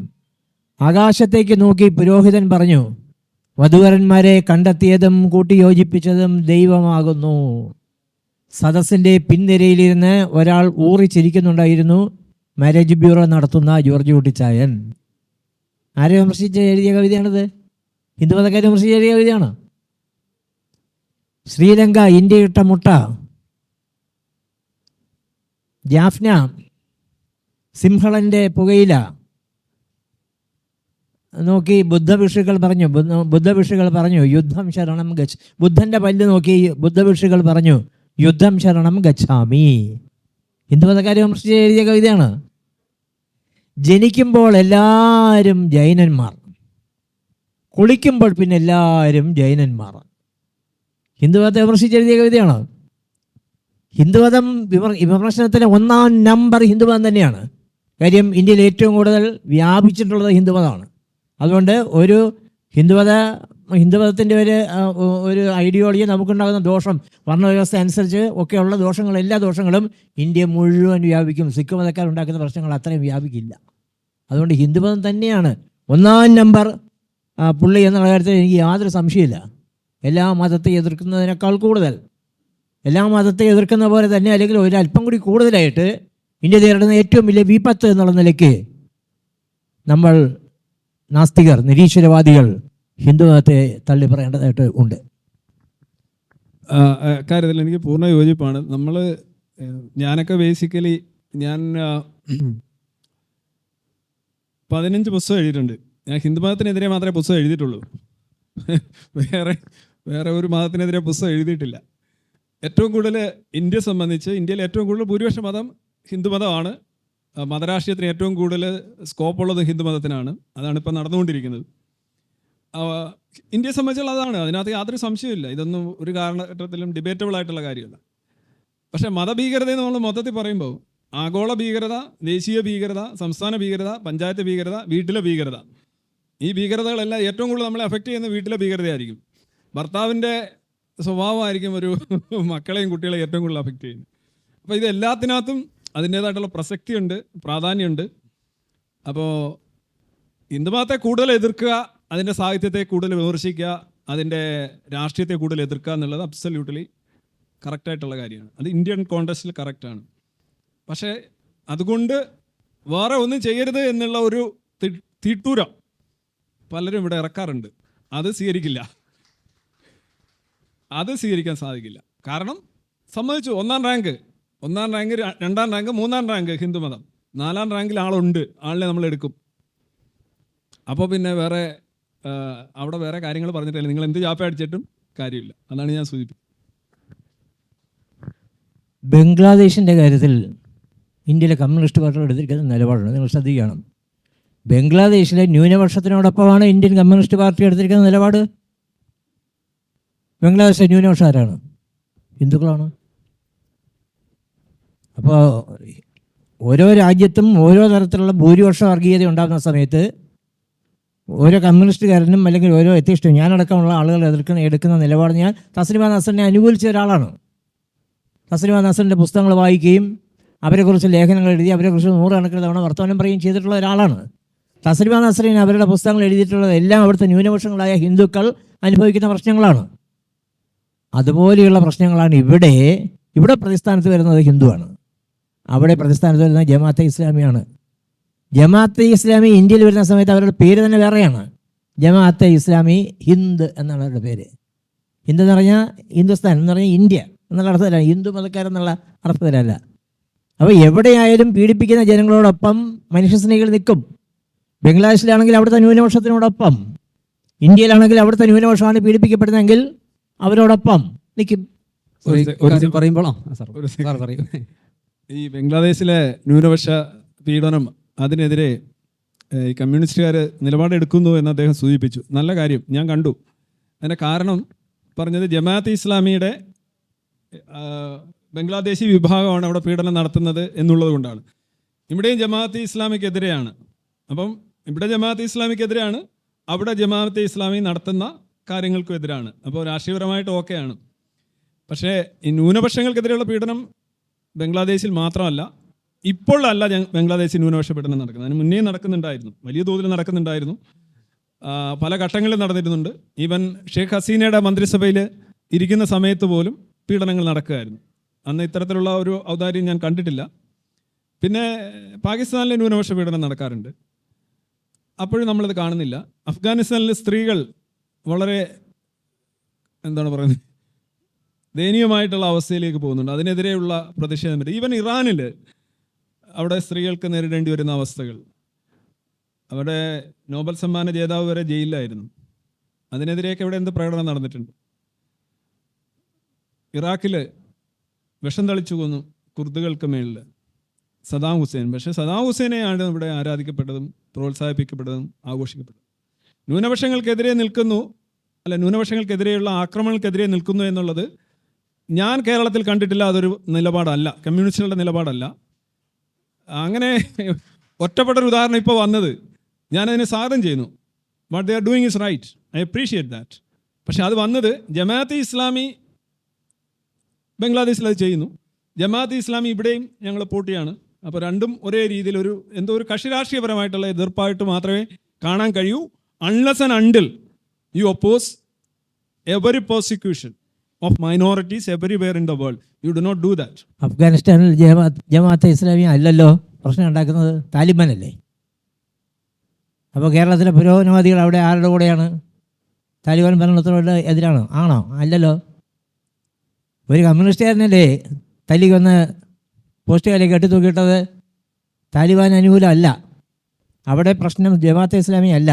ആകാശത്തേക്ക് നോക്കി പുരോഹിതൻ പറഞ്ഞു, വധുവരന്മാരെ കണ്ടെത്തിയതും കൂട്ടിയോജിപ്പിച്ചതും ദൈവമാകുന്നു. സദസ്സിൻ്റെ പിൻനിരയിലിരുന്ന് ഒരാൾ ഊറിച്ചിരിക്കുന്നുണ്ടായിരുന്നു. മാരേജ് ബ്യൂറോ നടത്തുന്ന ജോർജ് കുട്ടിച്ചായൻ. ആരെ വിമർശിച്ച് എഴുതിയ കവിതയാണിത്? ഹിന്ദുമതക്കാരെ വിമർശിച്ച് എഴുതിയ കവിതയാണ്. ശ്രീലങ്ക, ഇന്ത്യയിട്ട മുട്ട. ജാഫ്ന, സിംഹളൻ്റെ പുകയില നോക്കി ബുദ്ധഭിക്ഷുക്കൾ പറഞ്ഞു യുദ്ധം ശരണം ഗച്ഛ. ബുദ്ധൻ്റെ പല്ല് നോക്കി ബുദ്ധഭിക്ഷുക്കൾ പറഞ്ഞു യുദ്ധം ശരണം ഗച്ഛാമി. ഹിന്ദുമതക്കാരെ വിമർശിച്ച് എഴുതിയ കവിതയാണ്. ജനിക്കുമ്പോൾ എല്ലാവരും ജൈനന്മാർ, കുളിക്കുമ്പോൾ പിന്നെ എല്ലാവരും ജൈനന്മാർ. ഹിന്ദുമതത്തെ വിമർശിച്ച് എഴുതിയ കവിതയാണ്. ഹിന്ദുമതം വിമർശനത്തിലെ 1ാം നമ്പർ ഹിന്ദുമതം തന്നെയാണ്. കാര്യം ഇന്ത്യയിൽ ഏറ്റവും കൂടുതൽ വ്യാപിച്ചിട്ടുള്ളത് ഹിന്ദുമതമാണ്. അതുകൊണ്ട് ഒരു ഹിന്ദുമതത്തിൻ്റെ ഒരു ഐഡിയോളജി നമുക്കുണ്ടാകുന്ന ദോഷം, വർണ്ണവ്യവസ്ഥ അനുസരിച്ച് ഒക്കെയുള്ള ദോഷങ്ങൾ, എല്ലാ ദോഷങ്ങളും ഇന്ത്യ മുഴുവൻ വ്യാപിക്കും. സിഖ് മതക്കാരുണ്ടാക്കുന്ന പ്രശ്നങ്ങൾ അത്രയും വ്യാപിക്കില്ല. അതുകൊണ്ട് ഹിന്ദുമതം തന്നെയാണ് ഒന്നാം നമ്പർ പുള്ളി എന്നുള്ള കാര്യത്തിൽ എനിക്ക് യാതൊരു സംശയമില്ല. എല്ലാ മതത്തെ എതിർക്കുന്നതിനേക്കാൾ കൂടുതൽ, എല്ലാ മതത്തെ എതിർക്കുന്ന പോലെ തന്നെ, അല്ലെങ്കിൽ ഒരല്പം കൂടി കൂടുതലായിട്ട് ഇന്ത്യ നേരിടുന്ന ഏറ്റവും വലിയ വിപത്ത് എന്നുള്ള നിലയ്ക്ക് നമ്മൾ നാസ്തികർ, നിരീശ്വരവാദികൾ ഹിന്ദുമതത്തെ തള്ളി പറയേണ്ടതായിട്ട് ഉണ്ട്. കാര്യത്തിൽ എനിക്ക് പൂർണ്ണ യോജിപ്പാണ്. ഞാനൊക്കെ ബേസിക്കലി 15 പുസ്തകം എഴുതിയിട്ടുണ്ട്. ഞാൻ ഹിന്ദുമതത്തിനെതിരെ മാത്രമേ പുസ്തകം എഴുതിയിട്ടുള്ളൂ. വേറെ ഒരു മതത്തിനെതിരെ പുസ്തകം എഴുതിയിട്ടില്ല. ഏറ്റവും കൂടുതൽ ഇന്ത്യയെ സംബന്ധിച്ച് ഇന്ത്യയിൽ ഏറ്റവും കൂടുതൽ ഭൂരിപക്ഷ മതം ഹിന്ദുമതമാണ്. മതരാഷ്ട്രീയത്തിന് ഏറ്റവും കൂടുതൽ സ്കോപ്പുള്ളത് ഹിന്ദുമതത്തിനാണ്. അതാണ് ഇപ്പോൾ നടന്നുകൊണ്ടിരിക്കുന്നത്. ഇന്ത്യയെ സംബന്ധിച്ചുള്ള അതാണ്, അതിനകത്ത് യാതൊരു സംശയമില്ല. ഇതൊന്നും ഒരു കാരണഘട്ടത്തിലും ഡിബേറ്റബിൾ ആയിട്ടുള്ള കാര്യമല്ല. പക്ഷേ മതഭീകരത എന്ന് നമ്മൾ മൊത്തത്തിൽ പറയുമ്പോൾ ആഗോള ഭീകരത, ദേശീയ ഭീകരത, സംസ്ഥാന ഭീകരത, പഞ്ചായത്ത് ഭീകരത, വീട്ടിലെ ഭീകരത, ഈ ഭീകരതകളെല്ലാം ഏറ്റവും കൂടുതൽ നമ്മളെ അഫക്റ്റ് ചെയ്യുന്ന വീട്ടിലെ ഭീകരതയായിരിക്കും. ഭർത്താവിൻ്റെ സ്വഭാവമായിരിക്കും ഒരു മക്കളെയും കുട്ടികളെയും ഏറ്റവും കൂടുതൽ അഫക്റ്റ് ചെയ്യുന്നത്. അപ്പോൾ ഇത് എല്ലാത്തിനകത്തും അതിൻ്റേതായിട്ടുള്ള പ്രസക്തിയുണ്ട്, പ്രാധാന്യമുണ്ട്. അപ്പോൾ ഹിന്ദുമതത്തെ കൂടുതൽ എതിർക്കുക, അതിൻ്റെ സാഹിത്യത്തെ കൂടുതൽ വിമർശിക്കുക, അതിൻ്റെ രാഷ്ട്രീയത്തെ കൂടുതൽ എതിർക്കുക എന്നുള്ളത് അബ്സല്യൂട്ട്ലി കറക്റ്റായിട്ടുള്ള കാര്യമാണ്. അത് ഇന്ത്യൻ കോണ്ടെക്സ്റ്റിൽ കറക്റ്റാണ്. പക്ഷേ അതുകൊണ്ട് വേറെ ഒന്നും ചെയ്യരുത് എന്നുള്ള ഒരു തീട്ടൂരം പലരും ഇവിടെ ഇറക്കാറുണ്ട്. അത് സ്വീകരിക്കാൻ സാധിക്കില്ല. കാരണം സമ്മതിച്ചു, ഒന്നാം റാങ്ക്, 2ാം റാങ്ക്, 3ാം റാങ്ക് ഹിന്ദുമതം, 4ാം റാങ്കിൽ ആളുണ്ട്, ആളിനെ നമ്മൾ എടുക്കും. അപ്പോൾ പിന്നെ അവിടെ വേറെ കാര്യങ്ങൾ പറഞ്ഞിട്ടില്ല. നിങ്ങൾ എന്ത് ചാപ്പ അടിച്ചിട്ടും കാര്യമില്ല. അതാണ് ഞാൻ സൂചിപ്പിച്ചത്. ബംഗ്ലാദേശിൻ്റെ കാര്യത്തിൽ ഇന്ത്യയിലെ കമ്മ്യൂണിസ്റ്റ് പാർട്ടികൾ എടുത്തിരിക്കുന്ന നിലപാടുണ്ട്, നിങ്ങൾ ശ്രദ്ധിക്കണം. ബംഗ്ലാദേശിലെ ന്യൂനപക്ഷത്തിനോടൊപ്പമാണ് ഇന്ത്യൻ കമ്മ്യൂണിസ്റ്റ് പാർട്ടി എടുത്തിരിക്കുന്ന നിലപാട്. ബംഗ്ലാദേശിലെ ന്യൂനപക്ഷം ആരാണ്? ഹിന്ദുക്കളാണ്. അപ്പോൾ ഓരോ രാജ്യത്തും ഓരോ തരത്തിലുള്ള ഭൂരിപക്ഷ വർഗീയത ഉണ്ടാകുന്ന സമയത്ത് ഓരോ കമ്മ്യൂണിസ്റ്റുകാരനും അല്ലെങ്കിൽ ഓരോ എത്തിയിഷ്ടം, ഞാനടക്കമുള്ള ആളുകൾ എടുക്കുന്ന നിലപാട്, ഞാൻ തസ്ലിമ നസ്രിനെ അനുകൂലിച്ച ഒരാളാണ്. തസ്ലിമ നസ്രിൻ്റെ പുസ്തകങ്ങൾ വായിക്കുകയും അവരെക്കുറിച്ച് ലേഖനങ്ങൾ എഴുതി അവരെക്കുറിച്ച് 100 കണക്കിന് തവണ വർത്തമാനം പറയുകയും ചെയ്തിട്ടുള്ള ഒരാളാണ്. തസ്ലിമ നസ്രീൻ അവരുടെ പുസ്തകങ്ങൾ എഴുതിയിട്ടുള്ളത് എല്ലാം അവിടുത്തെ ന്യൂനപക്ഷങ്ങളായ ഹിന്ദുക്കൾ അനുഭവിക്കുന്ന പ്രശ്നങ്ങളാണ്. അതുപോലെയുള്ള പ്രശ്നങ്ങളാണ് ഇവിടെ പ്രതിസ്ഥാനത്ത് വരുന്നത് ഹിന്ദുവാണ്, അവിടെ പ്രതിസ്ഥാനത്ത് വരുന്നത് ജമാഅത്തെ ഇസ്ലാമിയാണ്. ജമാഅത്തെ ഇസ്ലാമി ഇന്ത്യയിൽ വരുന്ന സമയത്ത് അവരുടെ പേര് തന്നെ വേറെയാണ്. ജമാഅത്തെ ഇസ്ലാമി ഹിന്ദ് എന്നാണ് അവരുടെ പേര്. ഹിന്ദ് എന്ന് പറഞ്ഞാൽ ഹിന്ദുസ്ഥാൻ എന്ന് പറഞ്ഞാൽ ഇന്ത്യ എന്നുള്ള അർത്ഥത്തിലല്ല, ഹിന്ദു മതക്കാരെന്നുള്ള അർത്ഥത്തിലല്ല. അപ്പോൾ എവിടെയായാലും പീഡിപ്പിക്കുന്ന ജനങ്ങളോടൊപ്പം മനുഷ്യസ്നേഹികൾ നിൽക്കും. ബംഗ്ലാദേശിലാണെങ്കിൽ അവിടുത്തെ ന്യൂനപക്ഷത്തിനോടൊപ്പം, ഇന്ത്യയിലാണെങ്കിൽ അവിടുത്തെ ന്യൂനപക്ഷമാണ് പീഡിപ്പിക്കപ്പെടുന്നതെങ്കിൽ അവരോടൊപ്പം നിൽക്കും. പറയുമ്പോഴോ ഈ ബംഗ്ലാദേശിലെ ന്യൂനപക്ഷ പീഡനം, അതിനെതിരെ ഈ കമ്മ്യൂണിസ്റ്റുകാർ നിലപാടെടുക്കുന്നു എന്ന് അദ്ദേഹം സൂചിപ്പിച്ചു. നല്ല കാര്യം, ഞാൻ കണ്ടു. അതിൻ്റെ കാരണം പറഞ്ഞത് ജമാഅത്തെ ഇസ്ലാമിയുടെ ബംഗ്ലാദേശി വിഭാഗമാണ് അവിടെ പീഡനം നടത്തുന്നത് എന്നുള്ളത് കൊണ്ടാണ്. ഇവിടെയും ജമാഅത്തെ ഇസ്ലാമിക്കെതിരെയാണ്. അപ്പം ഇവിടെ ജമാഅത്തെ ഇസ്ലാമിക്കെതിരെയാണ്, അവിടെ ജമാഅത്തെ ഇസ്ലാമി നടത്തുന്ന കാര്യങ്ങൾക്കും എതിരാണ്. അപ്പോൾ രാഷ്ട്രീയപരമായിട്ട് ഓക്കെയാണ്. പക്ഷേ ഈ ന്യൂനപക്ഷങ്ങൾക്കെതിരെയുള്ള പീഡനം ബംഗ്ലാദേശിൽ മാത്രമല്ല, ഇപ്പോഴല്ല ബംഗ്ലാദേശിൽ ന്യൂനപക്ഷ പീഡനം നടക്കുന്നത്, അതിന് മുന്നേ നടക്കുന്നുണ്ടായിരുന്നു, വലിയ തോതിൽ നടക്കുന്നുണ്ടായിരുന്നു, പല ഘട്ടങ്ങളിൽ നടന്നിരുന്നുണ്ട്. ഈവൻ ഷെയ്ഖ് ഹസീനയുടെ മന്ത്രിസഭയിൽ ഇരിക്കുന്ന സമയത്ത് പോലും പീഡനങ്ങൾ നടക്കുകയായിരുന്നു. അന്ന് ഇത്തരത്തിലുള്ള ഒരു ഔദാര്യം ഞാൻ കണ്ടിട്ടില്ല. പിന്നെ പാകിസ്ഥാനിലെ ന്യൂനപക്ഷ പീഡനം നടക്കാറുണ്ട്, അപ്പോഴും നമ്മളത് കാണുന്നില്ല. അഫ്ഗാനിസ്ഥാനിലെ സ്ത്രീകൾ വളരെ ദയനീയമായിട്ടുള്ള അവസ്ഥയിലേക്ക് പോകുന്നുണ്ട്. അതിനെതിരെയുള്ള പ്രതിഷേധം വരും. ഈവൻ ഇറാനിൽ അവിടെ സ്ത്രീകൾക്ക് നേരിടേണ്ടി വരുന്ന അവസ്ഥകൾ, അവിടെ നോബൽ സമ്മാന ജേതാവ് വരെ ജയിലിലായിരുന്നു. അതിനെതിരെയൊക്കെ ഇവിടെ എന്ത് പ്രകടനം നടന്നിട്ടുണ്ട്? ഇറാഖിൽ വിഷം തളിച്ചു കൊന്നു കുർദുകൾക്ക് മേളിൽ സദാം ഹുസൈൻ. പക്ഷേ സദാം ഹുസൈനെയാണ് ഇവിടെ ആരാധിക്കപ്പെട്ടതും പ്രോത്സാഹിപ്പിക്കപ്പെട്ടതും ആഘോഷിക്കപ്പെട്ടതും. ന്യൂനപക്ഷങ്ങൾക്കെതിരെ നിൽക്കുന്നു, ന്യൂനപക്ഷങ്ങൾക്കെതിരെയുള്ള ആക്രമണങ്ങൾക്കെതിരെ നിൽക്കുന്നു എന്നുള്ളത് ഞാൻ കേരളത്തിൽ കണ്ടിട്ടില്ല. അതൊരു നിലപാടല്ല, കമ്മ്യൂണിസ്റ്റുകളുടെ നിലപാടല്ല. അങ്ങനെ ഒറ്റപ്പെട്ടൊരു ഉദാഹരണം ഇപ്പോൾ വന്നത്, ഞാനതിനെ സ്വാഗതം ചെയ്യുന്നു. What they are doing is right. I appreciate that. പക്ഷേ അത് വന്നത് ജമാഅത്തെ ഇസ്ലാമി ബംഗ്ലാദേശിൽ അത് ചെയ്യുന്നു, ജമാഅത്തെ ഇസ്ലാമി ഇവിടെയും ഞങ്ങൾ പോട്ടിയാണ്. അപ്പോൾ രണ്ടും ഒരേ രീതിയിൽ എന്തോ ഒരു കക്ഷി രാഷ്ട്രീയപരമായിട്ടുള്ള എതിർപ്പായിട്ട് മാത്രമേ കാണാൻ കഴിയൂ. Unless and until you oppose every persecution of minorities everywhere in the world, you do not do that. അഫ്ഗാനിസ്ഥാനിൽ ജമാഅത്തെ ഇസ്ലാമി അല്ലല്ലോ പ്രശ്നം ഉണ്ടാക്കുന്നത്, താലിബാൻ അല്ലേ? അപ്പോൾ കേരളത്തിലെ പുരോഗമനവാദികൾ അവിടെ ആരുടെ കൂടെയാണ്? താലിബാൻ ഭരണത്തിനോട് എതിരാണോ? ആണോ? അല്ലല്ലോ. ഒരു കമ്മ്യൂണിസ്റ്റുകാരനല്ലേ തല്ലി കൊന്ന് പോസ്റ്റുകാരെ കെട്ടിത്തൂക്കിയിട്ടത്? താലിബാൻ അനുകൂലമല്ല. അവിടെ പ്രശ്നം ജമാഅത്തെ ഇസ്ലാമി അല്ല.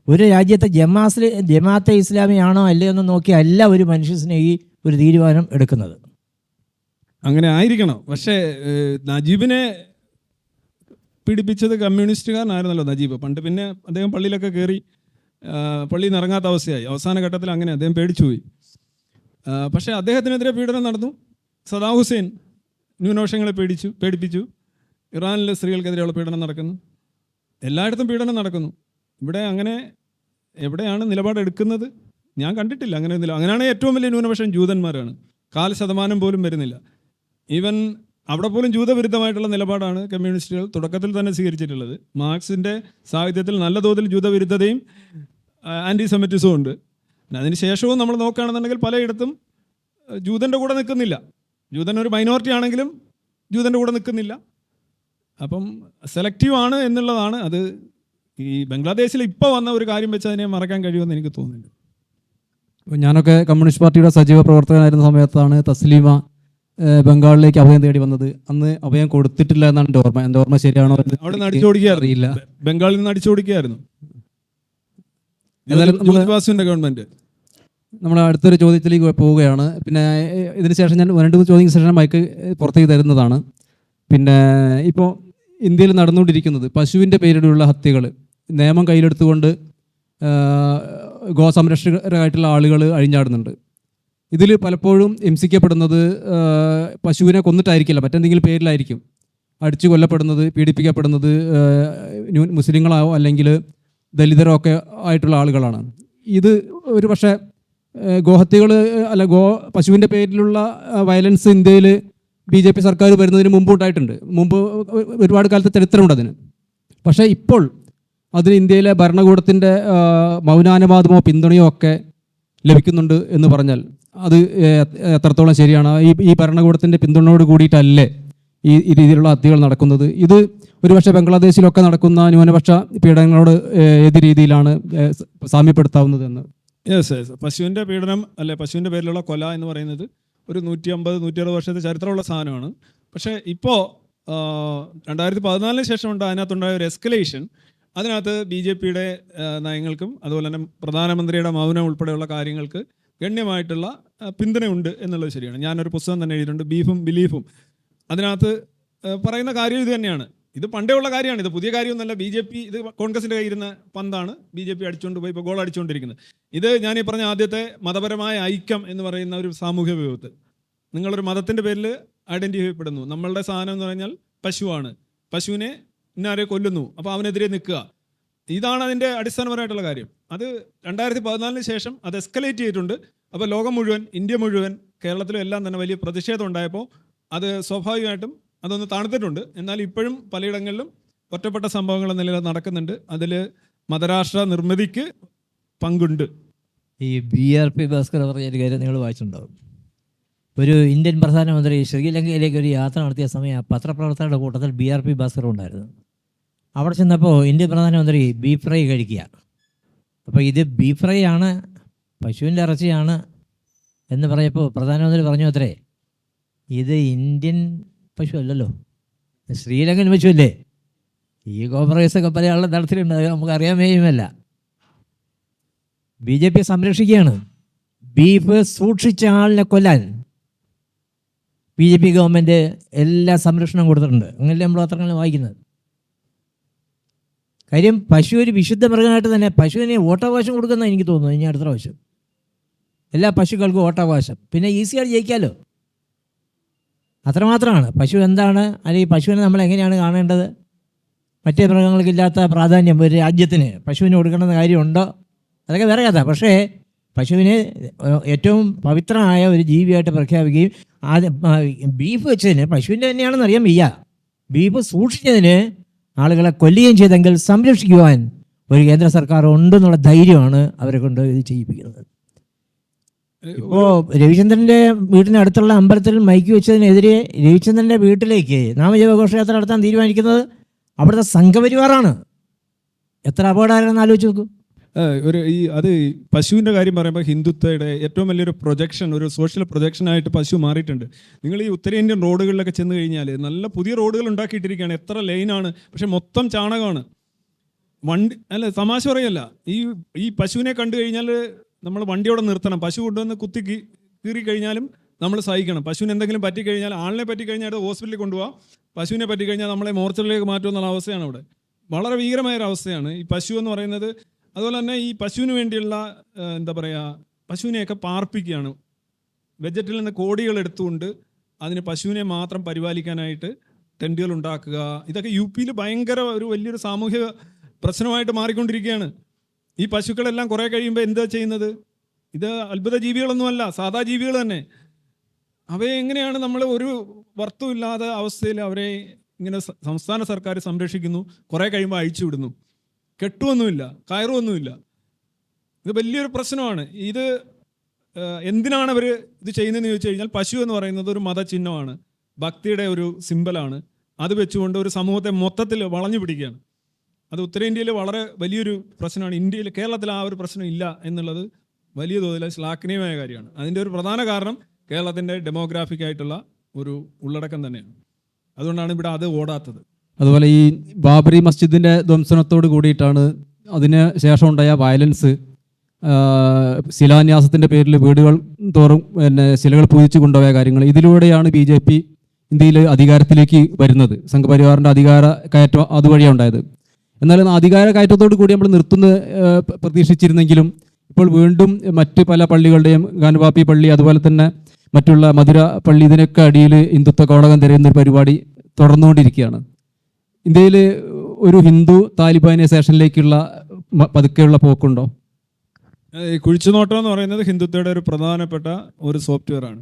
ഒരു രാജ്യത്തെ ജമാഅത്തെ ഇസ്ലാമി ആണോ അല്ലയോ എന്ന് നോക്കി അല്ല ഒരു മനുഷ്യസ്നേഹി ഒരു തീരുമാനം എടുക്കുന്നത്. അങ്ങനെ ആയിരിക്കണം. പക്ഷേ നജീബിനെ പീഡിപ്പിച്ചത് കമ്മ്യൂണിസ്റ്റുകാരനായിരുന്നല്ലോ നജീബ് പണ്ട്. പിന്നെ അദ്ദേഹം പള്ളിയിലൊക്കെ കയറി പള്ളിയിൽ നിന്ന് ഇറങ്ങാത്ത അവസ്ഥയായി. അവസാന ഘട്ടത്തിൽ അങ്ങനെ അദ്ദേഹം പേടിച്ചുപോയി. പക്ഷേ അദ്ദേഹത്തിനെതിരെ പീഡനം നടന്നു. സദാം ഹുസൈൻ ന്യൂനപക്ഷങ്ങളെ പേടിപ്പിച്ചു. ഇറാനിലെ സ്ത്രീകൾക്കെതിരെയുള്ള പീഡനം നടക്കുന്നു. എല്ലായിടത്തും പീഡനം നടക്കുന്നു. ഇവിടെ അങ്ങനെ എവിടെയാണ് നിലപാടെടുക്കുന്നത്? ഞാൻ കണ്ടിട്ടില്ല അങ്ങനെ. അങ്ങനെയാണെങ്കിൽ ഏറ്റവും വലിയ ന്യൂനപക്ഷം ജൂതന്മാരാണ്. 4% പോലും വരുന്നില്ല. ഈവൻ അവിടെ പോലും ജൂതവിരുദ്ധമായിട്ടുള്ള നിലപാടാണ് കമ്മ്യൂണിസ്റ്റുകൾ തുടക്കത്തിൽ തന്നെ സ്വീകരിച്ചിട്ടുള്ളത്. മാർക്സിൻ്റെ സാഹിത്യത്തിൽ നല്ല തോതിൽ ജൂതവിരുദ്ധതയും ആൻറ്റിസെമിറ്റിസവും ഉണ്ട്. അതിന് ശേഷവും നമ്മൾ നോക്കുകയാണെന്നുണ്ടെങ്കിൽ പലയിടത്തും ജൂതൻ്റെ കൂടെ നിൽക്കുന്നില്ല. ജൂതൻ ഒരു മൈനോറിറ്റി ആണെങ്കിലും ജൂതൻ്റെ കൂടെ നിൽക്കുന്നില്ല. അപ്പം സെലക്റ്റീവ് ആണ് എന്നുള്ളതാണ്. അത് ഈ ബംഗ്ലാദേശിൽ ഇപ്പോൾ വന്ന ഒരു കാര്യം വെച്ച് അതിനെ മറക്കാൻ കഴിയുമെന്ന് എനിക്ക് തോന്നുന്നില്ല. ഞാനൊക്കെ കമ്മ്യൂണിസ്റ്റ് പാർട്ടിയുടെ സജീവ പ്രവർത്തകനായിരുന്ന സമയത്താണ് തസ്ലീമ ബംഗാളിലേക്ക് അഭയം തേടി വന്നത്. അന്ന് അഭയം കൊടുത്തിട്ടില്ല എന്നാണ് എൻ്റെ ഓർമ്മ. എൻ്റെ ഓർമ്മ ശരിയാണോ? അവിടെ നിന്ന് അടിച്ചോടിക്കുകയറിയില്ല, ബംഗാളിൽ നിന്ന് അടിച്ചോടിക്കുകയായിരുന്നു ഗവൺമെന്റ്. നമ്മൾ അടുത്തൊരു ചോദ്യത്തിലേക്ക് പോവുകയാണ്. പിന്നെ ഇതിന് ശേഷം ഞാൻ 2-3 ചോദ്യത്തിന് ശേഷം മൈക്ക് പുറത്തേക്ക് തരുന്നതാണ്. പിന്നെ ഇപ്പോൾ ഇന്ത്യയിൽ നടന്നുകൊണ്ടിരിക്കുന്നത് പശുവിൻ്റെ പേരിലുള്ള ഹത്യകൾ, നിയമം കയ്യിലെടുത്തുകൊണ്ട് ഗോസംരക്ഷകരായിട്ടുള്ള ആളുകൾ അഴിഞ്ഞാടുന്നുണ്ട്. ഇതിൽ പലപ്പോഴും ഹിംസിക്കപ്പെടുന്നത് പശുവിനെ കൊന്നിട്ടായിരിക്കില്ല, മറ്റെന്തെങ്കിലും പേരിലായിരിക്കും അടിച്ചു കൊല്ലപ്പെടുന്നത്, പീഡിപ്പിക്കപ്പെടുന്നത് മുസ്ലിങ്ങളാവോ അല്ലെങ്കിൽ ദലിതരോ ഒക്കെ ആയിട്ടുള്ള ആളുകളാണ്. ഇത് ഒരു പക്ഷേ ഗോഹത്യകൾ അല്ല പശുവിൻ്റെ പേരിലുള്ള വയലൻസ് ഇന്ത്യയിൽ BJP സർക്കാർ വരുന്നതിന് മുമ്പ് ഉണ്ടായിട്ടുണ്ട്. മുമ്പ് ഒരുപാട് കാലത്തെ ചരിത്രമുണ്ട് അതിന്. പക്ഷേ ഇപ്പോൾ അതിന് ഇന്ത്യയിലെ ഭരണകൂടത്തിൻ്റെ മൗനാനുവാദമോ പിന്തുണയോ ഒക്കെ ലഭിക്കുന്നുണ്ട് എന്ന് പറഞ്ഞാൽ അത് എത്രത്തോളം ശരിയാണ്? ഈ ഭരണകൂടത്തിൻ്റെ പിന്തുണയോട് കൂടിയിട്ടല്ലേ ഈ രീതിയിലുള്ള ഹത്യകൾ നടക്കുന്നത്? ഇത് ഒരുപക്ഷെ ബംഗ്ലാദേശിലൊക്കെ നടക്കുന്ന ന്യൂനപക്ഷ പീഡനങ്ങളോട് ഏത് രീതിയിലാണ് സാമ്യപ്പെടുത്താവുന്നത് എന്ന്? യെസ്. പശുവിൻ്റെ പീഡനം അല്ലെ പശുവിൻ്റെ പേരിലുള്ള കൊല എന്ന് പറയുന്നത് ഒരു 150-160 വർഷത്തെ ചരിത്രമുള്ള സാധനമാണ്. പക്ഷേ ഇപ്പോൾ 2014 ശേഷം അതിനകത്തുണ്ടായ ഒരു എസ്കലേഷൻ. അതിനകത്ത് BJPയുടെ നയങ്ങൾക്കും അതുപോലെ തന്നെ പ്രധാനമന്ത്രിയുടെ മൗനം ഉൾപ്പെടെയുള്ള കാര്യങ്ങൾക്ക് ഗണ്യമായിട്ടുള്ള പിന്തുണയുണ്ട് എന്നുള്ളത് ശരിയാണ്. ഞാനൊരു പുസ്തകം തന്നെ എഴുതിയിട്ടുണ്ട്, ബീഫും ബിലീഫും. അതിനകത്ത് പറയുന്ന കാര്യം ഇത് തന്നെയാണ്. ഇത് പണ്ടേ ഉള്ള കാര്യമാണ്, ഇത് പുതിയ കാര്യമൊന്നുമല്ല. BJP ഇത് കോൺഗ്രസിൻ്റെ കയ്യിരുന്ന പന്താണ് BJP അടിച്ചുകൊണ്ട് പോയി ഇപ്പോൾ ഗോൾ അടിച്ചുകൊണ്ടിരിക്കുന്നത്. ഇത് ഞാൻ ഈ പറഞ്ഞ ആദ്യത്തെ മതപരമായ ഐക്യം എന്ന് പറയുന്ന ഒരു സാമൂഹ്യ വിഭവത്ത് നിങ്ങളൊരു മതത്തിൻ്റെ പേരിൽ ഐഡൻറ്റിഫൈ പെടുന്നു. നമ്മളുടെ സാധനം എന്ന് പറഞ്ഞാൽ പശുവാണ്, പശുവിനെ ഇന്നാരെ കൊല്ലുന്നു, അപ്പോൾ അവനെതിരെ നിൽക്കുക. ഇതാണ് അതിൻ്റെ അടിസ്ഥാനപരമായിട്ടുള്ള കാര്യം. അത് 2014 ശേഷം അത് എസ്കലേറ്റ് ചെയ്തിട്ടുണ്ട്. അപ്പോൾ ലോകം മുഴുവൻ, ഇന്ത്യ മുഴുവൻ, കേരളത്തിലും എല്ലാം തന്നെ വലിയ പ്രതിഷേധം ഉണ്ടായപ്പോൾ അത് സ്വാഭാവികമായിട്ടും അതൊന്ന് തണുത്തിട്ടുണ്ട്. എന്നാൽ ഇപ്പോഴും പലയിടങ്ങളിലും ഒറ്റപ്പെട്ട സംഭവങ്ങൾ നില നടക്കുന്നുണ്ട്. അതിൽ മതരാഷ്ട്ര നിർമ്മിതിക്ക് പങ്കുണ്ട്. ഈ BRP ഭാസ്കർ പറഞ്ഞൊരു കാര്യം നിങ്ങൾ വായിച്ചിട്ടുണ്ടാവും. ഒരു ഇന്ത്യൻ പ്രധാനമന്ത്രി ശ്രീലങ്കയിലേക്ക് ഒരു യാത്ര നടത്തിയ സമയം പത്രപ്രവർത്തകരുടെ കൂട്ടത്തിൽ BRP ഭാസ്കർ ഉണ്ടായിരുന്നു. അവിടെ ചെന്നപ്പോൾ ഇന്ത്യൻ പ്രധാനമന്ത്രി ബീഫ് ഫ്രൈ കഴിക്കുക. അപ്പോൾ ഇത് ബീഫ് ഫ്രൈ ആണ്, പശുവിൻ്റെ ഇറച്ചിയാണ് എന്ന് പറയപ്പോൾ പ്രധാനമന്ത്രി പറഞ്ഞു അത്രേ, ഇത് ഇന്ത്യൻ പശു അല്ലല്ലോ, ശ്രീലങ്കൻ പശുവല്ലേ. ഈ കോംപ്രമൈസൊക്കെ പല ആളുടെ നടത്തിയിട്ടുണ്ട്, അത് നമുക്ക് അറിയാമേയുമല്ല. BJP സംരക്ഷിക്കുകയാണ്. ബീഫ് സൂക്ഷിച്ച ആളിനെ കൊല്ലാൻ BJP ഗവൺമെൻറ് എല്ലാ സംരക്ഷണവും കൊടുത്തിട്ടുണ്ട്. അങ്ങനെയല്ലേ നമ്മൾ പത്രങ്ങളിൽ വായിക്കുന്നത്. കാര്യം പശു ഒരു വിശുദ്ധ മൃഗമായിട്ട് തന്നെ പശുവിന് വോട്ടവകാശം കൊടുക്കുന്ന എനിക്ക് തോന്നുന്നു. ഇനി അടുത്ത പ്രാവശ്യം എല്ലാ പശുക്കൾക്കും വോട്ടവകാശം, പിന്നെ ഈസിയായിട്ട് ജയിക്കാമല്ലോ. അത്രമാത്രമാണ്. പശു എന്താണ്, അല്ലെങ്കിൽ പശുവിനെ നമ്മൾ എങ്ങനെയാണ് കാണേണ്ടത്, മറ്റേ മൃഗങ്ങൾക്കില്ലാത്ത പ്രാധാന്യം ഒരു രാജ്യത്തിന് പശുവിന് കൊടുക്കണമെന്ന കാര്യമുണ്ടോ? അതൊക്കെ വേറെ കഥ. പക്ഷേ പശുവിനെ ഏറ്റവും പവിത്രമായ ഒരു ജീവിയായിട്ട് പ്രഖ്യാപിക്കുകയും ആദ്യം ബീഫ് വെച്ചതിന് പശുവിൻ്റെ തന്നെയാണെന്ന് അറിയാൻ വയ്യ, ബീഫ് സൂക്ഷിച്ചതിന് ആളുകളെ കൊല്ലുകയും ചെയ്തെങ്കിൽ സംരക്ഷിക്കുവാൻ ഒരു കേന്ദ്ര സർക്കാർ ഉണ്ടെന്നുള്ള ധൈര്യമാണ് അവരെ കൊണ്ട് ഇത് ചെയ്യിപ്പിക്കുന്നത്. ഇപ്പോൾ രവിചന്ദ്രൻ്റെ വീടിന് അടുത്തുള്ള അമ്പലത്തിൽ മൈക്ക് വെച്ചതിനെതിരെ രവിചന്ദ്രൻ്റെ വീട്ടിലേക്ക് നാമജപഘോഷയാത്ര നടത്താൻ തീരുമാനിക്കുന്നത് അവിടുത്തെ സംഘപരിവാറാണ്. എത്ര അപകടകരമെന്ന് ആലോചിച്ച് നോക്കൂ. അത് പശുവിൻ്റെ കാര്യം പറയുമ്പോൾ ഹിന്ദുത്വയുടെ ഏറ്റവും വലിയൊരു പ്രൊജക്ഷൻ, ഒരു സോഷ്യൽ പ്രൊജക്ഷനായിട്ട് പശു മാറിയിട്ടുണ്ട്. നിങ്ങൾ ഈ ഉത്തരേന്ത്യൻ റോഡുകളിലൊക്കെ ചെന്ന് കഴിഞ്ഞാൽ നല്ല പുതിയ റോഡുകൾ ഉണ്ടാക്കിയിട്ടിരിക്കുകയാണ്, എത്ര ലൈനാണ്, പക്ഷെ മൊത്തം ചാണകമാണ്. വണ്ടി അല്ല, തമാശ പറയല്ല, ഈ പശുവിനെ കണ്ടു കഴിഞ്ഞാൽ നമ്മൾ വണ്ടിയോടെ നിർത്തണം. പശു കൊണ്ടുവന്ന് കുത്തി കീറി കഴിഞ്ഞാലും നമ്മൾ സഹിക്കണം. പശുവിന് എന്തെങ്കിലും പറ്റിക്കഴിഞ്ഞാൽ, ആളിനെ പറ്റിക്കഴിഞ്ഞാൽ ഹോസ്പിറ്റലിൽ കൊണ്ടുപോകാം, പശുവിനെ പറ്റിക്കഴിഞ്ഞാൽ നമ്മളെ മോർച്ചറിലേക്ക് മാറ്റുമെന്നുള്ള അവസ്ഥയാണ് അവിടെ. വളരെ ഭീകരമായൊരു അവസ്ഥയാണ് ഈ പശു എന്ന് പറയുന്നത്. അതുപോലെ തന്നെ ഈ പശുവിന് വേണ്ടിയുള്ള എന്താ പറയുക, പശുവിനെയൊക്കെ പാർപ്പിക്കുകയാണ്. ബജറ്റിൽ നിന്ന് കോടികൾ എടുത്തുകൊണ്ട് അതിന് പശുവിനെ മാത്രം പരിപാലിക്കാനായിട്ട് ടെൻറ്റുകൾ ഉണ്ടാക്കുക. ഇതൊക്കെ യു പിയിൽ ഭയങ്കര ഒരു വലിയൊരു സാമൂഹിക പ്രശ്നമായിട്ട് മാറിക്കൊണ്ടിരിക്കുകയാണ്. ഈ പശുക്കളെല്ലാം കുറേ കഴിയുമ്പോൾ എന്താ ചെയ്യുന്നത്? ഇത് അത്ഭുത ജീവികളൊന്നുമല്ല, സാധാ ജീവികൾ തന്നെ. അവയെ എങ്ങനെയാണ് നമ്മൾ ഒരു വർത്തുമില്ലാത്ത അവസ്ഥയിൽ അവരെ ഇങ്ങനെ സംസ്ഥാന സർക്കാർ സംരക്ഷിക്കുന്നു, കുറേ കഴിയുമ്പോൾ അഴിച്ചു വിടുന്നു. കെട്ടുമൊന്നുമില്ല, കയറുമൊന്നുമില്ല. ഇത് വലിയൊരു പ്രശ്നമാണ്. ഇത് എന്തിനാണ് അവർ ഇത് ചെയ്യുന്നതെന്ന് ചോദിച്ചു കഴിഞ്ഞാൽ, പശു എന്ന് പറയുന്നത് ഒരു മതചിഹ്നമാണ്, ഭക്തിയുടെ ഒരു സിമ്പലാണ്. അത് വെച്ചുകൊണ്ട് ഒരു സമൂഹത്തെ മൊത്തത്തിൽ വളഞ്ഞു പിടിക്കുകയാണ്. അത് ഉത്തരേന്ത്യയിൽ വളരെ വലിയൊരു പ്രശ്നമാണ്. ഇന്ത്യയിൽ, കേരളത്തിൽ ആ ഒരു പ്രശ്നം ഇല്ല എന്നുള്ളത് വലിയ തോതിൽ ശ്ലാഘനീയമായ കാര്യമാണ്. അതിൻ്റെ ഒരു പ്രധാന കാരണം കേരളത്തിൻ്റെ ഡെമോഗ്രാഫിക് ആയിട്ടുള്ള ഒരു ഉള്ളടക്കം തന്നെയാണ്. അതുകൊണ്ടാണ് ഇവിടെ അത് ഓടാത്തത്. അതുപോലെ ഈ ബാബറി മസ്ജിദിൻ്റെ ധ്വംസനത്തോട് കൂടിയിട്ടാണ് അതിന് ശേഷം ഉണ്ടായ വയലൻസ്, ശിലാന്യാസത്തിൻ്റെ പേരിൽ വീടുകൾ തോറും പിന്നെ ശിലകൾ പൂജിച്ചു കൊണ്ടുപോയ കാര്യങ്ങൾ. ഇതിലൂടെയാണ് BJP ഇന്ത്യയിൽ അധികാരത്തിലേക്ക് വരുന്നത്. സംഘപരിവാറിൻ്റെ അധികാര കയറ്റം അതുവഴിയാണ് ഉണ്ടായത്. എന്നാൽ അധികാര കയറ്റത്തോടു കൂടി നമ്മൾ നിർത്തുന്ന പ്രതീക്ഷിച്ചിരുന്നെങ്കിലും ഇപ്പോൾ വീണ്ടും മറ്റ് പല പള്ളികളുടെയും, ഗാനവാപ്പി പള്ളി, അതുപോലെ തന്നെ മറ്റുള്ള മധുര പള്ളി, ഇതിനൊക്കെ അടിയിൽ ഹിന്ദുത്വ കോടകം തിരയുന്നൊരു പരിപാടി തുടർന്നുകൊണ്ടിരിക്കുകയാണ്. ഇന്ത്യയിൽ ഒരു ഹിന്ദു താലിബാനൈസേഷനിലേക്കുള്ള പതുക്കെയുള്ള പോക്കുണ്ടോ? ഈ കുഴിച്ചുനോട്ടം എന്ന് പറയുന്നത് ഹിന്ദുത്വയുടെ ഒരു പ്രധാനപ്പെട്ട ഒരു സോഫ്റ്റ്വെയർ ആണ്.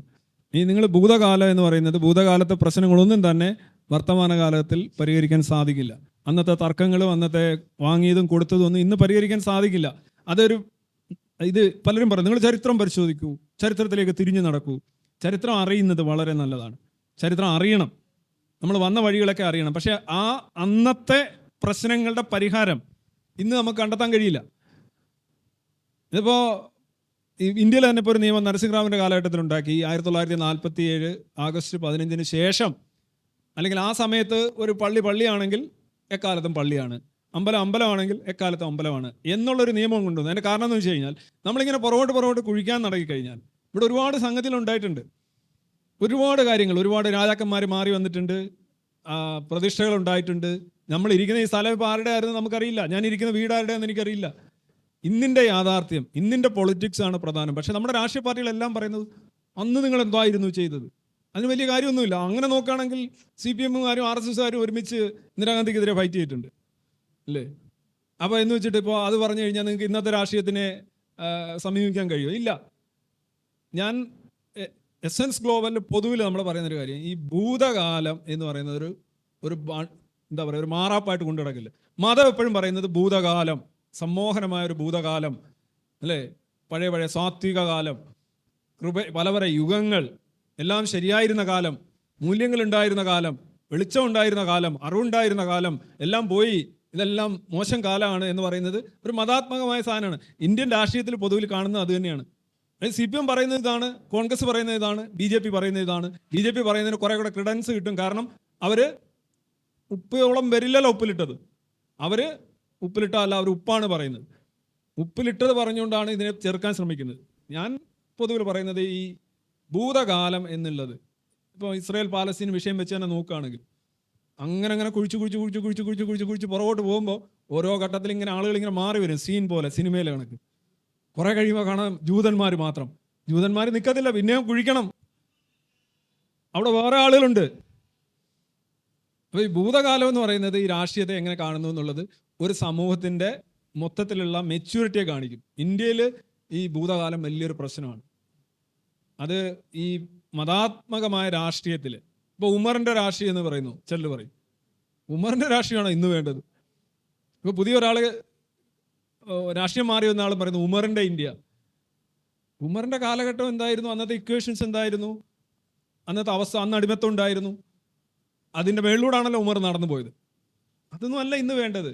ഈ നിങ്ങൾ ഭൂതകാലം എന്ന് പറയുന്നത്, ഭൂതകാലത്തെ പ്രശ്നങ്ങളൊന്നും തന്നെ വർത്തമാനകാലത്തിൽ പരിഹരിക്കാൻ സാധിക്കില്ല. അന്നത്തെ തർക്കങ്ങളും അന്നത്തെ വാങ്ങിയതും കൊടുത്തതും ഒന്നും ഇന്ന് പരിഹരിക്കാൻ സാധിക്കില്ല. ഇത് പലരും പറയും, നിങ്ങൾ ചരിത്രം പരിശോധിക്കൂ, ചരിത്രത്തിലേക്ക് തിരിഞ്ഞു നടക്കൂ. ചരിത്രം അറിയുന്നത് വളരെ നല്ലതാണ്. ചരിത്രം അറിയണം, നമ്മൾ വന്ന വഴികളൊക്കെ അറിയണം. പക്ഷേ ആ അന്നത്തെ പ്രശ്നങ്ങളുടെ പരിഹാരം ഇന്ന് നമുക്ക് കണ്ടെത്താൻ കഴിയില്ല. ഇതിപ്പോൾ ഇന്ത്യയിൽ തന്നെ ഇപ്പോൾ ഒരു നിയമം നരസിംഹറാവുവിൻ്റെ കാലഘട്ടത്തിൽ ഉണ്ടാക്കി. 1947 ആഗസ്റ്റ് 15 ശേഷം, അല്ലെങ്കിൽ ആ സമയത്ത് ഒരു പള്ളിയാണെങ്കിൽ എക്കാലത്തും പള്ളിയാണ്, അമ്പലമാണെങ്കിൽ എക്കാലത്തും അമ്പലമാണ് എന്നുള്ളൊരു നിയമം കൊണ്ടുവന്നു. അതിൻ്റെ കാരണം എന്ന് വെച്ച് കഴിഞ്ഞാൽ, നമ്മളിങ്ങനെ പുറകോട്ട് കുഴിക്കാൻ തുടങ്ങിക്കഴിഞ്ഞാൽ ഇവിടെ ഒരുപാട് സംഗതികൾ ഉണ്ടായിട്ടുണ്ട്. ഒരുപാട് കാര്യങ്ങൾ, ഒരുപാട് രാജാക്കന്മാർ മാറി വന്നിട്ടുണ്ട്, പ്രതിഷ്ഠകൾ ഉണ്ടായിട്ടുണ്ട്. നമ്മൾ ഇരിക്കുന്ന ഈ സ്ഥലം ഇപ്പോൾ ആരുടെ ആയിരുന്നു നമുക്കറിയില്ല, ഞാൻ ഇരിക്കുന്ന വീട് ആരുടെയെന്ന് എനിക്കറിയില്ല. ഇന്നിൻ്റെ യാഥാർത്ഥ്യം, ഇന്നിൻ്റെ പൊളിറ്റിക്സ് ആണ് പ്രധാനം. പക്ഷേ നമ്മുടെ രാഷ്ട്രീയ പാർട്ടികളെല്ലാം പറയുന്നത് അന്ന് നിങ്ങൾ എന്തായിരുന്നു ചെയ്തത്, അതിന് വലിയ കാര്യമൊന്നുമില്ല. അങ്ങനെ നോക്കുകയാണെങ്കിൽ CPM-കാരും RSSകാരും ഒരുമിച്ച് ഇന്ദിരാഗാന്ധിക്കെതിരെ ഫൈറ്റ് ചെയ്തിട്ടുണ്ട് അല്ലേ? അപ്പോൾ എന്ന് വെച്ചിട്ട് ഇപ്പോൾ അത് പറഞ്ഞു കഴിഞ്ഞാൽ നിങ്ങൾക്ക് ഇന്നത്തെ രാഷ്ട്രീയത്തിനെ സമീപിക്കാൻ കഴിയുമോ? ഇല്ല. ഞാൻ എസൻസ് ഗ്ലോബലിൽ പൊതുവിൽ നമ്മൾ പറയുന്നൊരു കാര്യം, ഈ ഭൂതകാലം എന്ന് പറയുന്നത് ഒരു എന്താ പറയുക, ഒരു മാറാപ്പായിട്ട് കൊണ്ടു നടക്കില്ല. മതം എപ്പോഴും പറയുന്നത് ഭൂതകാലം, സമ്മോഹനമായ ഒരു ഭൂതകാലം അല്ലേ, പഴയ സാത്വിക കാലം, പല യുഗങ്ങൾ, എല്ലാം ശരിയായിരുന്ന കാലം, മൂല്യങ്ങളുണ്ടായിരുന്ന കാലം, വെളിച്ചമുണ്ടായിരുന്ന കാലം, അറിവുണ്ടായിരുന്ന കാലം എല്ലാം പോയി, ഇതെല്ലാം മോശം കാലമാണ് എന്ന് പറയുന്നത് ഒരു മതാത്മകമായ സാധനമാണ്. ഇന്ത്യൻ രാഷ്ട്രീയത്തിൽ പൊതുവിൽ കാണുന്നത് അത് തന്നെയാണ്. CPM പറയുന്നത് ഇതാണ്, കോൺഗ്രസ് പറയുന്നത് ഇതാണ്, BJP പറയുന്നത് ഇതാണ്. BJP പറയുന്നതിന് കുറേ കൂടെ ക്രെഡൻസ് കിട്ടും. കാരണം അവർ ഉപ്പോളം വരില്ലല്ലോ ഉപ്പിലിട്ടത്, അവർ ഉപ്പിലിട്ടല്ല, അവർ ഉപ്പാണ് പറയുന്നത്. ഉപ്പിലിട്ടത് പറഞ്ഞുകൊണ്ടാണ് ഇതിനെ ചെറുക്കാൻ ശ്രമിക്കുന്നത്. ഞാൻ പൊതുവിൽ പറയുന്നത് ഈ ഭൂതകാലം എന്നുള്ളത്, ഇപ്പോൾ ഇസ്രായേൽ പാലസ്തീൻ വിഷയം വെച്ച് തന്നെ നോക്കുകയാണെങ്കിൽ അങ്ങനെ കുഴിച്ച് പുറകോട്ട് പോകുമ്പോൾ ഓരോ ഘട്ടത്തിൽ ഇങ്ങനെ ആളുകൾ ഇങ്ങനെ മാറി വരും, സീൻ പോലെ, സിനിമയിലെ കണക്ക്. കുറേ കഴിയുമ്പോൾ കാണാം ജൂതന്മാർ മാത്രം. ജൂതന്മാർ നിൽക്കത്തില്ല, പിന്നെയും കുഴിക്കണം. അവിടെ വേറെ ആളുകളുണ്ട്. അപ്പോൾ ഈ ഭൂതകാലം എന്ന് പറയുന്നത് ഈ രാഷ്ട്രീയത്തെ എങ്ങനെ കാണുന്നു എന്നുള്ളത് ഒരു സമൂഹത്തിൻ്റെ മൊത്തത്തിലുള്ള മെച്യൂരിറ്റിയെ കാണിക്കും. ഇന്ത്യയിൽ ഈ ഭൂതകാലം വലിയൊരു പ്രശ്നമാണ്. അത് ഈ മതാത്മകമായ രാഷ്ട്രീയത്തിൽ ഇപ്പോൾ ഉമറിൻ്റെ രാഷ്ട്രീയം എന്ന് പറയുന്നു, ചിലർ പറയും ഉമറിൻ്റെ രാഷ്ട്രീയമാണോ ഇന്ന് വേണ്ടത്? ഇപ്പോൾ പുതിയ ഒരാൾ രാഷ്ട്രീയം മാറി വന്ന ആൾ പറയുന്നു ഉമറിൻ്റെ ഇന്ത്യ. ഉമറിൻ്റെ കാലഘട്ടം എന്തായിരുന്നു? അന്നത്തെ ഇക്വേഷൻസ് എന്തായിരുന്നു? അന്നത്തെ അവസ്ഥ, അന്ന് അടിമത്തം ഉണ്ടായിരുന്നു. അതിൻ്റെ മേളിലൂടാണല്ലോ ഉമർ നടന്നു പോയത്. അതൊന്നും അല്ല ഇന്ന് വേണ്ടത്.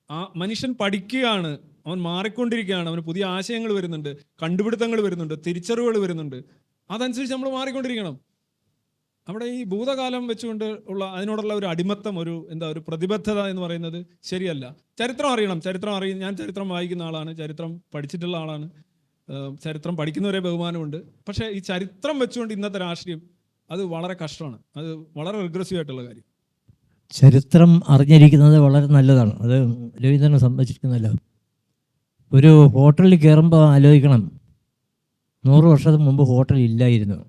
ആ മനുഷ്യൻ പഠിക്കുകയാണ്, അവൻ മാറിക്കൊണ്ടിരിക്കുകയാണ്, അവന് പുതിയ ആശയങ്ങൾ വരുന്നുണ്ട്, കണ്ടുപിടുത്തങ്ങൾ വരുന്നുണ്ട്, തിരിച്ചറിവുകൾ വരുന്നുണ്ട്. അതനുസരിച്ച് നമ്മൾ മാറിക്കൊണ്ടിരിക്കണം. അവിടെ ഈ ഭൂതകാലം വെച്ചുകൊണ്ട് ഉള്ള അതിനോടുള്ള ഒരു അടിമത്തം, ഒരു പ്രതിബദ്ധത എന്ന് പറയുന്നത് ശരിയല്ല. ചരിത്രം അറിയണം, ഞാൻ ചരിത്രം വായിക്കുന്ന ആളാണ്, ചരിത്രം പഠിച്ചിട്ടുള്ള ആളാണ്, ചരിത്രം പഠിക്കുന്നവരെ ബഹുമാനമുണ്ട്. പക്ഷേ ഈ ചരിത്രം വെച്ചുകൊണ്ട് ഇന്നത്തെ രാഷ്ട്രീയം അത് വളരെ കഷ്ടമാണ്. അത് വളരെ റിഗ്രസീവ് ആയിട്ടുള്ള കാര്യം. ചരിത്രം അറിഞ്ഞിരിക്കുന്നത് വളരെ നല്ലതാണ്. അത് രവീന്ദ്രനെ സംബന്ധിച്ചിരിക്കുന്നല്ലോ. ഒരു ഹോട്ടലിൽ കയറുമ്പോൾ ആലോചിക്കണം, 100 വർഷത്തിന് മുമ്പ് ഹോട്ടൽ ഇല്ലായിരുന്നു.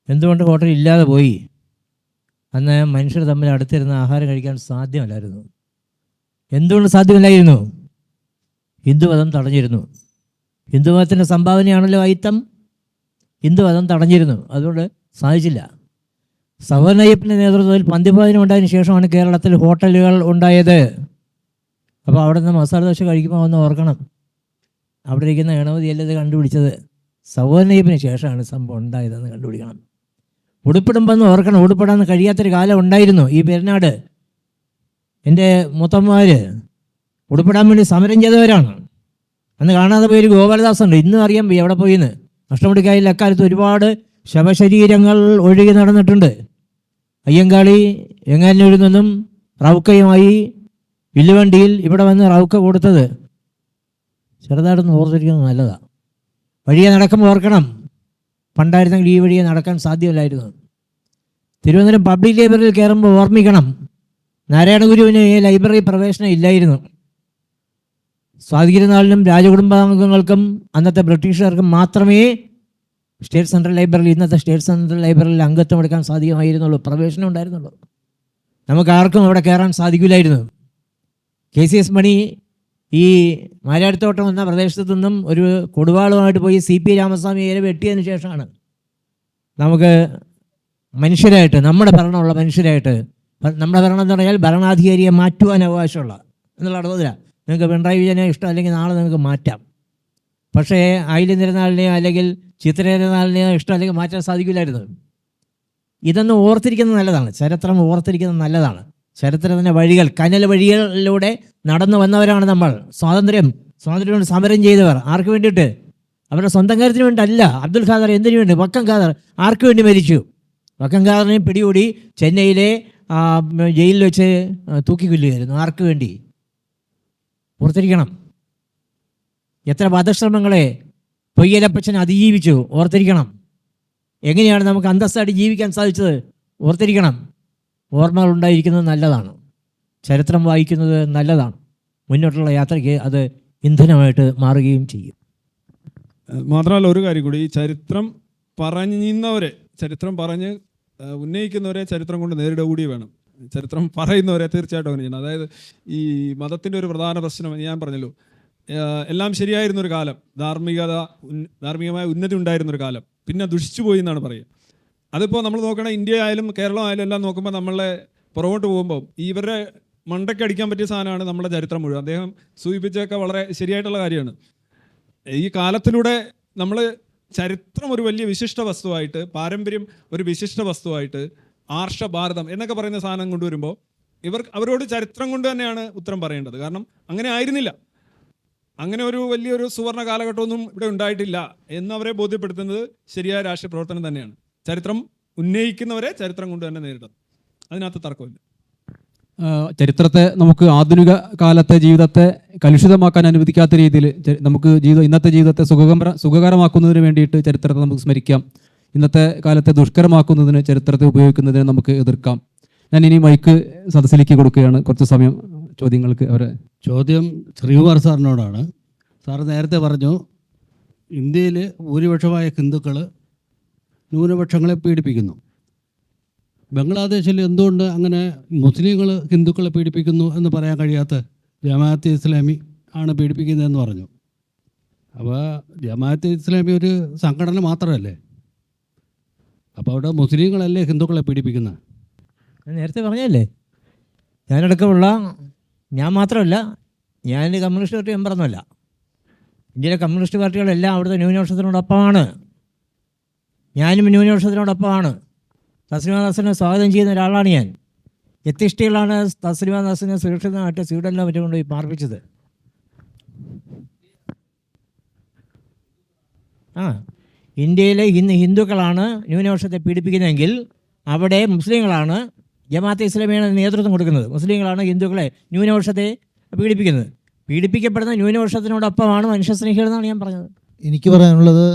എന്തുകൊണ്ട് ഹോട്ടൽ ഇല്ലാതെ പോയി? അന്ന് മനുഷ്യർ തമ്മിൽ അടുത്തിരുന്ന് ആഹാരം കഴിക്കാൻ സാധ്യമല്ലായിരുന്നു. എന്തുകൊണ്ട് സാധ്യമല്ലായിരുന്നു? ഹിന്ദുമതം തടഞ്ഞിരുന്നു. ഹിന്ദുമതത്തിൻ്റെ സംഭാവനയാണല്ലോ അയിത്തം. ഹിന്ദുമതം തടഞ്ഞിരുന്നു, അതുകൊണ്ട് സാധിച്ചില്ല. സവർണയ്യപ്പൻ്റെ നേതൃത്വത്തിൽ പന്തിഭോജനം ഉണ്ടായതിനു ശേഷമാണ് കേരളത്തിൽ ഹോട്ടലുകൾ ഉണ്ടായത്. അപ്പോൾ അവിടെ നിന്ന് മസാല ദോശ കഴിക്കുമ്പോൾ ഒന്ന് ഓർക്കണം, അവിടെ ഇരിക്കുന്ന ഗണപതിയല്ല ഇത് കണ്ടുപിടിച്ചത്. സവർണയ്യപ്പന് ശേഷമാണ് സംഭവം ഉണ്ടായതെന്ന് കണ്ടുപിടിക്കണം. ഉടുപ്പിടുമ്പോൾ ഒന്ന് ഓർക്കണം, ഉടുപ്പിടാൻ കഴിയാത്തൊരു കാലം ഉണ്ടായിരുന്നു. ഈ പെരുന്നാട് എൻ്റെ മുത്തമ്മമാർ ഉടുപ്പിടാൻ വേണ്ടി സമരം ചെയ്തവരാണ്. അന്ന് കാണാതെ പോയൊരു ഗോപാലദാസ് ഉണ്ട്, ഇന്നും അറിയാൻ പോയി എവിടെ പോയിന്ന്. അഷ്ടമുടിക്കായലിൽ അക്കാലത്ത് ഒരുപാട് ശവശരീരങ്ങൾ ഒഴുകി നടന്നിട്ടുണ്ട്. അയ്യങ്കാളി എങ്ങാനൂരിൽ നിന്നും റൗക്കയുമായി വില്ലുവണ്ടിയിൽ ഇവിടെ വന്ന് റൗക്ക കൊടുത്തത് ചെറുതായിട്ടൊന്ന് ഓർത്തിരിക്കുന്നത് നല്ലതാണ്. വഴിയെ നടക്കുമ്പോൾ ഓർക്കണം, പണ്ടായിരുന്നെങ്കിൽ ഈ വഴിയെ നടക്കാൻ സാധ്യമല്ലായിരുന്നു. തിരുവനന്തപുരം പബ്ലിക് ലൈബ്രറിയിൽ കയറുമ്പോൾ ഓർമ്മിക്കണം, നാരായണഗുരുവിന് ഈ ലൈബ്രറി പ്രവേശനം ഇല്ലായിരുന്നു. സ്വാതിതിരുനാളിനും രാജകുടുംബാംഗങ്ങൾക്കും അന്നത്തെ ബ്രിട്ടീഷുകാർക്കും മാത്രമേ സ്റ്റേറ്റ് സെൻട്രൽ ലൈബ്രറിയിൽ, ഇന്നത്തെ സ്റ്റേറ്റ് സെൻട്രൽ ലൈബ്രറിയിൽ അംഗത്വം എടുക്കാൻ സാധിക്കുമായിരുന്നുള്ളൂ, പ്രവേശനം ഉണ്ടായിരുന്നുള്ളൂ. നമുക്ക് ആർക്കും അവിടെ കയറാൻ സാധിക്കില്ലായിരുന്നു. KCS മണി ഈ മാരാരിത്തോട്ടം എന്ന പ്രദേശത്തു നിന്നും ഒരു കൊടുവാളുമായിട്ട് പോയി CP രാമസ്വാമി അയ്യരെ വെട്ടിയതിന് ശേഷമാണ് നമുക്ക് മനുഷ്യരായിട്ട്, നമ്മുടെ ഭരണമുള്ള മനുഷ്യരായിട്ട്, നമ്മുടെ ഭരണം എന്ന് പറഞ്ഞാൽ ഭരണാധികാരിയെ മാറ്റുവാൻ അവകാശമുള്ള എന്നുള്ള അർത്ഥത്തിലാണ്. നിങ്ങൾക്ക് പിണറായി വിജയനെ ഇഷ്ടം അല്ലെങ്കിൽ നാളെ നിങ്ങൾക്ക് മാറ്റാം. പക്ഷേ ആയില്യം തിരുനാളിനെയോ അല്ലെങ്കിൽ ചിത്ര തിരുനാളിനെയോ ഇഷ്ടം അല്ലെങ്കിൽ മാറ്റാൻ സാധിക്കില്ലായിരുന്നു. ഇതൊന്നും ഓർത്തിരിക്കുന്നത് നല്ലതാണ്, ചരിത്രം ഓർത്തിരിക്കുന്നത് നല്ലതാണ്. ചരിത്രത്തിൻ്റെ വഴികൾ, കനൽ വഴികളിലൂടെ നടന്നു വന്നവരാണ് നമ്മൾ. സ്വാതന്ത്ര്യം സമരം ചെയ്തവർ ആർക്ക് വേണ്ടിയിട്ട്? അവരുടെ സ്വന്തം കാര്യത്തിന് വേണ്ടിയല്ല. അബ്ദുൽ ഖാദർ എന്തിനു വേണ്ടി? വക്കം ഖാദർ ആർക്ക് വേണ്ടി മരിച്ചു? വക്കം ഖാദറിനെ പിടികൂടി ചെന്നൈയിലെ ജയിലിൽ വെച്ച് തൂക്കിക്കൊല്ലുകയായിരുന്നു. ആർക്ക് വേണ്ടി? ഓർത്തിരിക്കണം. എത്ര വധശ്രമങ്ങളെ പൊയ്യലപ്പച്ചൻ അതിജീവിച്ചു, ഓർത്തിരിക്കണം. എങ്ങനെയാണ് നമുക്ക് അന്തസ്സായിട്ട് ജീവിക്കാൻ സാധിച്ചത്? ഓർത്തിരിക്കണം. ഓർമ്മകൾ ഉണ്ടായിരിക്കുന്നത് നല്ലതാണ്, ചരിത്രം വായിക്കുന്നത് നല്ലതാണ്. മുന്നോട്ടുള്ള യാത്രയ്ക്ക് അത് ഇന്ധനമായിട്ട് മാറുകയും ചെയ്യും. മാത്രമല്ല ഒരു കാര്യം കൂടി, ഈ ചരിത്രം പറഞ്ഞ് ഉന്നയിക്കുന്നവരെ ചരിത്രം കൊണ്ട് നേരിടുക കൂടി വേണം. ചരിത്രം പറയുന്നവരെ തീർച്ചയായിട്ടും അങ്ങനെ ചെയ്യണം. അതായത് ഈ മതത്തിൻ്റെ ഒരു പ്രധാന പ്രശ്നം ഞാൻ പറഞ്ഞല്ലോ, എല്ലാം ശരിയായിരുന്നൊരു കാലം, ധാർമ്മികമായ ഉന്നതി ഉണ്ടായിരുന്നൊരു കാലം, പിന്നെ ദുഷിച്ചു പോയി എന്നാണ് പറയുക. അതിപ്പോൾ നമ്മൾ നോക്കണേ, ഇന്ത്യ ആയാലും കേരളം ആയാലും എല്ലാം നോക്കുമ്പോൾ നമ്മളെ പുറകോട്ട് പോകുമ്പോൾ ഇവരുടെ മണ്ടയ്ക്ക് അടിക്കാൻ പറ്റിയ സാധനമാണ് നമ്മുടെ ചരിത്രം മുഴുവൻ. അദ്ദേഹം സൂചിപ്പിച്ചതൊക്കെ വളരെ ശരിയായിട്ടുള്ള കാര്യമാണ്. ഈ കാലത്തിലൂടെ നമ്മൾ ചരിത്രം ഒരു വലിയ വിശിഷ്ട വസ്തുവായിട്ട്, പാരമ്പര്യം ഒരു വിശിഷ്ട വസ്തുവായിട്ട്, ആർഷഭാരതം എന്നൊക്കെ പറയുന്ന സാധനം കൊണ്ടുവരുമ്പോൾ അവരോട് ചരിത്രം കൊണ്ട് തന്നെയാണ് ഉത്തരം പറയേണ്ടത്. കാരണം അങ്ങനെ ആയിരുന്നില്ല, അങ്ങനെ ഒരു വലിയൊരു സുവർണ കാലഘട്ടമൊന്നും ഇവിടെ ഉണ്ടായിട്ടില്ല എന്നവരെ ബോധ്യപ്പെടുത്തുന്നത് ശരിയായ രാഷ്ട്രീയ പ്രവർത്തനം തന്നെയാണ്. ചരിത്രം ഉന്നയിക്കുന്നവരെ ചരിത്രം കൊണ്ട് തന്നെ നേരിടുന്നത്, അതിനകത്ത് തർക്കമില്ല. ചരിത്രത്തെ നമുക്ക് ആധുനിക കാലത്തെ ജീവിതത്തെ കലുഷിതമാക്കാൻ അനുവദിക്കാത്ത രീതിയിൽ നമുക്ക് ഇന്നത്തെ ജീവിതത്തെ സുഖകരമാക്കുന്നതിന് വേണ്ടിയിട്ട് ചരിത്രത്തെ നമുക്ക് സ്മരിക്കാം. ഇന്നത്തെ കാലത്തെ ദുഷ്കരമാക്കുന്നതിന് ചരിത്രത്തെ ഉപയോഗിക്കുന്നതിന് നമുക്ക് എതിർക്കാം. ഞാൻ ഇനി മൈക്ക് സദസ്സിലേക്ക് കൊടുക്കുകയാണ്. കുറച്ച് സമയം ചോദ്യങ്ങൾക്ക്. ചോദ്യം ശ്രീകുമാർ സാറിനോടാണ്. സാർ നേരത്തെ പറഞ്ഞു ഇന്ത്യയിൽ ഭൂരിപക്ഷമായ ഹിന്ദുക്കൾ ന്യൂനപക്ഷങ്ങളെ പീഡിപ്പിക്കുന്നു. ബംഗ്ലാദേശിൽ എന്തുകൊണ്ട് അങ്ങനെ മുസ്ലിങ്ങൾ ഹിന്ദുക്കളെ പീഡിപ്പിക്കുന്നു എന്ന് പറയാൻ കഴിയാത്ത ജമാഅത്തെ ഇസ്ലാമി ആണ് പീഡിപ്പിക്കുന്നതെന്ന് പറഞ്ഞു. അപ്പോൾ ജമാഅത്തെ ഇസ്ലാമി ഒരു സംഘടന മാത്രമല്ലേ? അപ്പോൾ അവിടെ മുസ്ലിങ്ങളല്ലേ ഹിന്ദുക്കളെ പീഡിപ്പിക്കുന്നത്? ഞാൻ നേരത്തെ പറഞ്ഞല്ലേ, ഞാനടക്കമുള്ള, ഞാൻ മാത്രമല്ല, ഞാൻ കമ്മ്യൂണിസ്റ്റ് പാർട്ടി മെമ്പറൊന്നുമല്ല. ഇന്ത്യയിലെ കമ്മ്യൂണിസ്റ്റ് പാർട്ടികളെല്ലാം അവിടുത്തെ ന്യൂനപക്ഷത്തിനോടൊപ്പമാണ്. ഞാനും ന്യൂനപക്ഷത്തിനോടൊപ്പമാണ്. തസ്ലിമ നസ്റിനെ സ്വാഗതം ചെയ്യുന്ന ഒരാളാണ് ഞാൻ. എത്തിഷ്ടികളാണ് തസ്ലിമ നസ്റിനെ സുരക്ഷിതമായിട്ട് സ്വീഡനിലോ മറ്റും കൊണ്ടുപോയി പാർപ്പിച്ചത്. ഇന്ത്യയിലെ ഇന്ന് ഹിന്ദുക്കളാണ് ന്യൂനപക്ഷത്തെ പീഡിപ്പിക്കുന്നതെങ്കിൽ അവിടെ മുസ്ലിങ്ങളാണ് ജമാഅത്തെ ഇസ്ലാമിയാണ് നേതൃത്വം കൊടുക്കുന്നത്. മുസ്ലിങ്ങളാണ് ഹിന്ദുക്കളെ, ന്യൂനപക്ഷത്തെ പീഡിപ്പിക്കുന്നത്. പീഡിപ്പിക്കപ്പെടുന്ന ന്യൂനപക്ഷത്തിനോടൊപ്പമാണ് മനുഷ്യസ്നേഹികളെന്നാണ് ഞാൻ പറഞ്ഞത്. എനിക്ക് പറയാനുള്ളത്,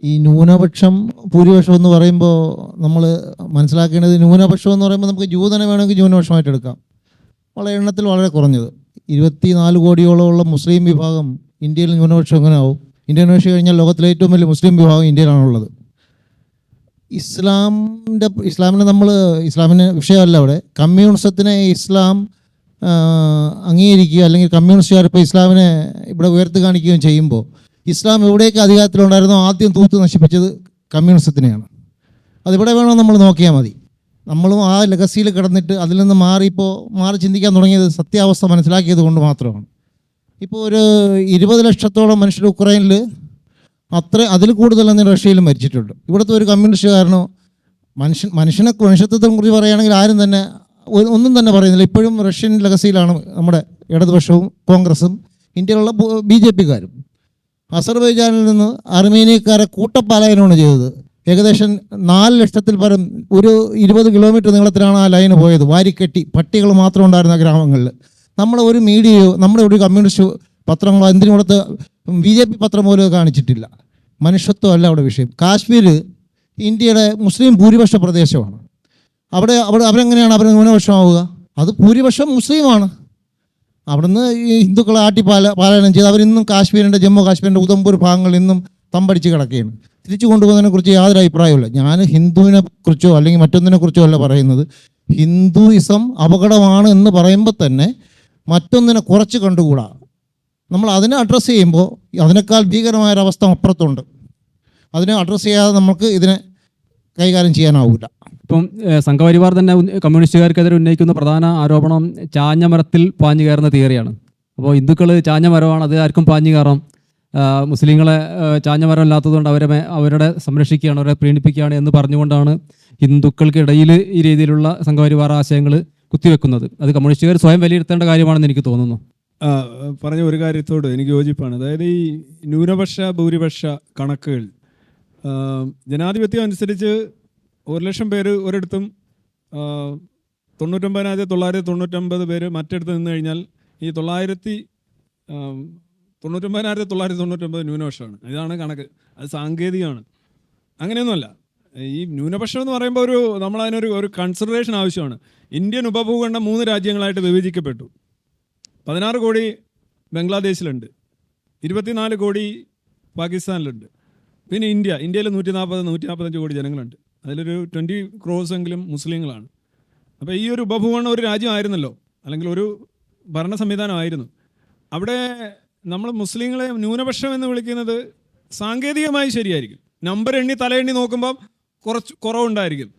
ഈ ന്യൂനപക്ഷം ഭൂരിപക്ഷം എന്ന് പറയുമ്പോൾ നമ്മൾ മനസ്സിലാക്കേണ്ടത്, ന്യൂനപക്ഷം എന്ന് പറയുമ്പോൾ നമുക്ക് ജൂതനെ വേണമെങ്കിൽ ന്യൂനപക്ഷമായിട്ട് എടുക്കാം. വളരെ എണ്ണത്തിൽ വളരെ കുറഞ്ഞത് 24 കോടിയോളമുള്ള മുസ്ലിം വിഭാഗം ഇന്ത്യയിൽ ന്യൂനപക്ഷം എങ്ങനെ ആവും? ഇന്തോനേഷ്യ കഴിഞ്ഞാൽ ലോകത്തിലെ ഏറ്റവും വലിയ മുസ്ലിം വിഭാഗം ഇന്ത്യയിലാണുള്ളത്. ഇസ്ലാമിനെ നമ്മൾ, ഇസ്ലാമിന് വിഷയമല്ല അവിടെ. കമ്മ്യൂണിസത്തിനെ ഇസ്ലാം അംഗീകരിക്കുക, അല്ലെങ്കിൽ കമ്മ്യൂണിസ്റ്റുകാർ ഇപ്പോൾ ഇസ്ലാമിനെ ഇവിടെ ഉയർത്തി കാണിക്കുകയും ചെയ്യുമ്പോൾ, ഇസ്ലാം എവിടെയൊക്കെ അധികാരത്തിലുണ്ടായിരുന്നോ ആദ്യം തൂത്ത് നശിപ്പിച്ചത് കമ്മ്യൂണിസത്തിനെയാണ്. അതിവിടെ വേണോ നമ്മൾ നോക്കിയാൽ മതി. നമ്മളും ആ ലെഗസിയിൽ കിടന്നിട്ട് അതിൽ നിന്ന് മാറി ചിന്തിക്കാൻ തുടങ്ങിയത് സത്യാവസ്ഥ മനസ്സിലാക്കിയത് കൊണ്ട് മാത്രമാണ്. ഇപ്പോൾ ഒരു 20 ലക്ഷത്തോളം മനുഷ്യർ ഉക്രൈനിൽ, അതിൽ കൂടുതലൊന്നും റഷ്യയിലും മരിച്ചിട്ടുണ്ട്. ഇവിടുത്തെ ഒരു കമ്മ്യൂണിസ്റ്റുകാരനോ മനുഷ്യത്വത്തെക്കുറിച്ച് പറയുകയാണെങ്കിൽ ആരും തന്നെ ഒന്നും തന്നെ പറയുന്നില്ല. ഇപ്പോഴും റഷ്യൻ ലെഗസിയിലാണ് നമ്മുടെ ഇടതുപക്ഷവും കോൺഗ്രസും ഇന്ത്യയിലുള്ള BJP-ക്കാരും. അസർബൈജാനിൽ നിന്ന് അർമേനിയക്കാരെ കൂട്ടപ്പലായനമാണ് ചെയ്തത്. ഏകദേശം 4 ലക്ഷത്തിൽ പരം, ഒരു 20 കിലോമീറ്റർ നീളത്തിലാണ് ആ ലൈന് പോയത്. വാരിക്കെട്ടി പട്ടികൾ മാത്രം ഉണ്ടായിരുന്ന ഗ്രാമങ്ങളിൽ. നമ്മുടെ ഒരു മീഡിയയോ നമ്മുടെ ഒരു കമ്മ്യൂണിസ്റ്റ് പത്രങ്ങളോ എന്തിനോടത്ത് BJP പത്രം പോലും കാണിച്ചിട്ടില്ല. മനുഷ്യത്വമല്ല അവിടെ വിഷയം. കാശ്മീർ ഇന്ത്യയുടെ മുസ്ലിം ഭൂരിപക്ഷ പ്രദേശമാണ്. അവരെങ്ങനെയാണ് അവർ ന്യൂനപക്ഷമാവുക? അത് ഭൂരിപക്ഷം മുസ്ലിമാണ്. അവിടുന്ന് ഈ ഹിന്ദുക്കളെ പാലായനം ചെയ്ത് അവരിന്നും കാശ്മീരിൻ്റെ, ജമ്മു കാശ്മീരിൻ്റെ ഉധംപൂർ ഭാഗങ്ങൾ ഇന്നും തമ്പടിച്ച് കിടക്കുകയാണ്. തിരിച്ചു കൊണ്ടുപോകുന്നതിനെക്കുറിച്ച് യാതൊരു അഭിപ്രായമില്ല. ഞാൻ ഹിന്ദുവിനെ കുറിച്ചോ അല്ലെങ്കിൽ മറ്റൊന്നിനെക്കുറിച്ചോ അല്ല പറയുന്നത്. ഹിന്ദുയിസം അപകടമാണ് എന്ന് പറയുമ്പോൾ തന്നെ മറ്റൊന്നിനെ കുറച്ച് കണ്ടുകൂടാ. നമ്മൾ അതിനെ അഡ്രസ്സ് ചെയ്യുമ്പോൾ അതിനേക്കാൾ ഭീകരമായൊരവസ്ഥ അപ്പുറത്തുണ്ട്. അതിനെ അഡ്രസ്സ് ചെയ്യാതെ നമുക്ക് ഇതിനെ കൈകാര്യം ചെയ്യാനാവില്ല. ഇപ്പം സംഘപരിവാർ തന്നെ കമ്മ്യൂണിസ്റ്റുകാർക്കെതിരെ ഉന്നയിക്കുന്ന പ്രധാന ആരോപണം ചാഞ്ഞ മരത്തിൽ പാഞ്ഞു കയറുന്ന തിയറിയാണ്. അപ്പോൾ ഹിന്ദുക്കൾ ചാഞ്ഞ മരമാണ്, അത് ആർക്കും പാഞ്ഞു കയറാം. മുസ്ലിങ്ങളെ ചാഞ്ഞ മരം ഇല്ലാത്തതുകൊണ്ട് അവരുടെ സംരക്ഷിക്കുകയാണ്, അവരെ പ്രീണിപ്പിക്കുകയാണ് എന്ന് പറഞ്ഞുകൊണ്ടാണ് ഹിന്ദുക്കൾക്കിടയിൽ ഈ രീതിയിലുള്ള സംഘപരിവാർ ആശയങ്ങൾ കുത്തിവെക്കുന്നത്. അത് കമ്മ്യൂണിസ്റ്റുകാർ സ്വയം വിലയിരുത്തേണ്ട കാര്യമാണെന്ന് എനിക്ക് തോന്നുന്നു. പറഞ്ഞ ഒരു കാര്യത്തോട് എനിക്ക് യോജിപ്പാണ്. അതായത് ഈ ന്യൂനപക്ഷ ഭൂരിപക്ഷ കണക്കുകൾ, ജനാധിപത്യം അനുസരിച്ച് 1,00,000 പേര് ഒരിടത്തും 99,999 പേര് മറ്റിടത്ത് നിന്ന് കഴിഞ്ഞാൽ ഈ 99,999 ന്യൂനപക്ഷമാണ്. ഇതാണ് കണക്ക്. അത് സാങ്കേതികമാണ്, അങ്ങനെയൊന്നുമല്ല. ഈ ന്യൂനപക്ഷം എന്ന് പറയുമ്പോൾ നമ്മളതിനൊരു കൺസിഡറേഷൻ ആവശ്യമാണ്. ഇന്ത്യൻ ഉപഭൂഖണ്ഡം 3 രാജ്യങ്ങളായിട്ട് വിഭജിക്കപ്പെട്ടു. 16 കോടി ബംഗ്ലാദേശിലുണ്ട്, 24 കോടി പാകിസ്ഥാനിലുണ്ട്, പിന്നെ ഇന്ത്യയിൽ 145 കോടി ജനങ്ങളുണ്ട്. അതിലൊരു 20 crores എങ്കിലും മുസ്ലിങ്ങളാണ്. അപ്പോൾ ഈ ഒരു ഉപഭൂഖണ്ഡം ഒരു രാജ്യമായിരുന്നല്ലോ, അല്ലെങ്കിൽ ഒരു ഭരണ സംവിധാനമായിരുന്നു. അവിടെ നമ്മൾ മുസ്ലിങ്ങളെ ന്യൂനപക്ഷം എന്ന് വിളിക്കുന്നത് സാങ്കേതികമായി ശരിയായിരിക്കും. നമ്പർ എണ്ണി തലയെണ്ണി നോക്കുമ്പോൾ കുറച്ച് കുറവുണ്ടായിരിക്കും.